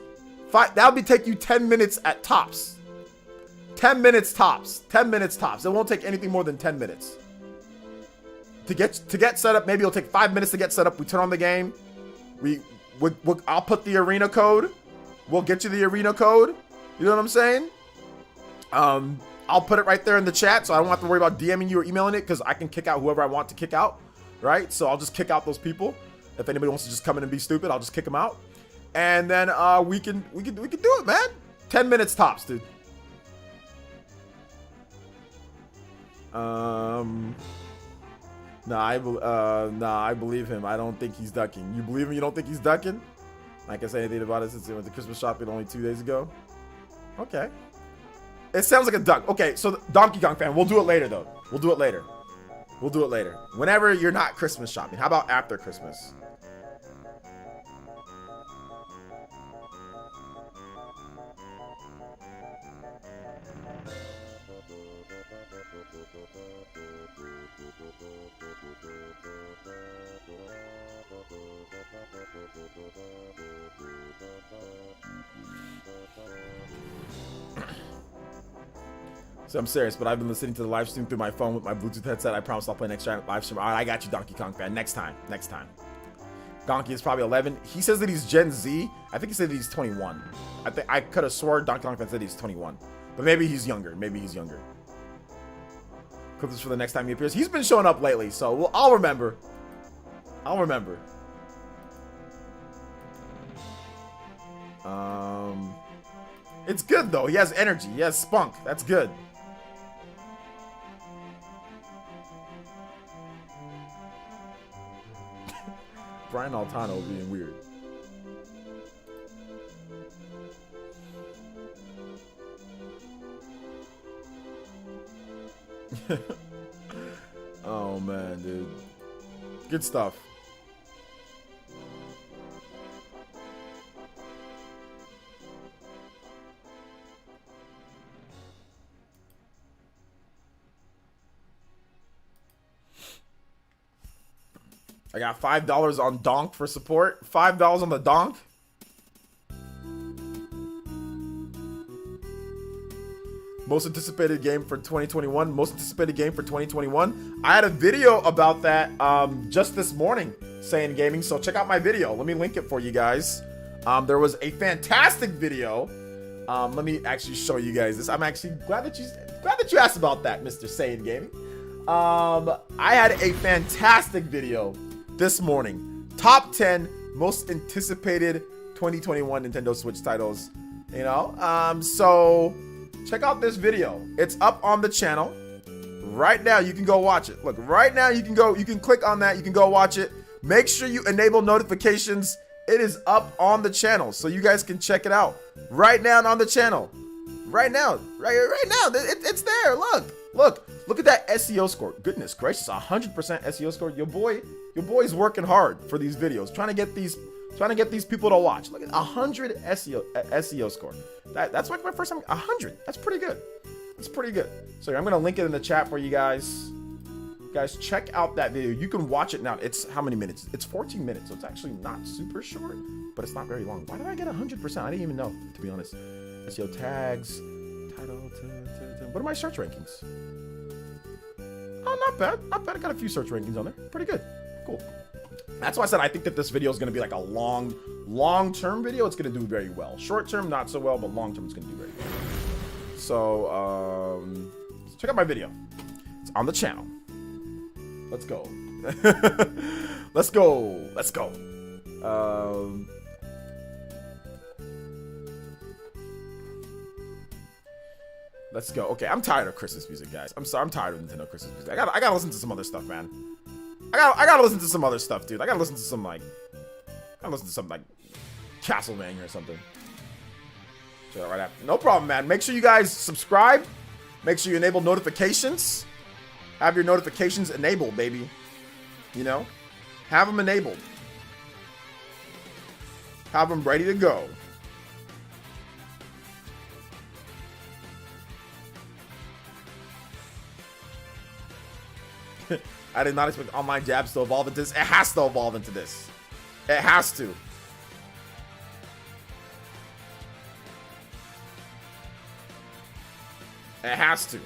that'll be take you 10 minutes at tops. 10 minutes tops. 10 minutes tops. It won't take anything more than 10 minutes. To get set up, maybe it'll take 5 minutes to get set up. We turn on the game. I'll put the arena code. We'll get you the arena code. You know what I'm saying? I'll put it right there in the chat, so I don't have to worry about DMing you or emailing it, because I can kick out whoever I want to kick out, right? So I'll just kick out those people. If anybody wants to just come in and be stupid, I'll just kick them out, and then we can do it, man. 10 minutes tops, dude. Nah, I believe him. I don't think he's ducking. You believe him? You don't think he's ducking? I can't say anything about it since he went to Christmas shopping only 2 days ago. Okay. It sounds like a duck. Okay, so Donkey Kong fan, we'll do it later, though. We'll do it later. We'll do it later. Whenever you're not Christmas shopping. How about after Christmas? So I'm serious, but I've been listening to the live stream through my phone with my Bluetooth headset. I promise I'll play next live stream. All right, I got you, Donkey Kong fan. Next time. Next time. Donkey is probably 11. He says that he's Gen Z. I think he said that he's 21. I could have swore Donkey Kong fan said he's 21. But maybe he's younger. Maybe he's younger. Clip this for the next time he appears. He's been showing up lately, so I'll remember. I'll remember. It's good, though. He has energy. He has spunk. That's good. Brian Altano being weird. Oh man, dude. Good stuff. I got $5 on Donk for support. $5 on the Donk. Most anticipated game for 2021. Most anticipated game for 2021. I had a video about that just this morning, saying gaming. So check out my video. Let me link it for you guys. There was a fantastic video. Let me actually show you guys this. I'm actually glad that you asked about that, Mr. Saiyan Gaming. I had a fantastic video this morning. Top 10 most anticipated 2021 Nintendo Switch titles. You know, so check out this video. It's up on the channel right now. You can go watch it. Look, right now you can click on that. You can go watch it. Make sure you enable notifications. It is up on the channel, so you guys can check it out right now on the channel. Right now, right now, it's there. Look at that SEO score. Goodness gracious, 100% SEO score. Your boy's working hard for these videos, trying to get these people to watch. Look at 100 SEO score. That's like my first time. 100. That's pretty good. That's pretty good. So I'm gonna link it in the chat for you guys. Guys, check out that video. You can watch it now. It's how many minutes? It's 14 minutes, so it's actually not super short, but it's not very long. Why did I get 100%? I didn't even know, to be honest. SEO tags, title. What are my search rankings? Oh, not bad. Not bad. I got a few search rankings on there. Pretty good. Cool. That's why I said I think that this video is going to be like a long-term video. It's going to do very well. Short-term, not so well, but long-term, it's going to do very well. So, check out my video. It's on the channel. Let's go. Let's go. Let's go. Let's go. Okay, I'm tired of Christmas music, guys. I'm sorry. I'm tired of Nintendo Christmas music. I gotta listen to some other stuff, man. I gotta listen to some other stuff, dude. I gotta listen to some like Castlevania or something. So right after. No problem, man. Make sure you guys subscribe. Make sure you enable notifications. Have your notifications enabled, baby. You know? Have them enabled. Have them ready to go. I did not expect online jabs to evolve into this. It has to evolve into this. It has to. It has to.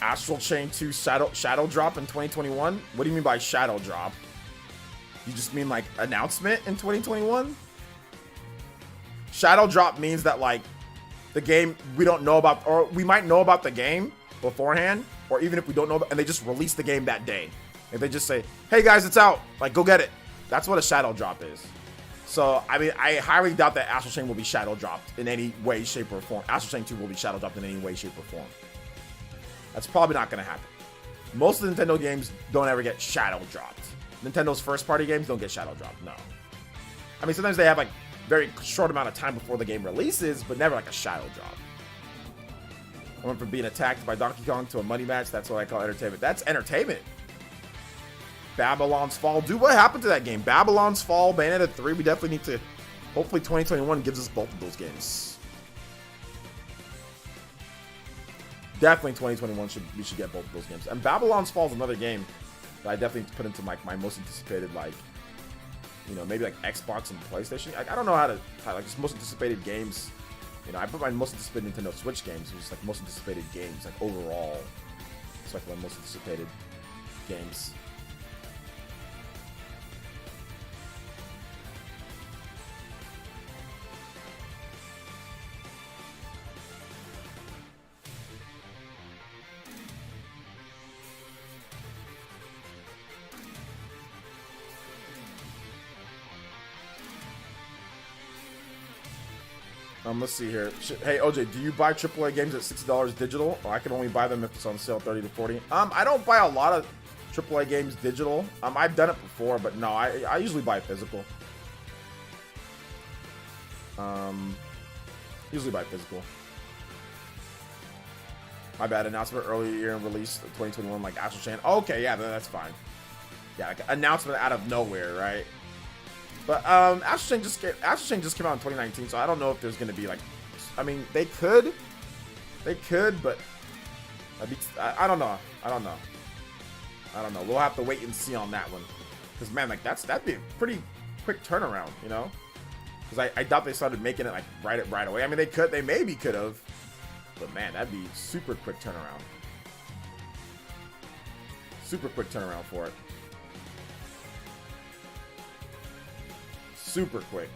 Astral Chain 2 shadow drop in 2021? What do you mean by shadow drop? You just mean like announcement in 2021? Shadow drop means that like the game we don't know about, or we might know about the game beforehand, or even if we don't know about, and they just release the game that day. If they just say, hey guys, it's out, like go get it. That's what a shadow drop is. So, I mean, I highly doubt that Astral Chain will be shadow dropped in any way, shape, or form. Astral Chain 2 will be shadow dropped in any way, shape, or form. That's probably not going to happen. Most of the Nintendo games don't ever get shadow dropped. Nintendo's first party games don't get shadow dropped, no. I mean, sometimes they have like very short amount of time before the game releases, but never like a shadow drop. I went from being attacked by Donkey Kong to a money match. That's what I call entertainment. That's entertainment. Babylon's Fall. Dude, what happened to that game? Babylon's Fall, Bayonetta 3. We definitely need to... Hopefully 2021 gives us both of those games. Definitely 2021 we should get both of those games. And Babylon's Fall is another game that I definitely put into like my most anticipated, like, you know, maybe like Xbox and PlayStation. I don't know how like just most anticipated games. You know, I put my most anticipated Nintendo Switch games. It was like most anticipated games, like overall. It's like my most anticipated games. Let's see here. Hey, OJ, do you buy AAA games at $60 digital? Or I can only buy them if it's on sale 30 to 40. I don't buy a lot of AAA games digital. I've done it before, but no, I usually buy physical. Usually buy physical. My bad. Announcement earlier year and release 2021, like Astral Chain. Okay, yeah, that's fine. Yeah, like announcement out of nowhere, right? But Astral Chain just came out in 2019, so I don't know if there's gonna be like, I mean, they could, but I don't know. We'll have to wait and see on that one, because man, like that'd be a pretty quick turnaround, you know? Because I doubt they started making it like right away. I mean, they maybe could have, but man, that'd be super quick turnaround. Super quick turnaround for it. Super quick.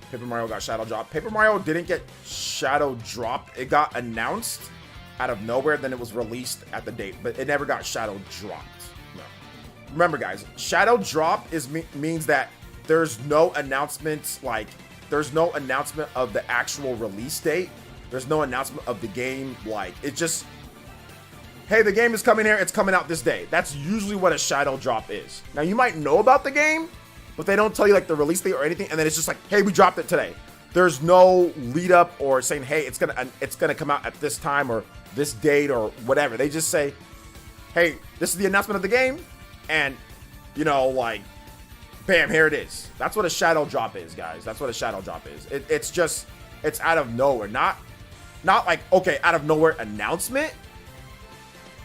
Paper Mario got shadow dropped. Paper Mario didn't get shadow dropped. It got announced out of nowhere, then it was released at the date, but it never got shadow dropped. No. Remember, guys, shadow drop means that there's no announcement, like there's no announcement of the actual release date. There's no announcement of the game. Like it just, hey, the game is coming here. It's coming out this day. That's usually what a shadow drop is. Now, you might know about the game, but they don't tell you like the release date or anything. And then it's just like, hey, we dropped it today. There's no lead up or saying, hey, it's gonna come out at this time or this date or whatever. They just say, hey, this is the announcement of the game. And, you know, like, bam, here it is. That's what a shadow drop is, guys. That's what a shadow drop is. It's just, it's out of nowhere. Not like, okay, out of nowhere announcement.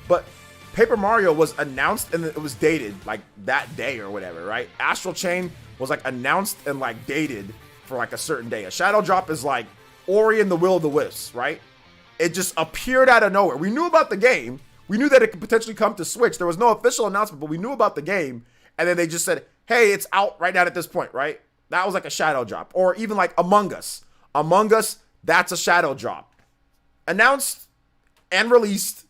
But Paper Mario was announced and it was dated like that day or whatever, right? Astral Chain was like announced and like dated for like a certain day. A shadow drop is like Ori and the Will of the Wisps, right? It just appeared out of nowhere. We knew about the game. We knew that it could potentially come to Switch. There was no official announcement, but we knew about the game. And then they just said, hey, it's out right now at this point, right? That was like a shadow drop. Or even like Among Us. Among Us, that's a shadow drop. Announced and released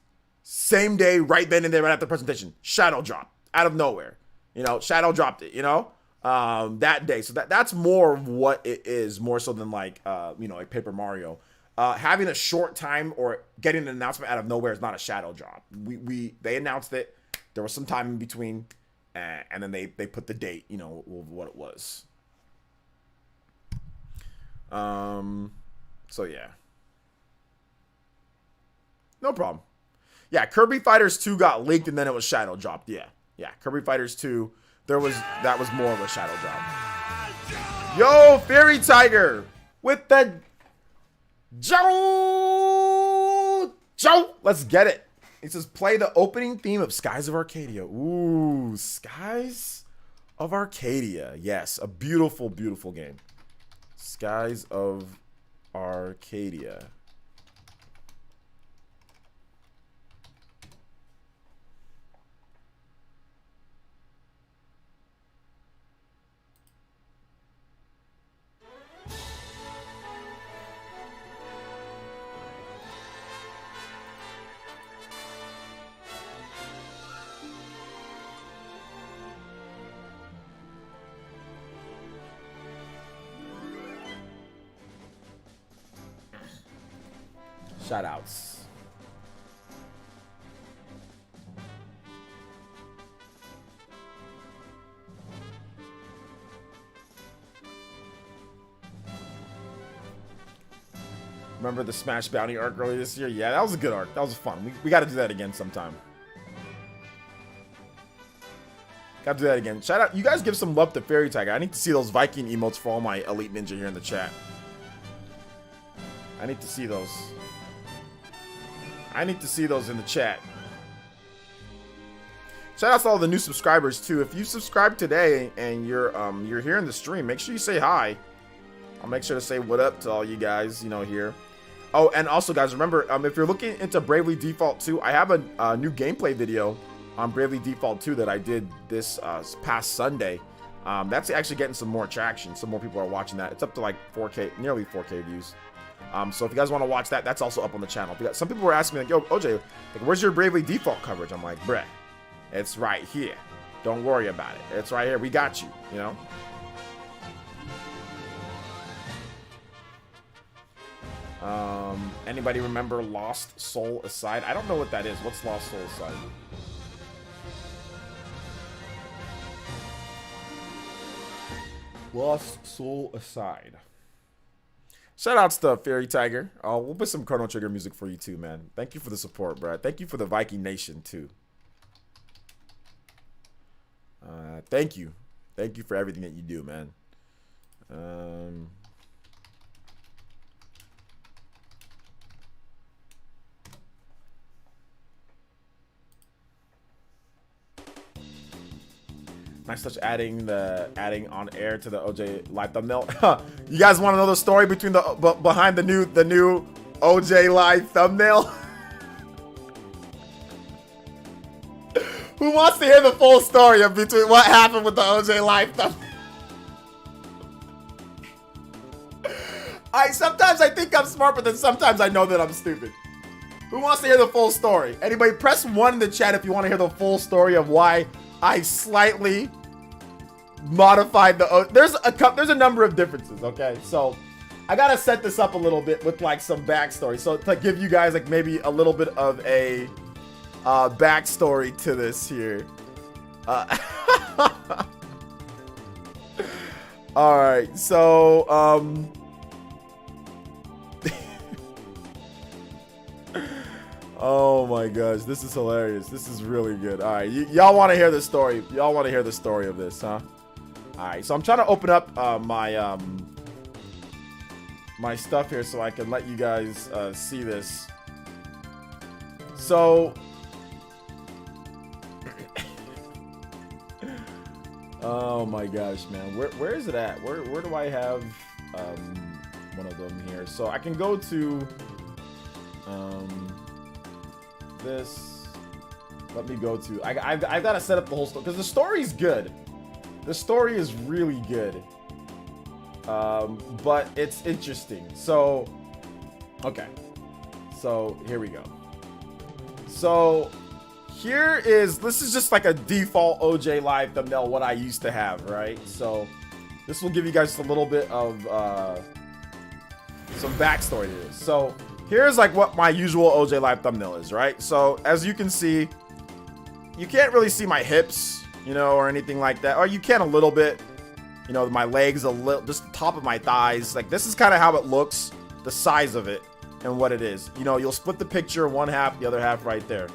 same day, right then and there, right after the presentation. Shadow drop out of nowhere. You know, shadow dropped it, you know? that day. So that's more of what it is, more so than like like Paper Mario. Having a short time or getting an announcement out of nowhere is not a shadow drop. They announced it. There was some time in between, and then they put the date, what it was. So yeah. No problem. Yeah, Kirby Fighters 2 got leaked and then it was shadow dropped. Yeah. Kirby Fighters 2, that was more of a shadow drop. Yo, Fairy Tiger with the Joe. Let's get it. It says play the opening theme of Skies of Arcadia. Ooh, Skies of Arcadia. Yes, a beautiful, beautiful game. Skies of Arcadia. Shoutouts. Remember the Smash Bounty arc earlier this year? Yeah, that was a good arc. That was fun. We got to do that again sometime. Got to do that again. Shout out. You guys give some love to Fairy Tiger. I need to see those Viking emotes for all my Elite Ninja here in the chat. I need to see those. I need to see those in the chat. Shout out to all the new subscribers too. If you subscribe today and you're here in the stream, make sure you say hi. I'll make sure to say what up to all you guys, here. Oh, and also guys, remember, if you're looking into Bravely Default 2, I have a new gameplay video on Bravely Default 2 that I did this past Sunday. That's actually getting some more traction. Some more people are watching that. It's up to like 4K, nearly 4K views. So if you guys want to watch that, that's also up on the channel. Some people were asking me, like, yo, OJ, like, where's your Bravely Default coverage? I'm like, bruh, it's right here. Don't worry about it. It's right here. We got you, Anybody remember Lost Soul Aside? I don't know what that is. What's Lost Soul Aside? Lost Soul Aside. Shoutouts to Fairy Tiger. We'll put some Chrono Trigger music for you too, man. Thank you for the support, Brad. Thank you for the Viking Nation too. Thank you. Thank you for everything that you do, man. Nice touch adding on air to the OJ live thumbnail. You guys want to know the story behind the new OJ live thumbnail? Who wants to hear the full story of between what happened with the OJ live thumbnail? Sometimes I think I'm smart, but then sometimes I know that I'm stupid. Who wants to hear the full story? Anybody, press 1 in the chat if you want to hear the full story of why I slightly modified the. There's a number of differences. Okay, so I gotta set this up a little bit with like some backstory. So to give you guys like maybe a little bit of a backstory to this here. All right, so oh my gosh, this is hilarious. This is really good. All right, y'all want to hear the story? Y'all want to hear the story of this, huh? All right, so I'm trying to open up my my stuff here so I can let you guys see this. So, oh my gosh, man, where is it at? Where do I have one of them here? So I can go to this. Let me go to. I've got to set up the whole story because the story's good. The story is really good, but it's interesting. So, okay. So here we go. So this is just like a default OJ Live thumbnail, what I used to have, right? So this will give you guys a little bit of some backstory to this. So here's like what my usual OJ Live thumbnail is, right? So as you can see, you can't really see my hips, you know, or anything like that. Or you can a little bit, you know, my legs a little, just the top of my thighs. Like this is kind of how it looks, the size of it and what it is. You know, you'll split the picture, one half, the other half right there.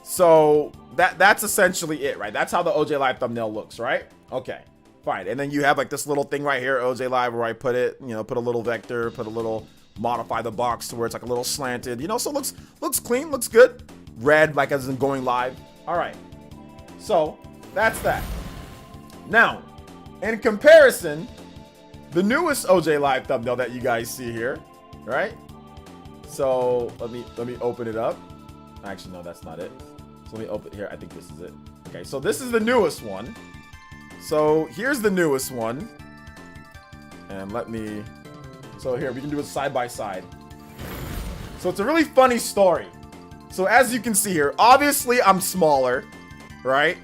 So that's essentially it, right? That's how the OJ Live thumbnail looks, right? Okay, fine. And then you have like this little thing right here, OJ Live, where I put it, you know, put a little vector, put a little, modify the box to where it's like a little slanted, you know, so it looks clean, looks good. Red, like as in going live. All right, so that's that. Now, in comparison, the newest OJ Live thumbnail that you guys see here, right? So let me open it up. Actually, no, that's not it. So let me open it here. I think this is it. Okay, so this is the newest one. So here's the newest one. And so here, we can do it side by side. So it's a really funny story. So as you can see here, obviously I'm smaller, right?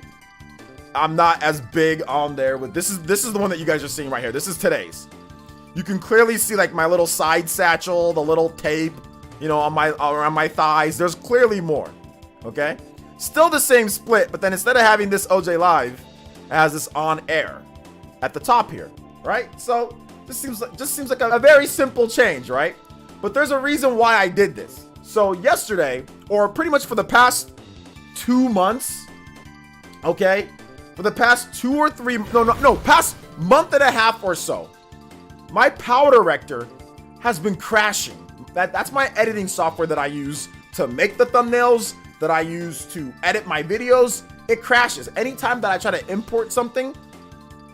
I'm not as big on there. But this is the one that you guys are seeing right here. This is today's. You can clearly see like my little side satchel, the little tape, you know, around my thighs. There's clearly more, okay? Still the same split, but then instead of having this OJ Live, it has this on air at the top here, right? So this just seems like a very simple change, right? But there's a reason why I did this. So yesterday, or pretty much for the past 2 months, okay? For the past 2 or 3, past month and a half or so, my PowerDirector has been crashing. That's my editing software that I use to make the thumbnails, that I use to edit my videos. It crashes. Anytime that I try to import something,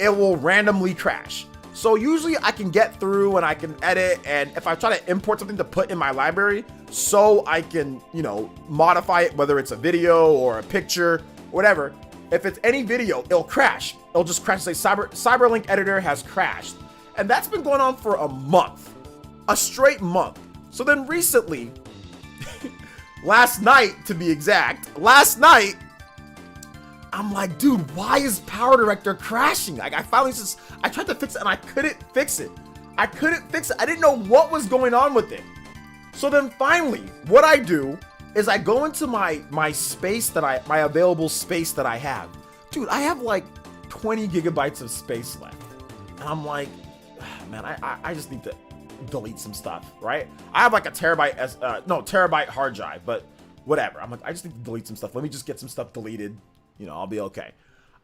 it will randomly crash. So usually I can get through and I can edit, and if I try to import something to put in my library so I can, you know, modify it, whether it's a video or a picture, whatever. If it's any video, it'll crash. It'll just crash. Say Cyberlink editor has crashed. And that's been going on for a month, a straight month. So then recently, last night to be exact, I'm like, dude, why is PowerDirector crashing? Like I tried to fix it and I couldn't fix it. I didn't know what was going on with it. So then finally, what I do is I go into my space my available space that I have. Dude, I have like 20 gigabytes of space left. And I'm like, man, I just need to delete some stuff, right? I have like a terabyte hard drive, but whatever. I'm like, I just need to delete some stuff. Let me just get some stuff deleted. You know, I'll be okay.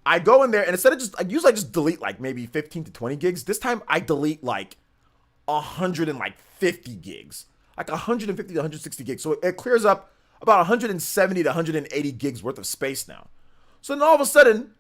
I go in there and instead of usually I just delete like maybe 15 to 20 gigs. This time I delete like 150 gigs, like 150 to 160 gigs. So it clears up about 170 to 180 gigs worth of space now. So then all of a sudden,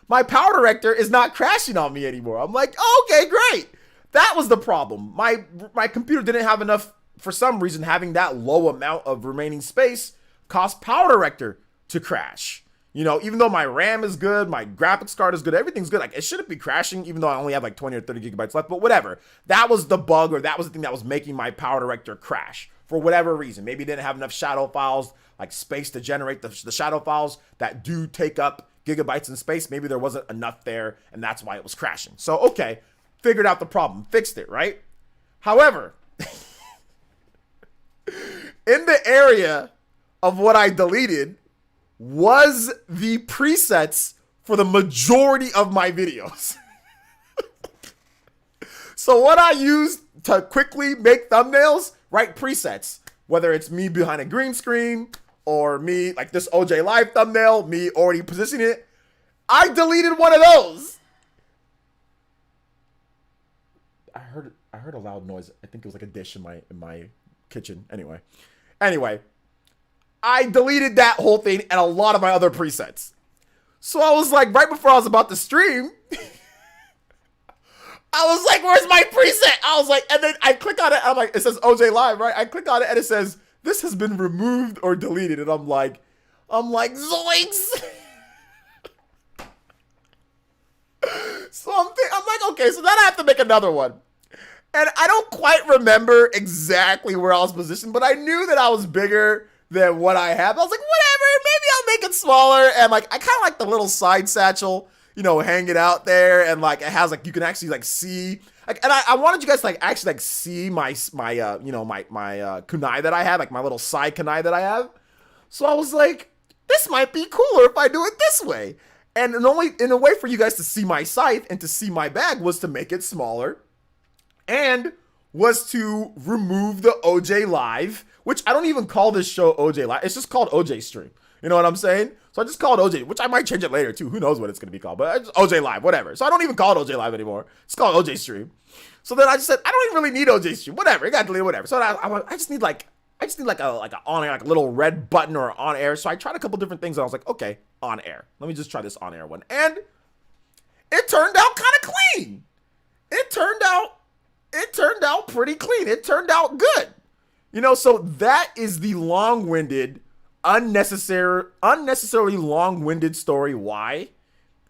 my PowerDirector is not crashing on me anymore. I'm like, oh, okay, great. That was the problem. My computer didn't have enough, for some reason, having that low amount of remaining space caused PowerDirector to crash. You know, even though my RAM is good, my graphics card is good, everything's good. Like it shouldn't be crashing, even though I only have like 20 or 30 gigabytes left, but whatever. That was the bug, or that was the thing that was making my PowerDirector crash for whatever reason. Maybe it didn't have enough shadow files, like space to generate the shadow files that do take up gigabytes in space. Maybe there wasn't enough there, and that's why it was crashing. So, okay, figured out the problem, fixed it, right? However, in the area of what I deleted was the presets for the majority of my videos. So what I use to quickly make thumbnails, write presets, whether it's me behind a green screen or me like this OJ Live thumbnail, me already positioning it, I deleted one of those. I heard a loud noise. I think it was like a dish in my kitchen. Anyway, I deleted that whole thing and a lot of my other presets. So I was like, right before I was about to stream, I was like, where's my preset? I was like, and then I click on it. I'm like, it says OJ Live, right? I click on it and it says, this has been removed or deleted. And I'm like, zoinks. So I'm like, okay, so then I have to make another one. And I don't quite remember exactly where I was positioned, but I knew that I was bigger than what I have. I was like, whatever, maybe I'll make it smaller. And like, I kind of like the little side satchel, hanging out there, and like it has like you can actually like see. Like, and I wanted you guys to like actually like see my kunai that I have, like my little side kunai that I have. So I was like, this might be cooler if I do it this way. And in a way for you guys to see my scythe and to see my bag was to make it smaller, and was to remove the OJ Live, which I don't even call this show OJ Live. It's just called OJ Stream. You know what I'm saying? So I just call it OJ, which I might change it later too. Who knows what it's going to be called, but it's OJ Live, whatever. So I don't even call it OJ Live anymore. It's called OJ Stream. So then I just said, I don't even really need OJ Stream. Whatever. It got deleted, whatever. So I just need like a on air, like a little red button or on air. So I tried a couple different things and I was like, okay, on air. Let me just try this on air one. And it turned out kind of clean. It turned out pretty clean. It turned out good. So that is the long-winded, unnecessarily long-winded story why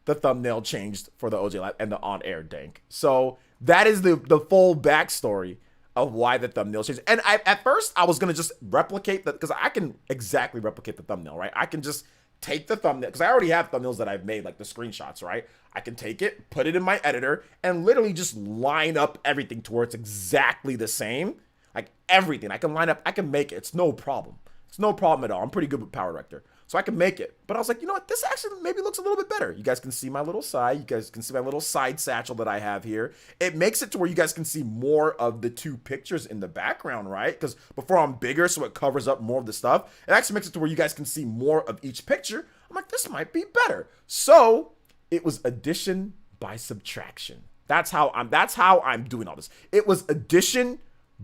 the thumbnail changed for the OJ Live and the on-air dank. So that is the full backstory of why the thumbnail changed. And at first, I was going to just replicate that, because I can exactly replicate the thumbnail, right? I can just take the thumbnail, because I already have thumbnails that I've made, like the screenshots, right? I can take it, put it in my editor, and literally just line up everything to where it's exactly the same. Like everything. I can line up, I can make it. It's no problem. It's no problem at all. I'm pretty good with Power Director. So I can make it. But I was like, you know what? This actually maybe looks a little bit better. You guys can see my little side. You guys can see my little side satchel that I have here. It makes it to where you guys can see more of the two pictures in the background, right? Because before I'm bigger, so it covers up more of the stuff. It actually makes it to where you guys can see more of each picture. I'm like, this might be better. So it was addition by subtraction. That's how I'm doing all this. It was addition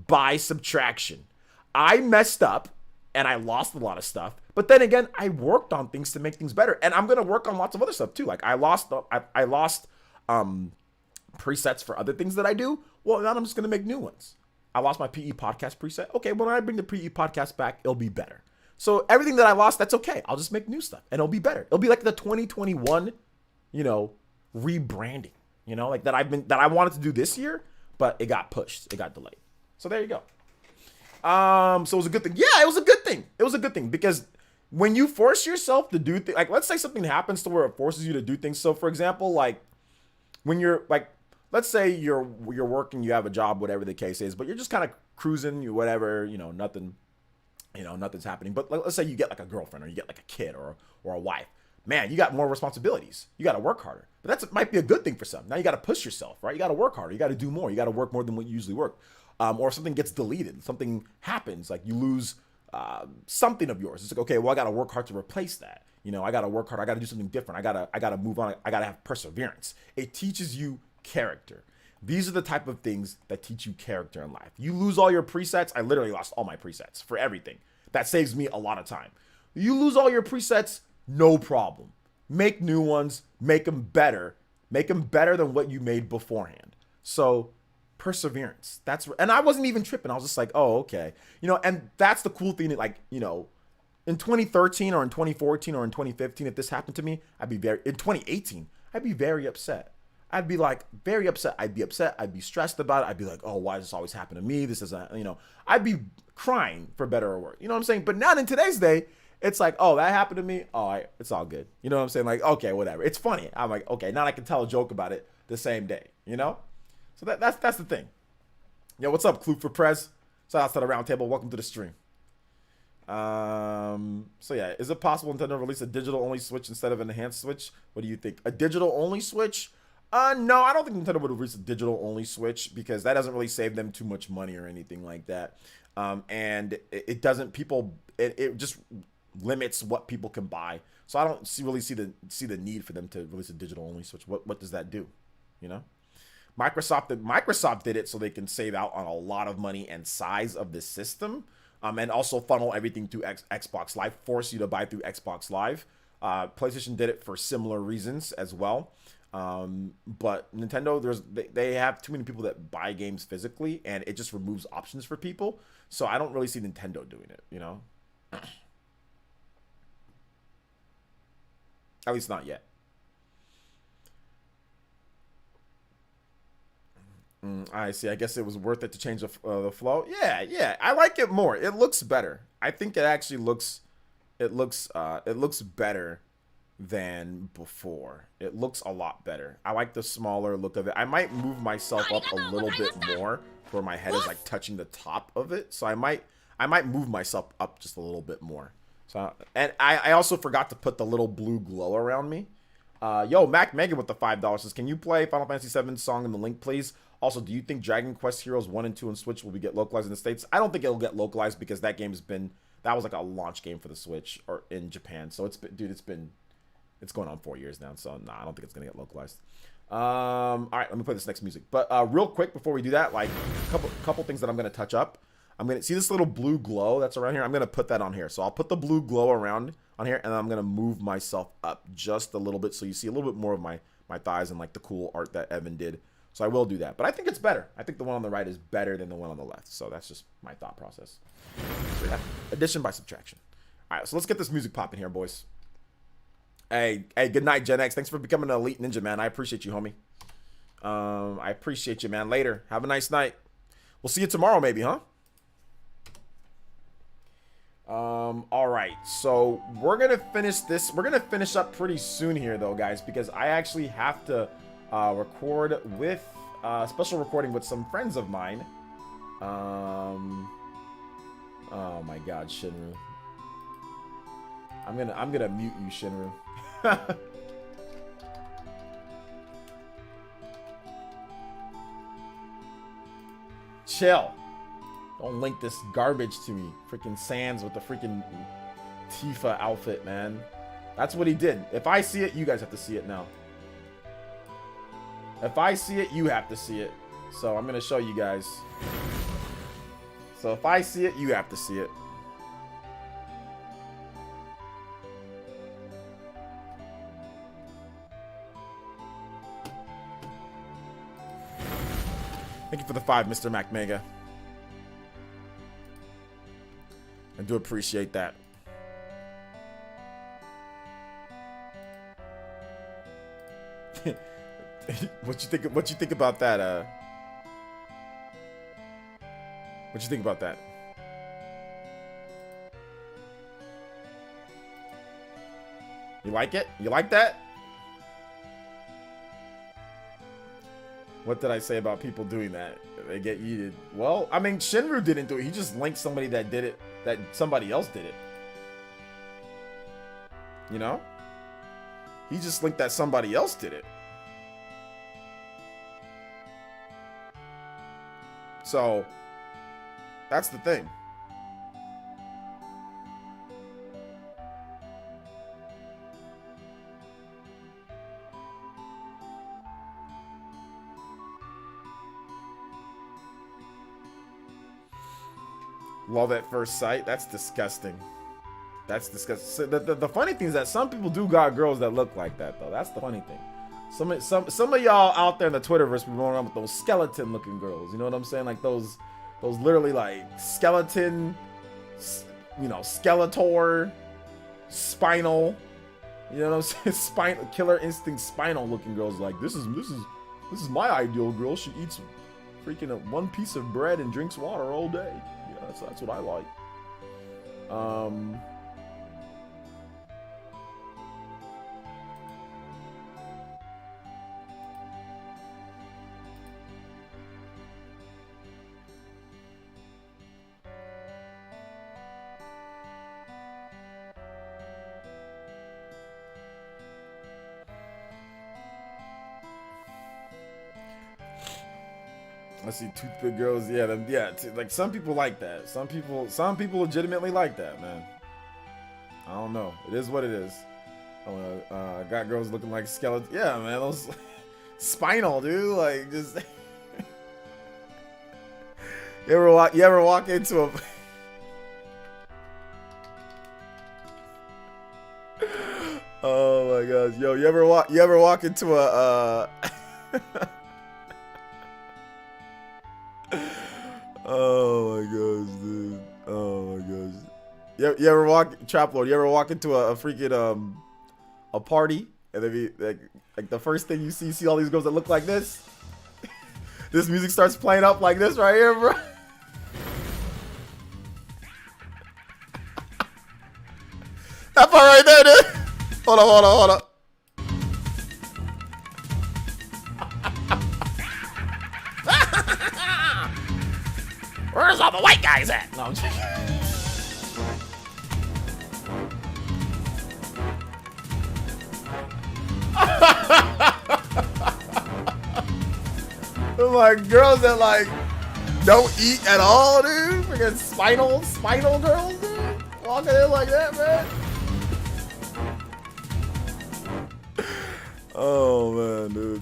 by subtraction. I messed up and I lost a lot of stuff. But then again, I worked on things to make things better. And I'm going to work on lots of other stuff too. Like I lost presets for other things that I do. Well, now I'm just going to make new ones. I lost my PE podcast preset. Okay, when I bring the PE podcast back, it'll be better. So everything that I lost, that's okay. I'll just make new stuff and it'll be better. It'll be like the 2021, rebranding, like that I wanted to do this year, but it got pushed. It got delayed. So there you go. So it was a good thing. Yeah, it was a good thing. It was a good thing because when you force yourself to do things, like let's say something happens to where it forces you to do things. So for example, like when you're like, let's say you're working, you have a job, whatever the case is, but you're just kind of cruising, whatever, nothing's happening. But let's say you get like a girlfriend or you get like a kid or a wife. Man, you got more responsibilities. You got to work harder. But that might be a good thing for some. Now you got to push yourself, right? You got to work harder. You got to do more. You got to work more than what you usually work. Or something gets deleted, something happens, like you lose something of yours. It's like, okay, well, I got to work hard to replace that. I got to work hard. I got to do something different. I got to move on. I got to have perseverance. It teaches you character. These are the type of things that teach you character in life. You lose all your presets. I literally lost all my presets for everything. That saves me a lot of time. You lose all your presets, no problem. Make new ones, make them better than what you made beforehand. So perseverance. And I wasn't even tripping. I was just like, oh, okay. And that's the cool thing that in 2013 or in 2014 or in 2015, if this happened to me, in 2018, I'd be very upset. I'd be like very upset. I'd be upset. I'd be stressed about it. I'd be like, oh, why does this always happen to me? This isn't, I'd be crying for better or worse. You know what I'm saying? But now in today's day, it's like, oh, that happened to me. Oh, it's all good. You know what I'm saying? Like, okay, whatever. It's funny. I'm like, okay, now I can tell a joke about it the same day, So that's the thing. Yo, what's up, Clue for Prez? Shout out to the round table. Welcome to the stream. So yeah, is it possible Nintendo to release a digital only Switch instead of an enhanced Switch? What do you think? A digital only Switch? No, I don't think Nintendo would release a digital only Switch because that doesn't really save them too much money or anything like that. And it doesn't it just limits what people can buy. So I don't really see the need for them to release a digital only Switch. What does that do? Microsoft did it so they can save out on a lot of money and size of the system, and also funnel everything through Xbox Live, force you to buy through Xbox Live. PlayStation did it for similar reasons as well. But Nintendo, they have too many people that buy games physically, and it just removes options for people. So I don't really see Nintendo doing it, At least not yet. I see. I guess it was worth it to change the flow. Yeah, yeah. I like it more. It looks better. I think it actually looks. It looks better than before. It looks a lot better. I like the smaller look of it. I might move myself up a little bit more where my head is like touching the top of it. So I might move myself up just a little bit more. So and I also forgot to put the little blue glow around me. Yo, Mac Mega with the $5 says, can you play Final Fantasy VII song in the link, please? Also, do you think Dragon Quest Heroes 1 and 2 and Switch will get localized in the States? I don't think it'll get localized because that game's been, that was like a launch game for the Switch or in Japan. So it's been, dude, it's going on 4 years now. So nah, I don't think it's gonna get localized. All right, let me play this next music. But real quick before we do that, like a couple things that I'm gonna touch up. I'm gonna see this little blue glow that's around here. I'm gonna put that on here. So I'll put the blue glow around on here, and then I'm gonna move myself up just a little bit so you see a little bit more of my thighs and like the cool art that Evan did. So I will do that. But I think it's better. I think the one on the right is better than the one on the left. So that's just my thought process. So yeah, addition by subtraction. All right, so let's get this music popping here, boys. Hey, good night, Gen X. Thanks for becoming an elite ninja, man. I appreciate you, homie. I appreciate you, man. Later. Have a nice night. We'll see you tomorrow, maybe, huh? All right. So we're gonna finish this. We're gonna finish up pretty soon here, though, guys, because I actually have to record with special recording with some friends of mine. Oh my God, Shinru. I'm gonna mute you, Shinru. Chill. Don't link this garbage to me. Freaking Sans with the freaking Tifa outfit, man. That's what he did. If I see it, you guys have to see it now. If I see it, you have to see it. So I'm gonna show you guys. So if I see it, you have to see it. Thank you for the 5, Mr. Mac Mega. I do appreciate that. What you think about that? What you think about that? You like it? You like that? What did I say about people doing that? They get yeeted. Well, I mean, Shinru didn't do it. He just linked somebody that did it, that somebody else did it. You know? He just linked that somebody else did it. So, that's the thing. Love at first sight. That's disgusting. That's disgusting. So the funny thing is that some people do got girls that look like that, though. That's the funny thing. Some of y'all out there in the Twitterverse be going around with those skeleton looking girls. You know what I'm saying? Like those literally like skeleton, you know, Skeletor, spinal. You know what I'm saying? Spinal, Killer Instinct, spinal looking girls. Like this is my ideal girl. She eats freaking one piece of bread and drinks water all day. Yeah, that's what I like. I see toothpick girls. Yeah, like some people like that. Some people legitimately like that, man. I don't know. It is what it is. Got girls looking like skeleton. Yeah, man. Those spinal, dude. Like just. You ever walk into a. Oh my gosh, yo! You ever walk into a. Oh my gosh, dude. Oh my gosh. You ever walk, Trap Lord, you ever walk into a freaking a party and then be like the first thing you see all these girls that look like this? This music starts playing up like this right here, bro. That part right there, dude. Hold on. Where's all the white guys at? No, I'm joking. Like girls that like don't eat at all, dude. Freaking spinal girls, dude. Walking in like that, man. Oh man, dude.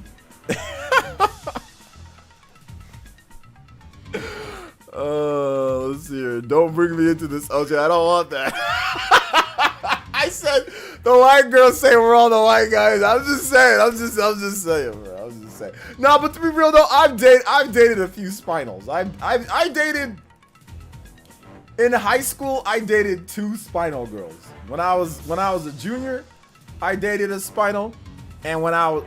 Let's see here. Don't bring me into this, OJ. I don't want that. I said the white girls say we're all the white guys. I'm just saying, bro. I'm just saying. No, but to be real though, I've dated a few spinals. I dated in high school. I dated 2 spinal girls. When I was a junior, I dated a spinal, and when I was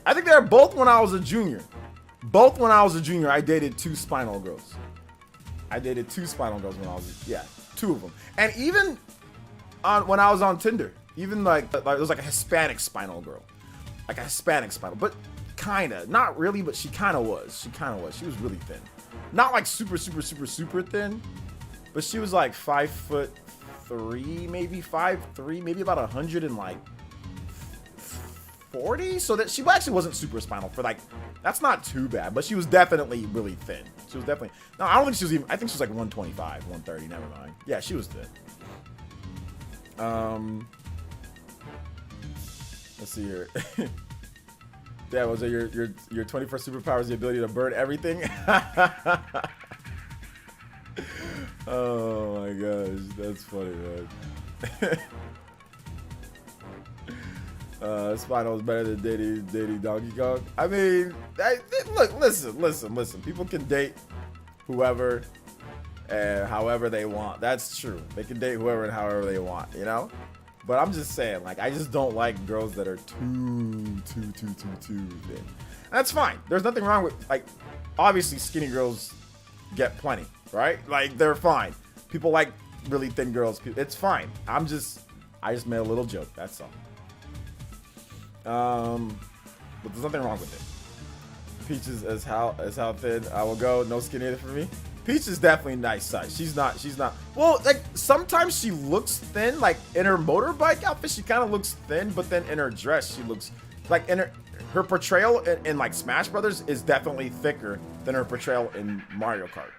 I think they were both when I was a junior. Both when I was a junior, I dated 2 spinal girls. I dated 2 spinal girls when I was 2 of them, and even when I was on Tinder, even like it was like a Hispanic spinal girl, like a Hispanic spinal, but kinda, not really, but she kinda was. She was really thin, not like super thin, but she was like 5'3", maybe 5'3", maybe about 140. So that she actually wasn't super spinal for like, that's not too bad, but she was definitely really thin. She was definitely, no, I don't think she was even, I think she was like 125, 130, never mind. Yeah, she was thin. Let's see here. Yeah, was it your 21st superpower is the ability to burn everything? Oh my gosh, that's funny, man. Spinal is better than dating Donkey Kong. I mean, look, listen. People can date whoever and however they want. That's true. They can date whoever and however they want, you know? But I'm just saying, like, I just don't like girls that are too thin. That's fine. There's nothing wrong with, like, obviously skinny girls get plenty, right? Like, they're fine. People like really thin girls. It's fine. I just made a little joke. That's all. But there's nothing wrong with it. Peaches as how thin I will go. No skinny for me. Peach is definitely nice size. She's not. Well, like sometimes she looks thin. Like in her motorbike outfit, she kind of looks thin, but then in her dress, she looks like in her portrayal in like Smash Brothers is definitely thicker than her portrayal in Mario Kart.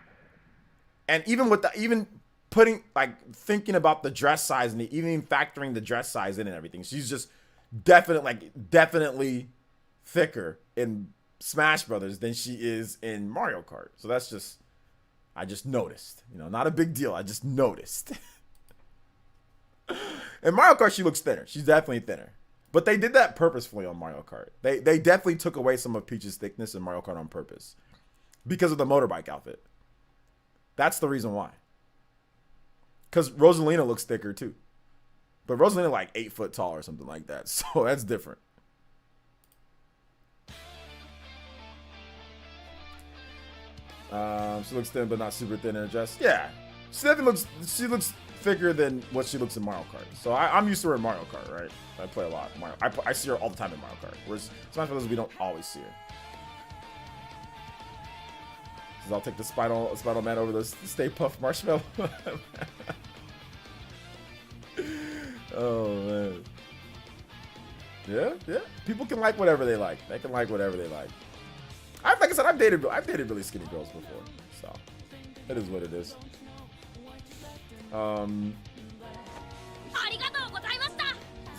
And even with putting like thinking about the dress size and even factoring the dress size in and everything, she's just definitely thicker in Smash Brothers than she is in Mario Kart. So that's just, I just noticed, you know, not a big deal. I just noticed. In Mario Kart, she looks thinner. She's definitely thinner. But they did that purposefully on Mario Kart. They definitely took away some of Peach's thickness in Mario Kart on purpose because of the motorbike outfit. That's the reason why. Because Rosalina looks thicker too. But Rosalina like 8 foot tall or something like that. So that's different. She looks thin, but not super thin in her dress. Yeah, she looks thicker than what she looks in Mario Kart. So I'm used to her in Mario Kart, right? I play a lot. I see her all the time in Mario Kart. Whereas Smash Brothers, we don't always see her. I'll take the Spinal Man over the Stay Puft Marshmallow. Oh man. Yeah. People can like whatever they like. They can like whatever they like. Like I said, I've dated really skinny girls before, so it is what it is.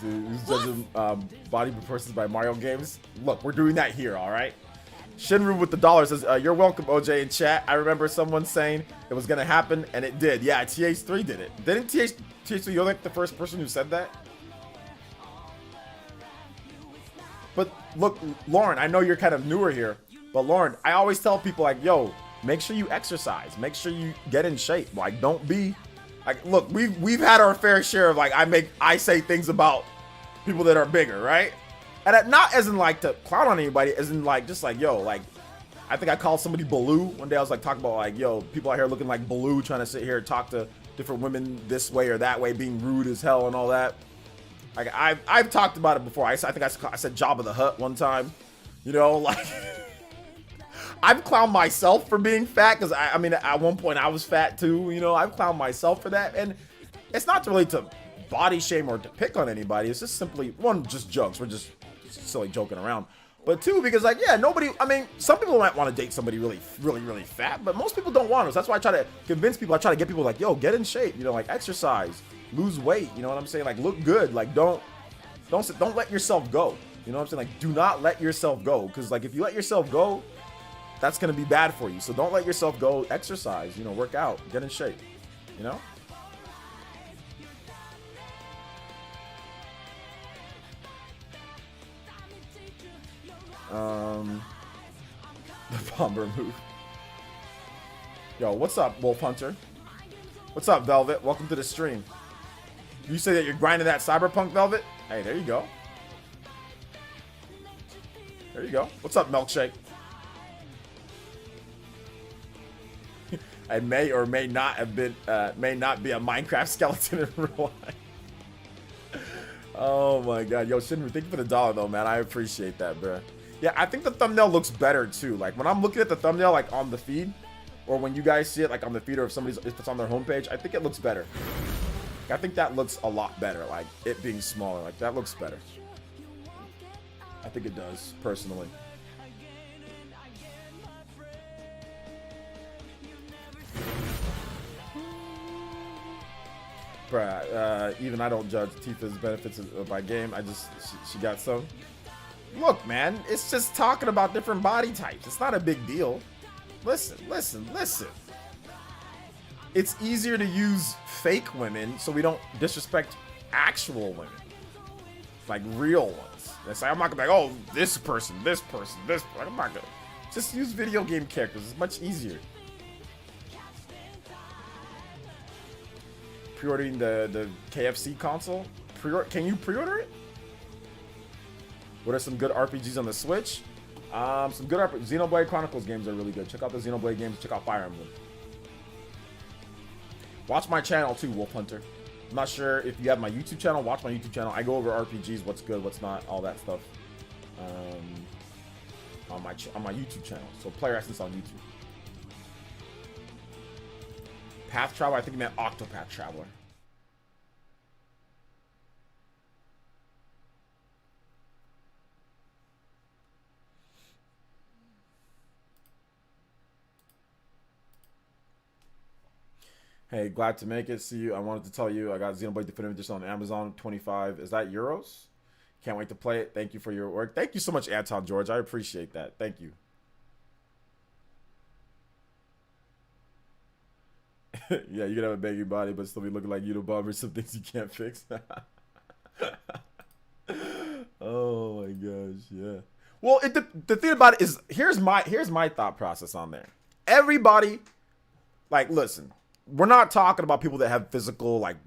Who's judging body proportions by Mario games? Look, we're doing that here, all right? Shinru with the dollar says, "You're welcome, OJ." In chat, I remember someone saying it was gonna happen, and it did. Yeah, TH3 did it. Didn't TH3? You're like the first person who said that. But look, Lauren, I know you're kind of newer here. But Lauren, I always tell people like, yo, make sure you exercise. Make sure you get in shape. Like, don't be like, look, we've had our fair share of like, I say things about people that are bigger, right? And not as in like to clown on anybody, as in like, just like, yo, like, I think I called somebody Baloo one day. I was like talking about like, yo, people out here looking like Baloo, trying to sit here and talk to different women this way or that way, being rude as hell and all that. Like I've talked about it before. I think I said Jabba the Hutt one time. You know, like I've clowned myself for being fat because I mean at one point I was fat too. You know, I've clowned myself for that, and it's not really to body shame or to pick on anybody. It's just simply one, just jokes. We're just silly joking around. But two, because like, yeah, nobody, I mean, some people might want to date somebody really fat, but most people don't want to. So that's why I try to convince people. I try to get people like, yo, get in shape, you know, like exercise, lose weight, you know what I'm saying? Like look good. Like don't let yourself go. You know what I'm saying? Like do not let yourself go. Cause like if you let yourself go, that's going to be bad for you. So don't let yourself go. Exercise, you know, work out, get in shape, you know? The bomber move. Yo, what's up, Wolf Hunter? What's up, Velvet? Welcome to the stream. You say that you're grinding that Cyberpunk, Velvet? Hey, there you go. There you go. What's up, Milkshake? I may or may not have been, may not be a Minecraft skeleton in real life. Oh my god. Yo, Shinru, thank you for the $1 though, man. I appreciate that, bro. Yeah, I think the thumbnail looks better too. Like when I'm looking at the thumbnail like on the feed, or when you guys see it like on the feed, or if it's on their homepage, I think it looks better. I think that looks a lot better, like it being smaller. Like that looks better. I think it does, personally. Bruh, even I don't judge Tifa's benefits by game. I just, she got some. Look, man, it's just talking about different body types. It's not a big deal. Listen. It's easier to use fake women so we don't disrespect actual women. Like real ones. It's like, I'm not gonna be like, oh, this person. I'm not gonna. Just use video game characters. It's much easier. Pre-ordering the KFC console? Can you pre-order it? What are some good RPGs on the Switch? Some good Xenoblade Chronicles games are really good. Check out the Xenoblade games. Check out Fire Emblem. Watch my channel too, Wolf Hunter. I'm not sure if you have my YouTube channel. Watch my YouTube channel. I go over RPGs, what's good, what's not, all that stuff. On my YouTube channel. So PlayerEssence on YouTube. Path Traveler. I think you meant Octopath Traveler. Hey, glad to make it. See you. I wanted to tell you I got Xenoblade Definitive Edition on Amazon. 25. Is that euros? Can't wait to play it. Thank you for your work. Thank you so much, Anton George. I appreciate that. Thank you. Yeah, you can have a baggy body, but still be looking like Unabomber. Some things you can't fix. Oh my gosh, yeah. Well, the thing about it is, here's my thought process on there. Everybody, like, listen. We're not talking about people that have physical, like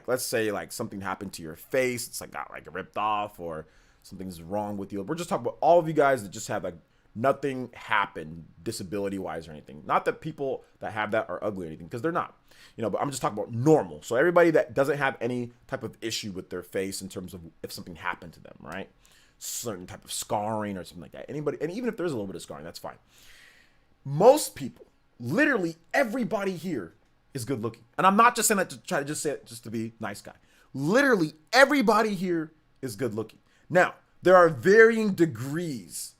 let's say like something happened to your face, it's like got like ripped off or something's wrong with you. We're just talking about all of you guys that just have like nothing happen disability wise or anything. Not that people that have that are ugly or anything, because they're not, you know, but I'm just talking about normal. So everybody that doesn't have any type of issue with their face in terms of if something happened to them, right? Certain type of scarring or something like that. Anybody, and even if there's a little bit of scarring, that's fine. Most people, literally everybody here is good looking. And I'm not just saying that to try to just say it just to be nice guy. Literally everybody here is good looking. Now, there are varying degrees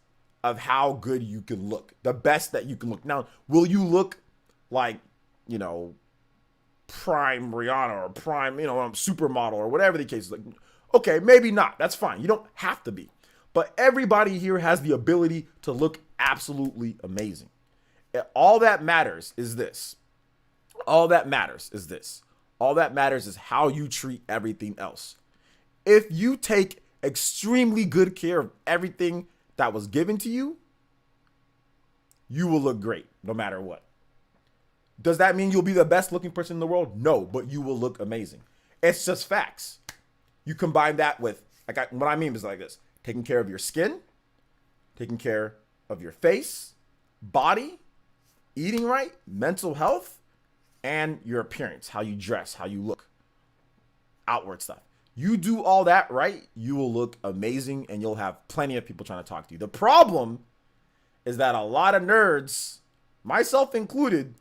of how good you can look. The best that you can look. Now, will you look like, you know, prime Rihanna or prime, you know, supermodel or whatever the case is? Like, okay, maybe not. That's fine. You don't have to be. But everybody here has the ability to look absolutely amazing. All that matters is this. All that matters is this. All that matters is how you treat everything else. If you take extremely good care of everything that was given to you, you will look great no matter what. Does that mean you'll be the best looking person in the world? No, but you will look amazing. It's just facts. You combine that with, what I mean is like this: taking care of your skin, taking care of your face, body, eating right, mental health, and your appearance, how you dress, how you look, outward stuff. You do all that right, you will look amazing and you'll have plenty of people trying to talk to you. The problem is that a lot of nerds, myself included,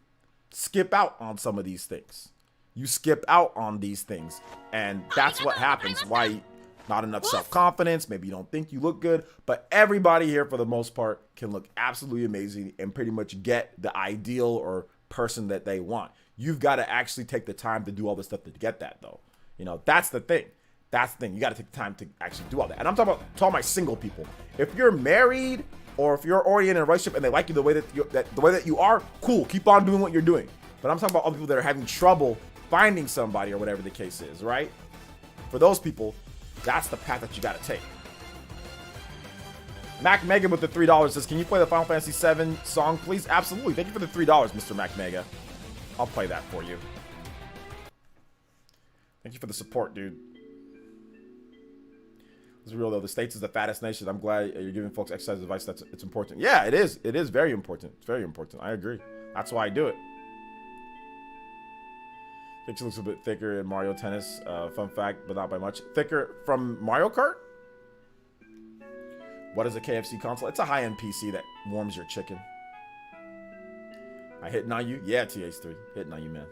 skip out on some of these things. You skip out on these things, and that's what happens. Why not enough self-confidence, maybe you don't think you look good, but everybody here for the most part can look absolutely amazing and pretty much get the ideal or person that they want. You've got to actually take the time to do all this stuff to get that, though. You know, that's the thing. That's the thing. You got to take the time to actually do all that. And I'm talking about to all my single people. If you're married or if you're already in a relationship and they like you the way that you are, cool. Keep on doing what you're doing. But I'm talking about other people that are having trouble finding somebody or whatever the case is, right? For those people, that's the path that you got to take. Mac Mega with the $3 says, can you play the Final Fantasy VII song, please? Absolutely. Thank you for the $3, Mr. Mac Mega. I'll play that for you. Thank you for the support, dude. It's real, though. The States is the fattest nation. I'm glad you're giving folks exercise advice. It's important. Yeah, it is. It is very important. It's very important. I agree. That's why I do it. I think she looks a bit thicker in Mario Tennis. Fun fact, but not by much. Thicker from Mario Kart? What is a KFC console? It's a high-end PC that warms your chicken. I hitting on you? Yeah, TH3. Hitting on you, man.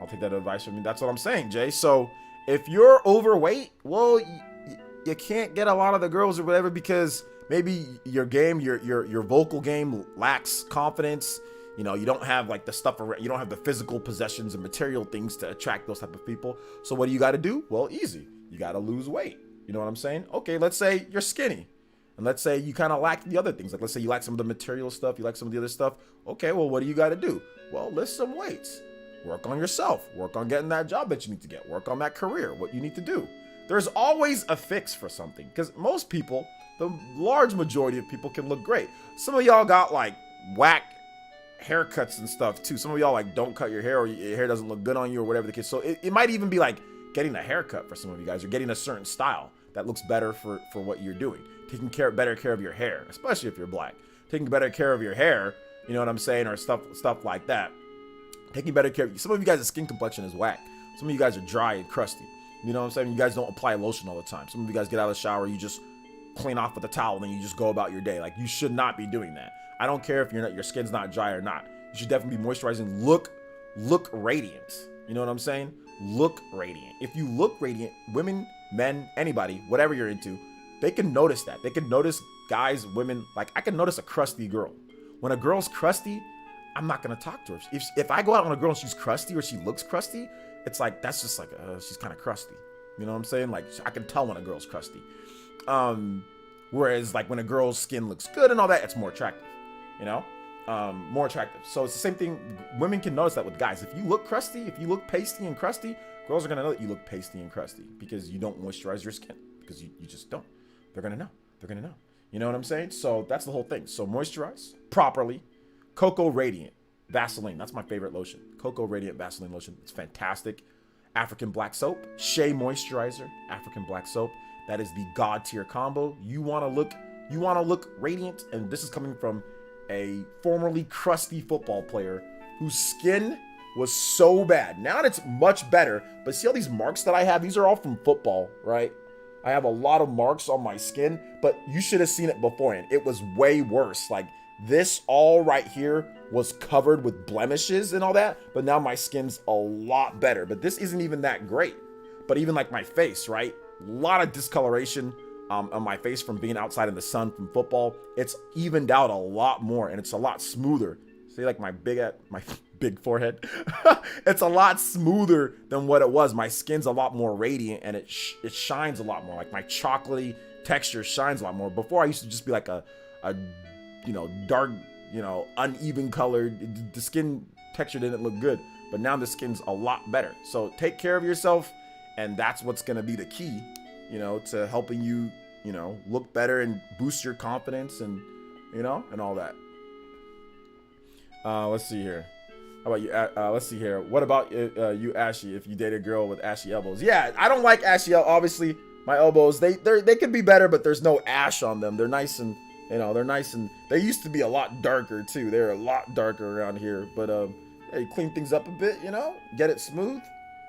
I'll take that advice from you. That's what I'm saying, Jay. So if you're overweight, well, you can't get a lot of the girls or whatever because maybe your game, your vocal game lacks confidence. You know, you don't have like the stuff around, you don't have the physical possessions and material things to attract those type of people. So what do you got to do? Well, easy. You got to lose weight. You know what I'm saying? Okay, let's say you're skinny. And let's say you kind of lack the other things. Like, let's say you lack some of the material stuff. You like some of the other stuff. Okay, well, what do you got to do? Well, lift some weights. Work on yourself. Work on getting that job that you need to get. Work on that career, what you need to do. There's always a fix for something. Because most people, the large majority of people can look great. Some of y'all got, like, whack haircuts and stuff, too. Some of y'all, like, don't cut your hair or your hair doesn't look good on you or whatever the case. So it might even be, like, getting a haircut for some of you guys or getting a certain style that looks better for what you're doing. Taking better care of your hair, especially if you're black. Taking better care of your hair, you know what I'm saying, or stuff like that. Taking better care of some of you guys' skin complexion is whack. Some of you guys are dry and crusty. You know what I'm saying? You guys don't apply lotion all the time. Some of you guys get out of the shower, you just clean off with a towel, and then you just go about your day. Like, you should not be doing that. I don't care if your skin's not dry or not. You should definitely be moisturizing. Look radiant. You know what I'm saying? Look radiant. If you look radiant, women, men, anybody, whatever you're into, they can notice that. They can notice guys, women. Like, I can notice a crusty girl. When a girl's crusty, I'm not gonna talk to her. If I go out on a girl and she's crusty or she looks crusty, it's like, that's just like, she's kind of crusty. You know what I'm saying? Like, I can tell when a girl's crusty. Whereas like when a girl's skin looks good and all that, it's more attractive, you know? More attractive. So it's the same thing. Women can notice that with guys. If you look crusty, if you look pasty and crusty, girls are gonna know that you look pasty and crusty because you don't moisturize your skin, because you just don't. They're gonna know. They're gonna know. You know what I'm saying? So that's the whole thing. So moisturize properly. Cocoa Radiant Vaseline. That's my favorite lotion. Cocoa Radiant Vaseline lotion. It's fantastic. African Black Soap. Shea Moisturizer. African Black Soap. That is the god tier combo. You want to look radiant, and this is coming from a formerly crusty football player whose skin was so bad. Now it's much better, but see all these marks that I have? These are all from football, right? I have a lot of marks on my skin, but you should have seen it beforehand. It was way worse. Like, this all right here was covered with blemishes and all that, but now my skin's a lot better. But this isn't even that great. But even like my face, right? A lot of discoloration on my face from being outside in the sun from football. It's evened out a lot more, and it's a lot smoother. See, like my big forehead. It's a lot smoother than what it was. My skin's a lot more radiant, and it shines a lot more. Like, my chocolatey texture shines a lot more. Before, I used to just be like a dark, uneven colored. The skin texture didn't look good, but now the skin's a lot better. So take care of yourself, and that's what's gonna be the key, to helping you, look better and boost your confidence and all that. Let's see here. How about you? Let's see here. What about you, Ashy? If you date a girl with ashy elbows? Yeah, I don't like ashy elbows. Obviously, my elbows they could be better, but there's no ash on them. They're nice and You know, they're nice, and they used to be a lot darker too. They're a lot darker around here, but yeah, you clean things up a bit, you know, get it smooth,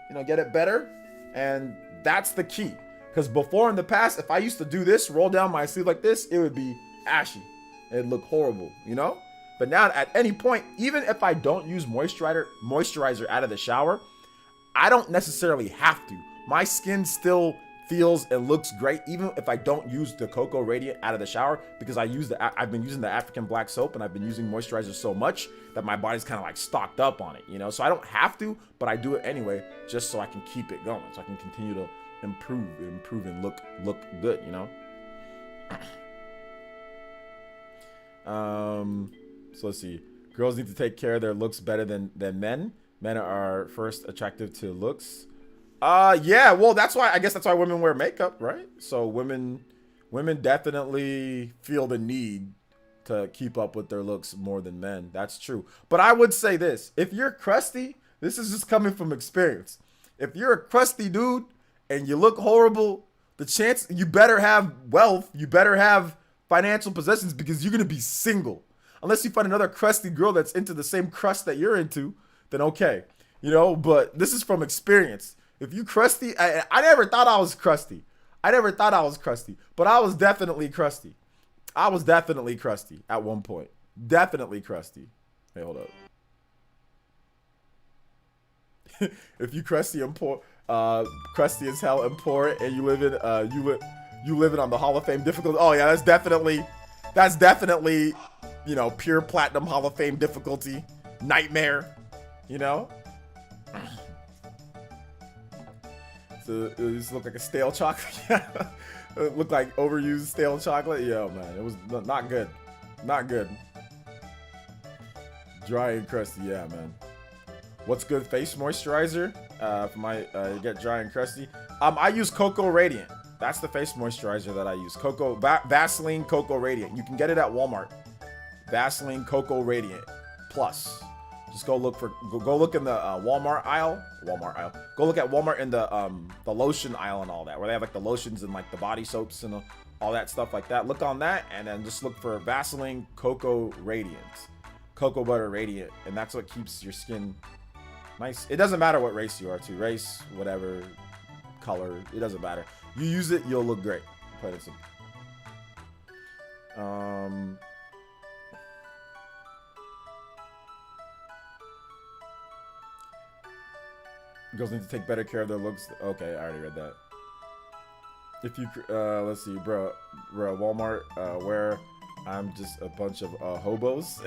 you know, get it better, and that's the key. Because before in the past, if I used to do this, roll down my sleeve like this, it would be ashy. It'd look horrible, you know. But now, at any point, even if I don't use moisturizer out of the shower, I don't necessarily have to. My skin still feels and looks great, even if I don't use the Cocoa Radiant out of the shower, because I've been using the African black soap, and I've been using moisturizer so much that my body's kind of like stocked up on it, you know. So I don't have to, but I do it anyway, just so I can keep it going, so I can continue to improve and look good, you know. So let's see. Girls need to take care of their looks better than men. Men are first attractive to looks. Yeah, well, I guess that's why women wear makeup, right? So women definitely feel the need to keep up with their looks more than men. That's true. But I would say this: if you're crusty, this is just coming from experience. If you're a crusty dude and you look horrible, the chance you better have wealth, you better have financial possessions, because you're gonna be single. Unless you find another crusty girl that's into the same crust that you're into, then okay, you know. But this is from experience. If you crusty, I never thought I was crusty. But I was definitely crusty. I was definitely crusty at one point. Definitely crusty. Hey, hold up. If you crusty and poor, crusty as hell and poor, and you live in on the Hall of Fame difficulty. Oh yeah, that's definitely, you know, pure platinum Hall of Fame difficulty nightmare, you know. So it just looked like a stale chocolate. It looked like overused stale chocolate. Yo, man, it was not good. Not good. Dry and crusty, yeah, man. What's good face moisturizer? For my get dry and crusty. I use Cocoa Radiant. That's the face moisturizer that I use. Vaseline Cocoa Radiant. You can get it at Walmart. Vaseline Cocoa Radiant Plus. Just go look in the Walmart aisle. Go look at Walmart in the lotion aisle and all that, where they have like the lotions and like the body soaps and all that stuff like that. Look on that, and then just look for Vaseline Cocoa Radiant, Cocoa Butter Radiant, and that's what keeps your skin nice. It doesn't matter what race you are, too. Race, whatever, color, it doesn't matter. You use it, you'll look great. Plain and simple. Girls need to take better care of their looks. Okay, I already read that. If you, let's see, bro, Walmart, where I'm just a bunch of hobos.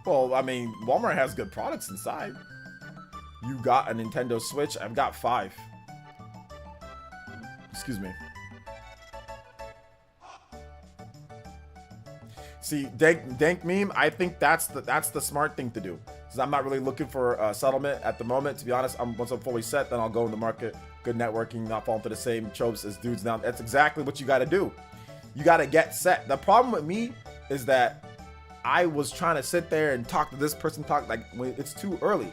Well, I mean, Walmart has good products inside. You got a Nintendo Switch. I've got 5. Excuse me. See, dank meme. I think that's the smart thing to do. Because I'm not really looking for a settlement at the moment. To be honest, once I'm fully set, then I'll go in the market. Good networking, not falling for the same tropes as dudes now. That's exactly what you got to do. You got to get set. The problem with me is that I was trying to sit there and talk to this person, like when it's too early.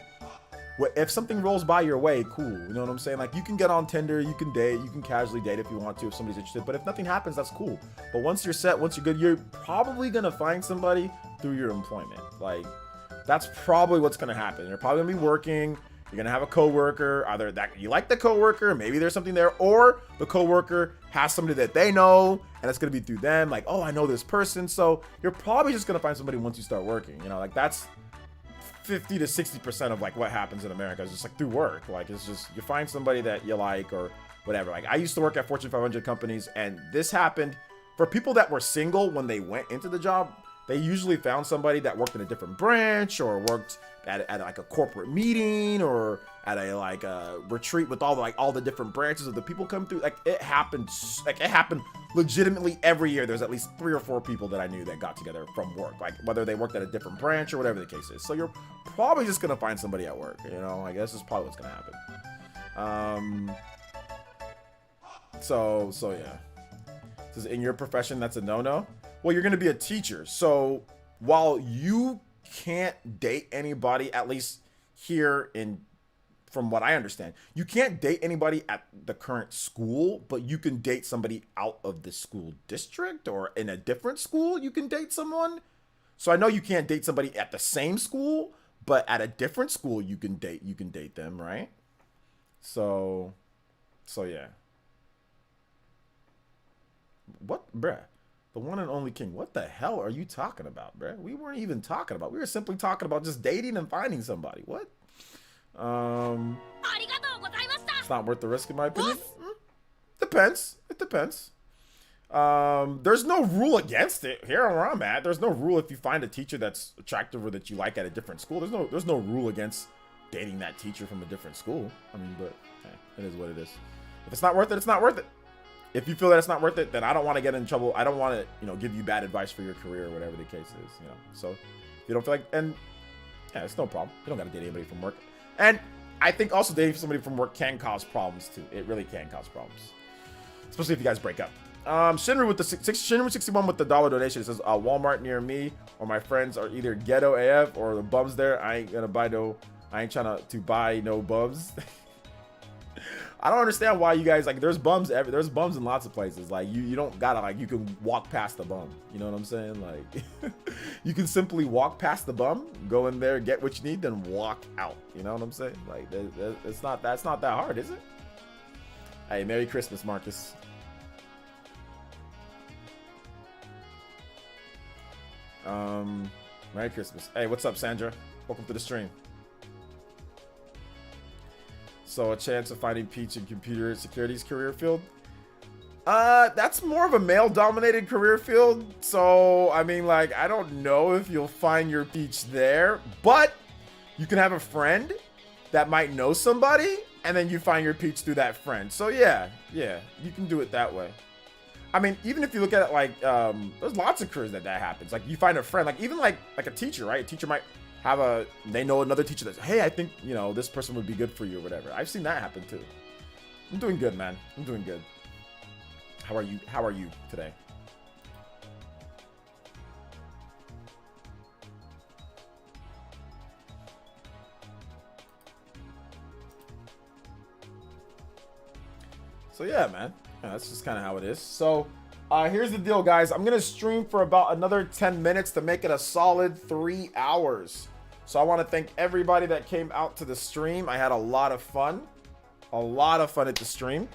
If something rolls by your way, cool. You know what I'm saying? Like, you can get on Tinder, you can date, you can casually date if you want to, if somebody's interested. But if nothing happens, that's cool. But once you're set, once you're good, you're probably gonna find somebody through your employment. Like, that's probably what's gonna happen. You're probably gonna be working. You're gonna have a coworker. Either that you like the coworker, maybe there's something there, or the coworker has somebody that they know, and it's gonna be through them. Like, oh, I know this person. So you're probably just gonna find somebody once you start working. You know, like that's 50 to 60% of like what happens in America is just like through work. Like, it's just you find somebody that you like or whatever. Like, I used to work at Fortune 500 companies, and this happened for people that were single when they went into the job. They usually found somebody that worked in a different branch or worked at like a corporate meeting or at a like a retreat with all the different branches of the people come through. Like, it happened legitimately every year. There's at least 3 or 4 people that I knew that got together from work, like whether they worked at a different branch or whatever the case is. So you're probably just gonna find somebody at work, you know. I guess is probably what's gonna happen. So yeah. It says, in your profession, that's a no-no. Well, you're gonna be a teacher, so while you can't date anybody, at least here in from what I understand, you can't date anybody at the current school, but you can date somebody out of the school district or in a different school. You can date someone. So I know you can't date somebody at the same school, but at a different school you can date them, right? So yeah. What, bruh? The one and only king. What the hell are you talking about, bruh? We weren't even talking about. We were simply talking about just dating and finding somebody. What? It's not worth the risk in my opinion. Depends. It depends. There's no rule against it. Here where I'm at, there's no rule if you find a teacher that's attractive or that you like at a different school. There's no rule against dating that teacher from a different school. I mean, but it is what it is. If it's not worth it, it's not worth it. If you feel that it's not worth it, then I don't want to get in trouble. I don't want to, give you bad advice for your career or whatever the case is, So if you don't feel like, and yeah, it's no problem. You don't got to date anybody from work. And I think also dating somebody from work can cause problems too. It really can cause problems, especially if you guys break up. Shinru with the Shinru 61 with the $1 donation. It says Walmart near me or my friends are either ghetto AF or the bums there. I ain't trying to buy no bums. I don't understand why you guys there's bums in lots of places. Like you don't gotta you can walk past the bum. You know what I'm saying? Like you can simply walk past the bum, go in there, get what you need, then walk out. You know what I'm saying? Like that's not that hard, is it? Hey, Merry Christmas, Marcus. Merry Christmas. Hey, what's up, Sandra? Welcome to the stream. So a chance of finding Peach in computer security's career field. That's more of a male-dominated career field. So, I mean, I don't know if you'll find your Peach there, but you can have a friend that might know somebody, and then you find your Peach through that friend. So yeah, you can do it that way. I mean, even if you look at it there's lots of careers that happens. Like you find a friend, even like a teacher, right? A teacher might have they know another teacher that's, hey, I think, this person would be good for you or whatever. I've seen that happen too. I'm doing good, man. I'm doing good. How are you today? So yeah, man. Yeah, that's just kind of how it is. So here's the deal, guys. I'm gonna stream for about another 10 minutes to make it a solid 3 hours. So I want to thank everybody that came out to the stream. I had a lot of fun at the stream.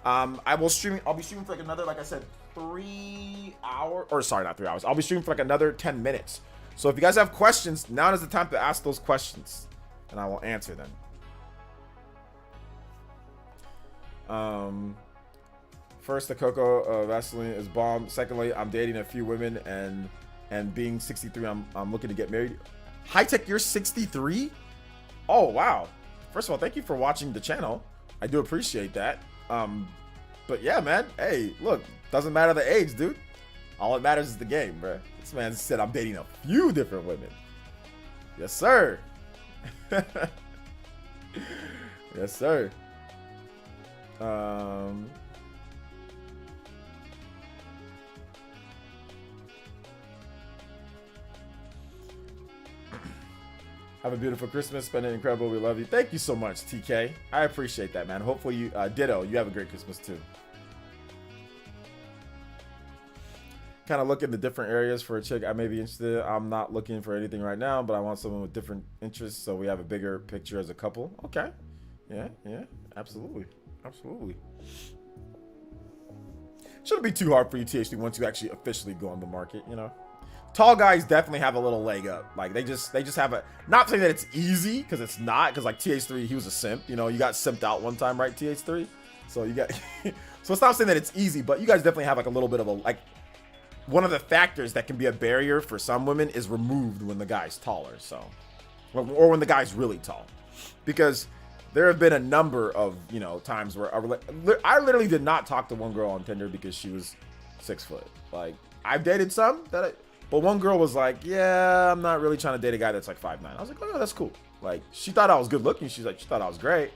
I'll be streaming for another, like I said, 3 hours, or sorry, not 3 hours. I'll be streaming for another 10 minutes. So if you guys have questions, now is the time to ask those questions, and I will answer them. First, the Coco Vaseline is bomb. Secondly, I'm dating a few women, and being 63, I'm looking to get married. High Tech, you're 63? Oh wow! First of all, thank you for watching the channel. I do appreciate that. But yeah, man. Hey, look, doesn't matter the age, dude. All that matters is the game, bro. This man said I'm dating a few different women. Yes, sir. Yes, sir. Have a beautiful Christmas. Spend it incredible. We love you. Thank you so much, TK. I appreciate that, man. Hopefully you, ditto, you have a great Christmas too. Kind of look into different areas for a chick I may be interested in. I'm not looking for anything right now, but I want someone with different interests so we have a bigger picture as a couple. Okay. Yeah, absolutely. Absolutely. Shouldn't be too hard for you, THD, once you actually officially go on the market, Tall guys definitely have a little leg up. Like they just have a, not saying that it's easy, because it's not, because like TH3, he was a simp, you got simped out one time, right, TH3? So you got so it's not saying that it's easy, but you guys definitely have like a little bit of a, one of the factors that can be a barrier for some women is removed when the guy's taller. So or when the guy's really tall, because there have been a number of times where I literally did not talk to one girl on Tinder because she was 6 foot. Like I've dated some but one girl was like, yeah, I'm not really trying to date a guy that's like 5'9". I was like, oh yeah, that's cool. Like she thought I was good looking. She thought I was great.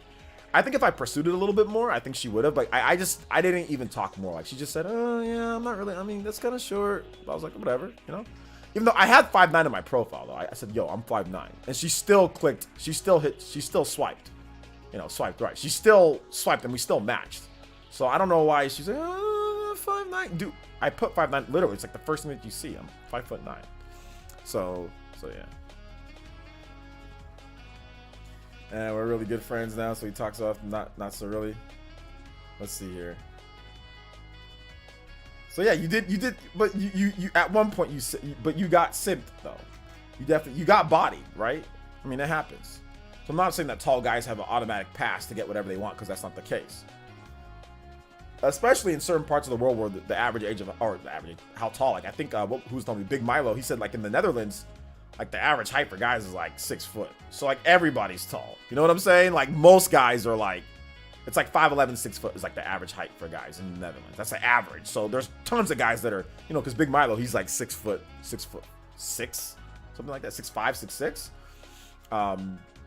I think if I pursued it a little bit more, I think she would have. Like I didn't even talk more. Like she just said, oh yeah, I'm not really. I mean, that's kind of short. But I was like, whatever, Even though I had 5'9" in my profile though, I said, yo, I'm 5'9", and she still clicked. She still swiped. swiped right. She still swiped and we still matched. So I don't know why she's like, 5'9". Dude, I put 5'9". Literally, it's like the first thing that you see. I'm 5'9". So yeah. And we're really good friends now, so he talks off, not so really. Let's see here. So yeah, you did, but you at one point but you got simped though. You got bodied, right? I mean, that happens. So I'm not saying that tall guys have an automatic pass to get whatever they want, because that's not the case. Especially in certain parts of the world where the average age of, or the average, how tall, like I think, who's telling me, Big Milo, he said like in the Netherlands, like the average height for guys is like 6 foot. So like everybody's tall. You know what I'm saying? Like most guys are like, it's like 5'11", 6 foot is like the average height for guys in the Netherlands. That's the average. So there's tons of guys that are, because Big Milo, he's like 6 foot 6, something like that, 6'5", 6'6".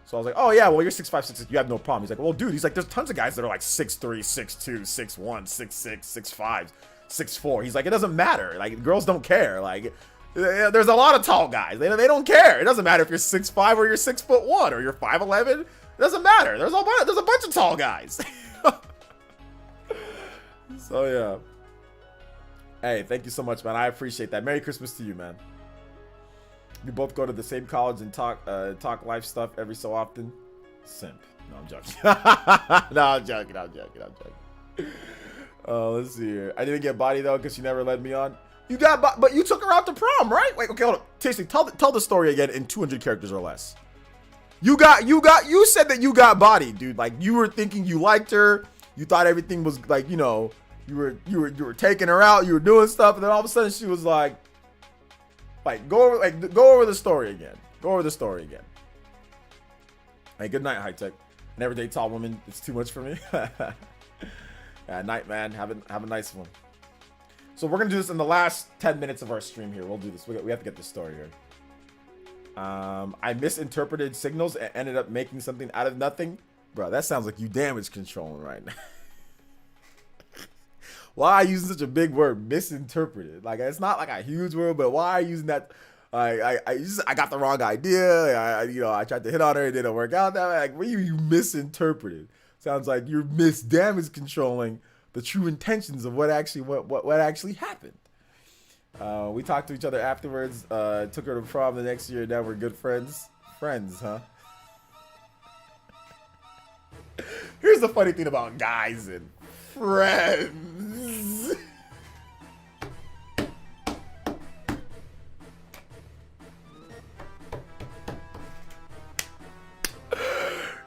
So I was like, oh yeah, well you're 6'5", 6'6", you have no problem. He's like, well dude, he's like, there's tons of guys that are like 6'3", 6'2", 6'1", 6'6", 6'5", 6'4". He's like, it doesn't matter. Like girls don't care. Like there's a lot of tall guys. They don't care. It doesn't matter if you're 6'5" or you're 6'1" or you're 5'11". It doesn't matter. There's a bunch of tall guys. So yeah. Hey, thank you so much, man. I appreciate that. Merry Christmas to you, man. We both go to the same college and talk life stuff every so often. Simp. No, I'm joking. No, I'm joking. Let's see here. I didn't get body though because she never led me on. You got, but you took her out to prom, right? Wait, okay, hold on. Tasty, tell the story again in 200 characters or less. You said that you got bodied, dude. Like you were thinking you liked her. You thought everything was like, you were taking her out. You were doing stuff, and then all of a sudden she was like, go over the story again. Hey, good night, high tech. An everyday tall woman. It's too much for me. Yeah, night, man. Have a nice one. So we're gonna do this in the last 10 minutes of our stream here. We'll do this. We have to get this story here. I misinterpreted signals and ended up making something out of nothing. Bro, that sounds like you damage controlling right now. Why are you using such a big word, misinterpreted? Like, it's not like a huge word, but why are you using that? I got the wrong idea. I tried to hit on her, it didn't work out that way. Like, what you misinterpreted? Sounds like you're damage controlling the true intentions of what actually happened. We talked to each other afterwards. Took her to prom the next year. Now we're good friends. Friends, huh? Here's the funny thing about guys and friends.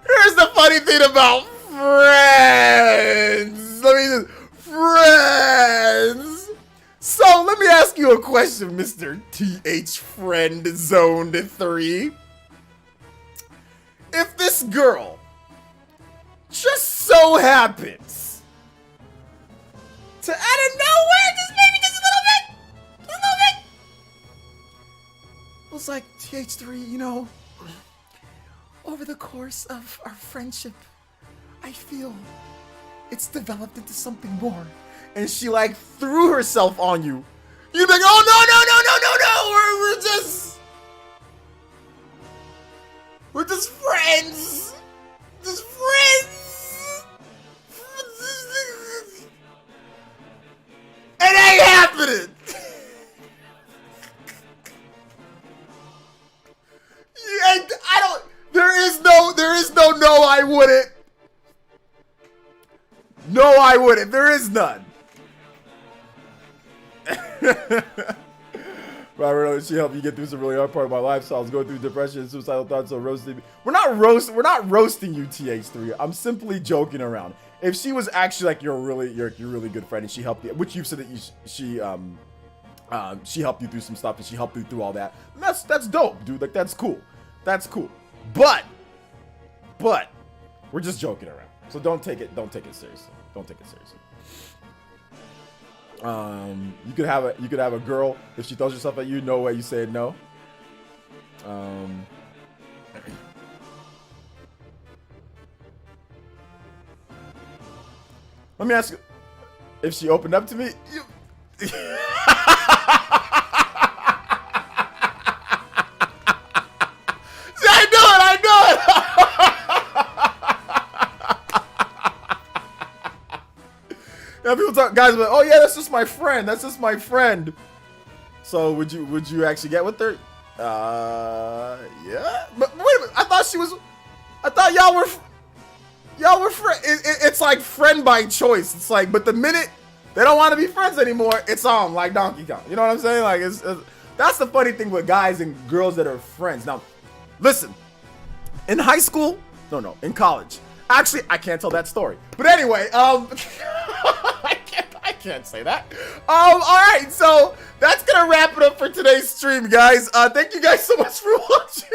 Here's the funny thing about friends. Friends. So let me ask you a question, Mr. TH Friend Zone 3. If this girl just so happens to out of nowhere, just a little bit, I was like, TH3, over the course of our friendship, I feel it's developed into something more. And she like threw herself on you. You'd be like, oh no, we're just friends. Just friends. It ain't happening. There is no I wouldn't. No, I wouldn't. There is none. Robert, she helped you get through some really hard part of my life. So I was going through depression and suicidal thoughts, so roasting me. We're not roasting you, TH3. I'm simply joking around. If she was actually like your really good friend and she helped you, which you've said that she helped you through some stuff and she helped you through all that. That's dope, dude. Like that's cool. But we're just joking around. So don't take it seriously. You could have a girl, if she throws herself at you, no way you say no. Let me ask you, if she opened up to me, I knew it. guys, oh yeah, that's just my friend. That's just my friend. So would you actually get with her? Yeah. But wait a minute. I thought y'all were friends. It's like friend by choice. It's like, but the minute they don't want to be friends anymore, it's on like Donkey Kong. You know what I'm saying? Like it's that's the funny thing with guys and girls that are friends. Now, listen, in high school, no, in college. Actually, I can't tell that story. But anyway, I can't say that. All right, so that's gonna wrap it up for today's stream, guys. Thank you guys so much for watching.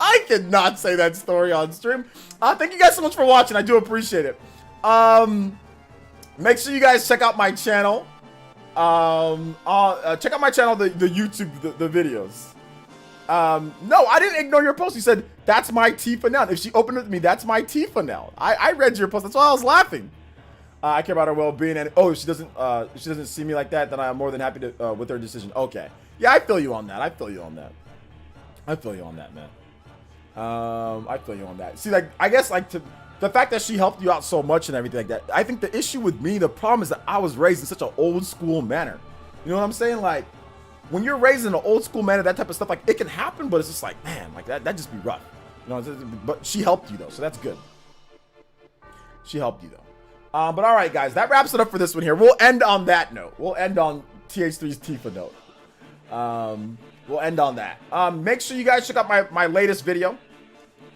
I cannot say that story on stream. Thank you guys so much for watching. I do appreciate it. Make sure you guys check out my channel. Check out my channel, the YouTube, the videos. No, I didn't ignore your post. You said, that's my Tifa now. If she opened with me, that's my Tifa now. I read your post. That's why I was laughing. I care about her well-being, and if she doesn't see me like that, then I'm more than happy to with her decision. Okay. Yeah, I feel you on that. I feel you on that, man. I feel you on that. See, like, I guess, like, the fact that she helped you out so much and everything like that, I think the issue with me, the problem is that I was raised in such an old school manner. You know what I'm saying? Like, when you're raised in an old school manner, that type of stuff, like, it can happen, but it's just like, man, like, that just be rough. You know, but she helped you, though, so that's good. She helped you, though. But all right, guys, that wraps it up for this one here. We'll end on that note. We'll end on TH3's Tifa note. We'll end on that. Make sure you guys check out my latest video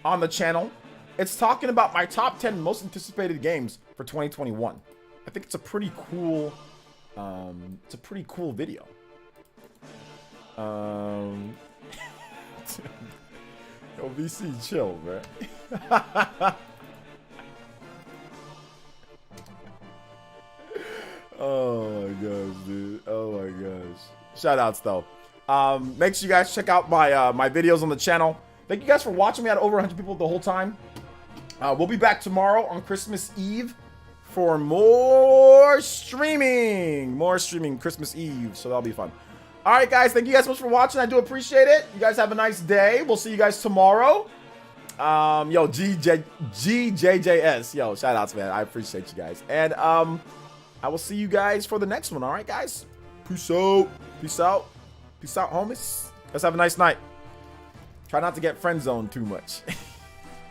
on the channel. It's talking about my top 10 most anticipated games for 2021. I think it's a pretty cool, video. Yo, VC, chill, bro. Oh my gosh, dude. Oh my gosh. Shout outs though. Make sure you guys check out my my videos on the channel. Thank you guys for watching. We had over 100 people the whole time. We'll be back tomorrow on Christmas Eve for more streaming. Christmas Eve. So that'll be fun. All right, guys. Thank you guys so much for watching. I do appreciate it. You guys have a nice day. We'll see you guys tomorrow. Yo, GJJS. Yo, shout outs, man. I appreciate you guys. And I will see you guys for the next one. All right, guys. Peace out. Peace out. Peace out, homies. Let's have a nice night. Try not to get friend zoned too much.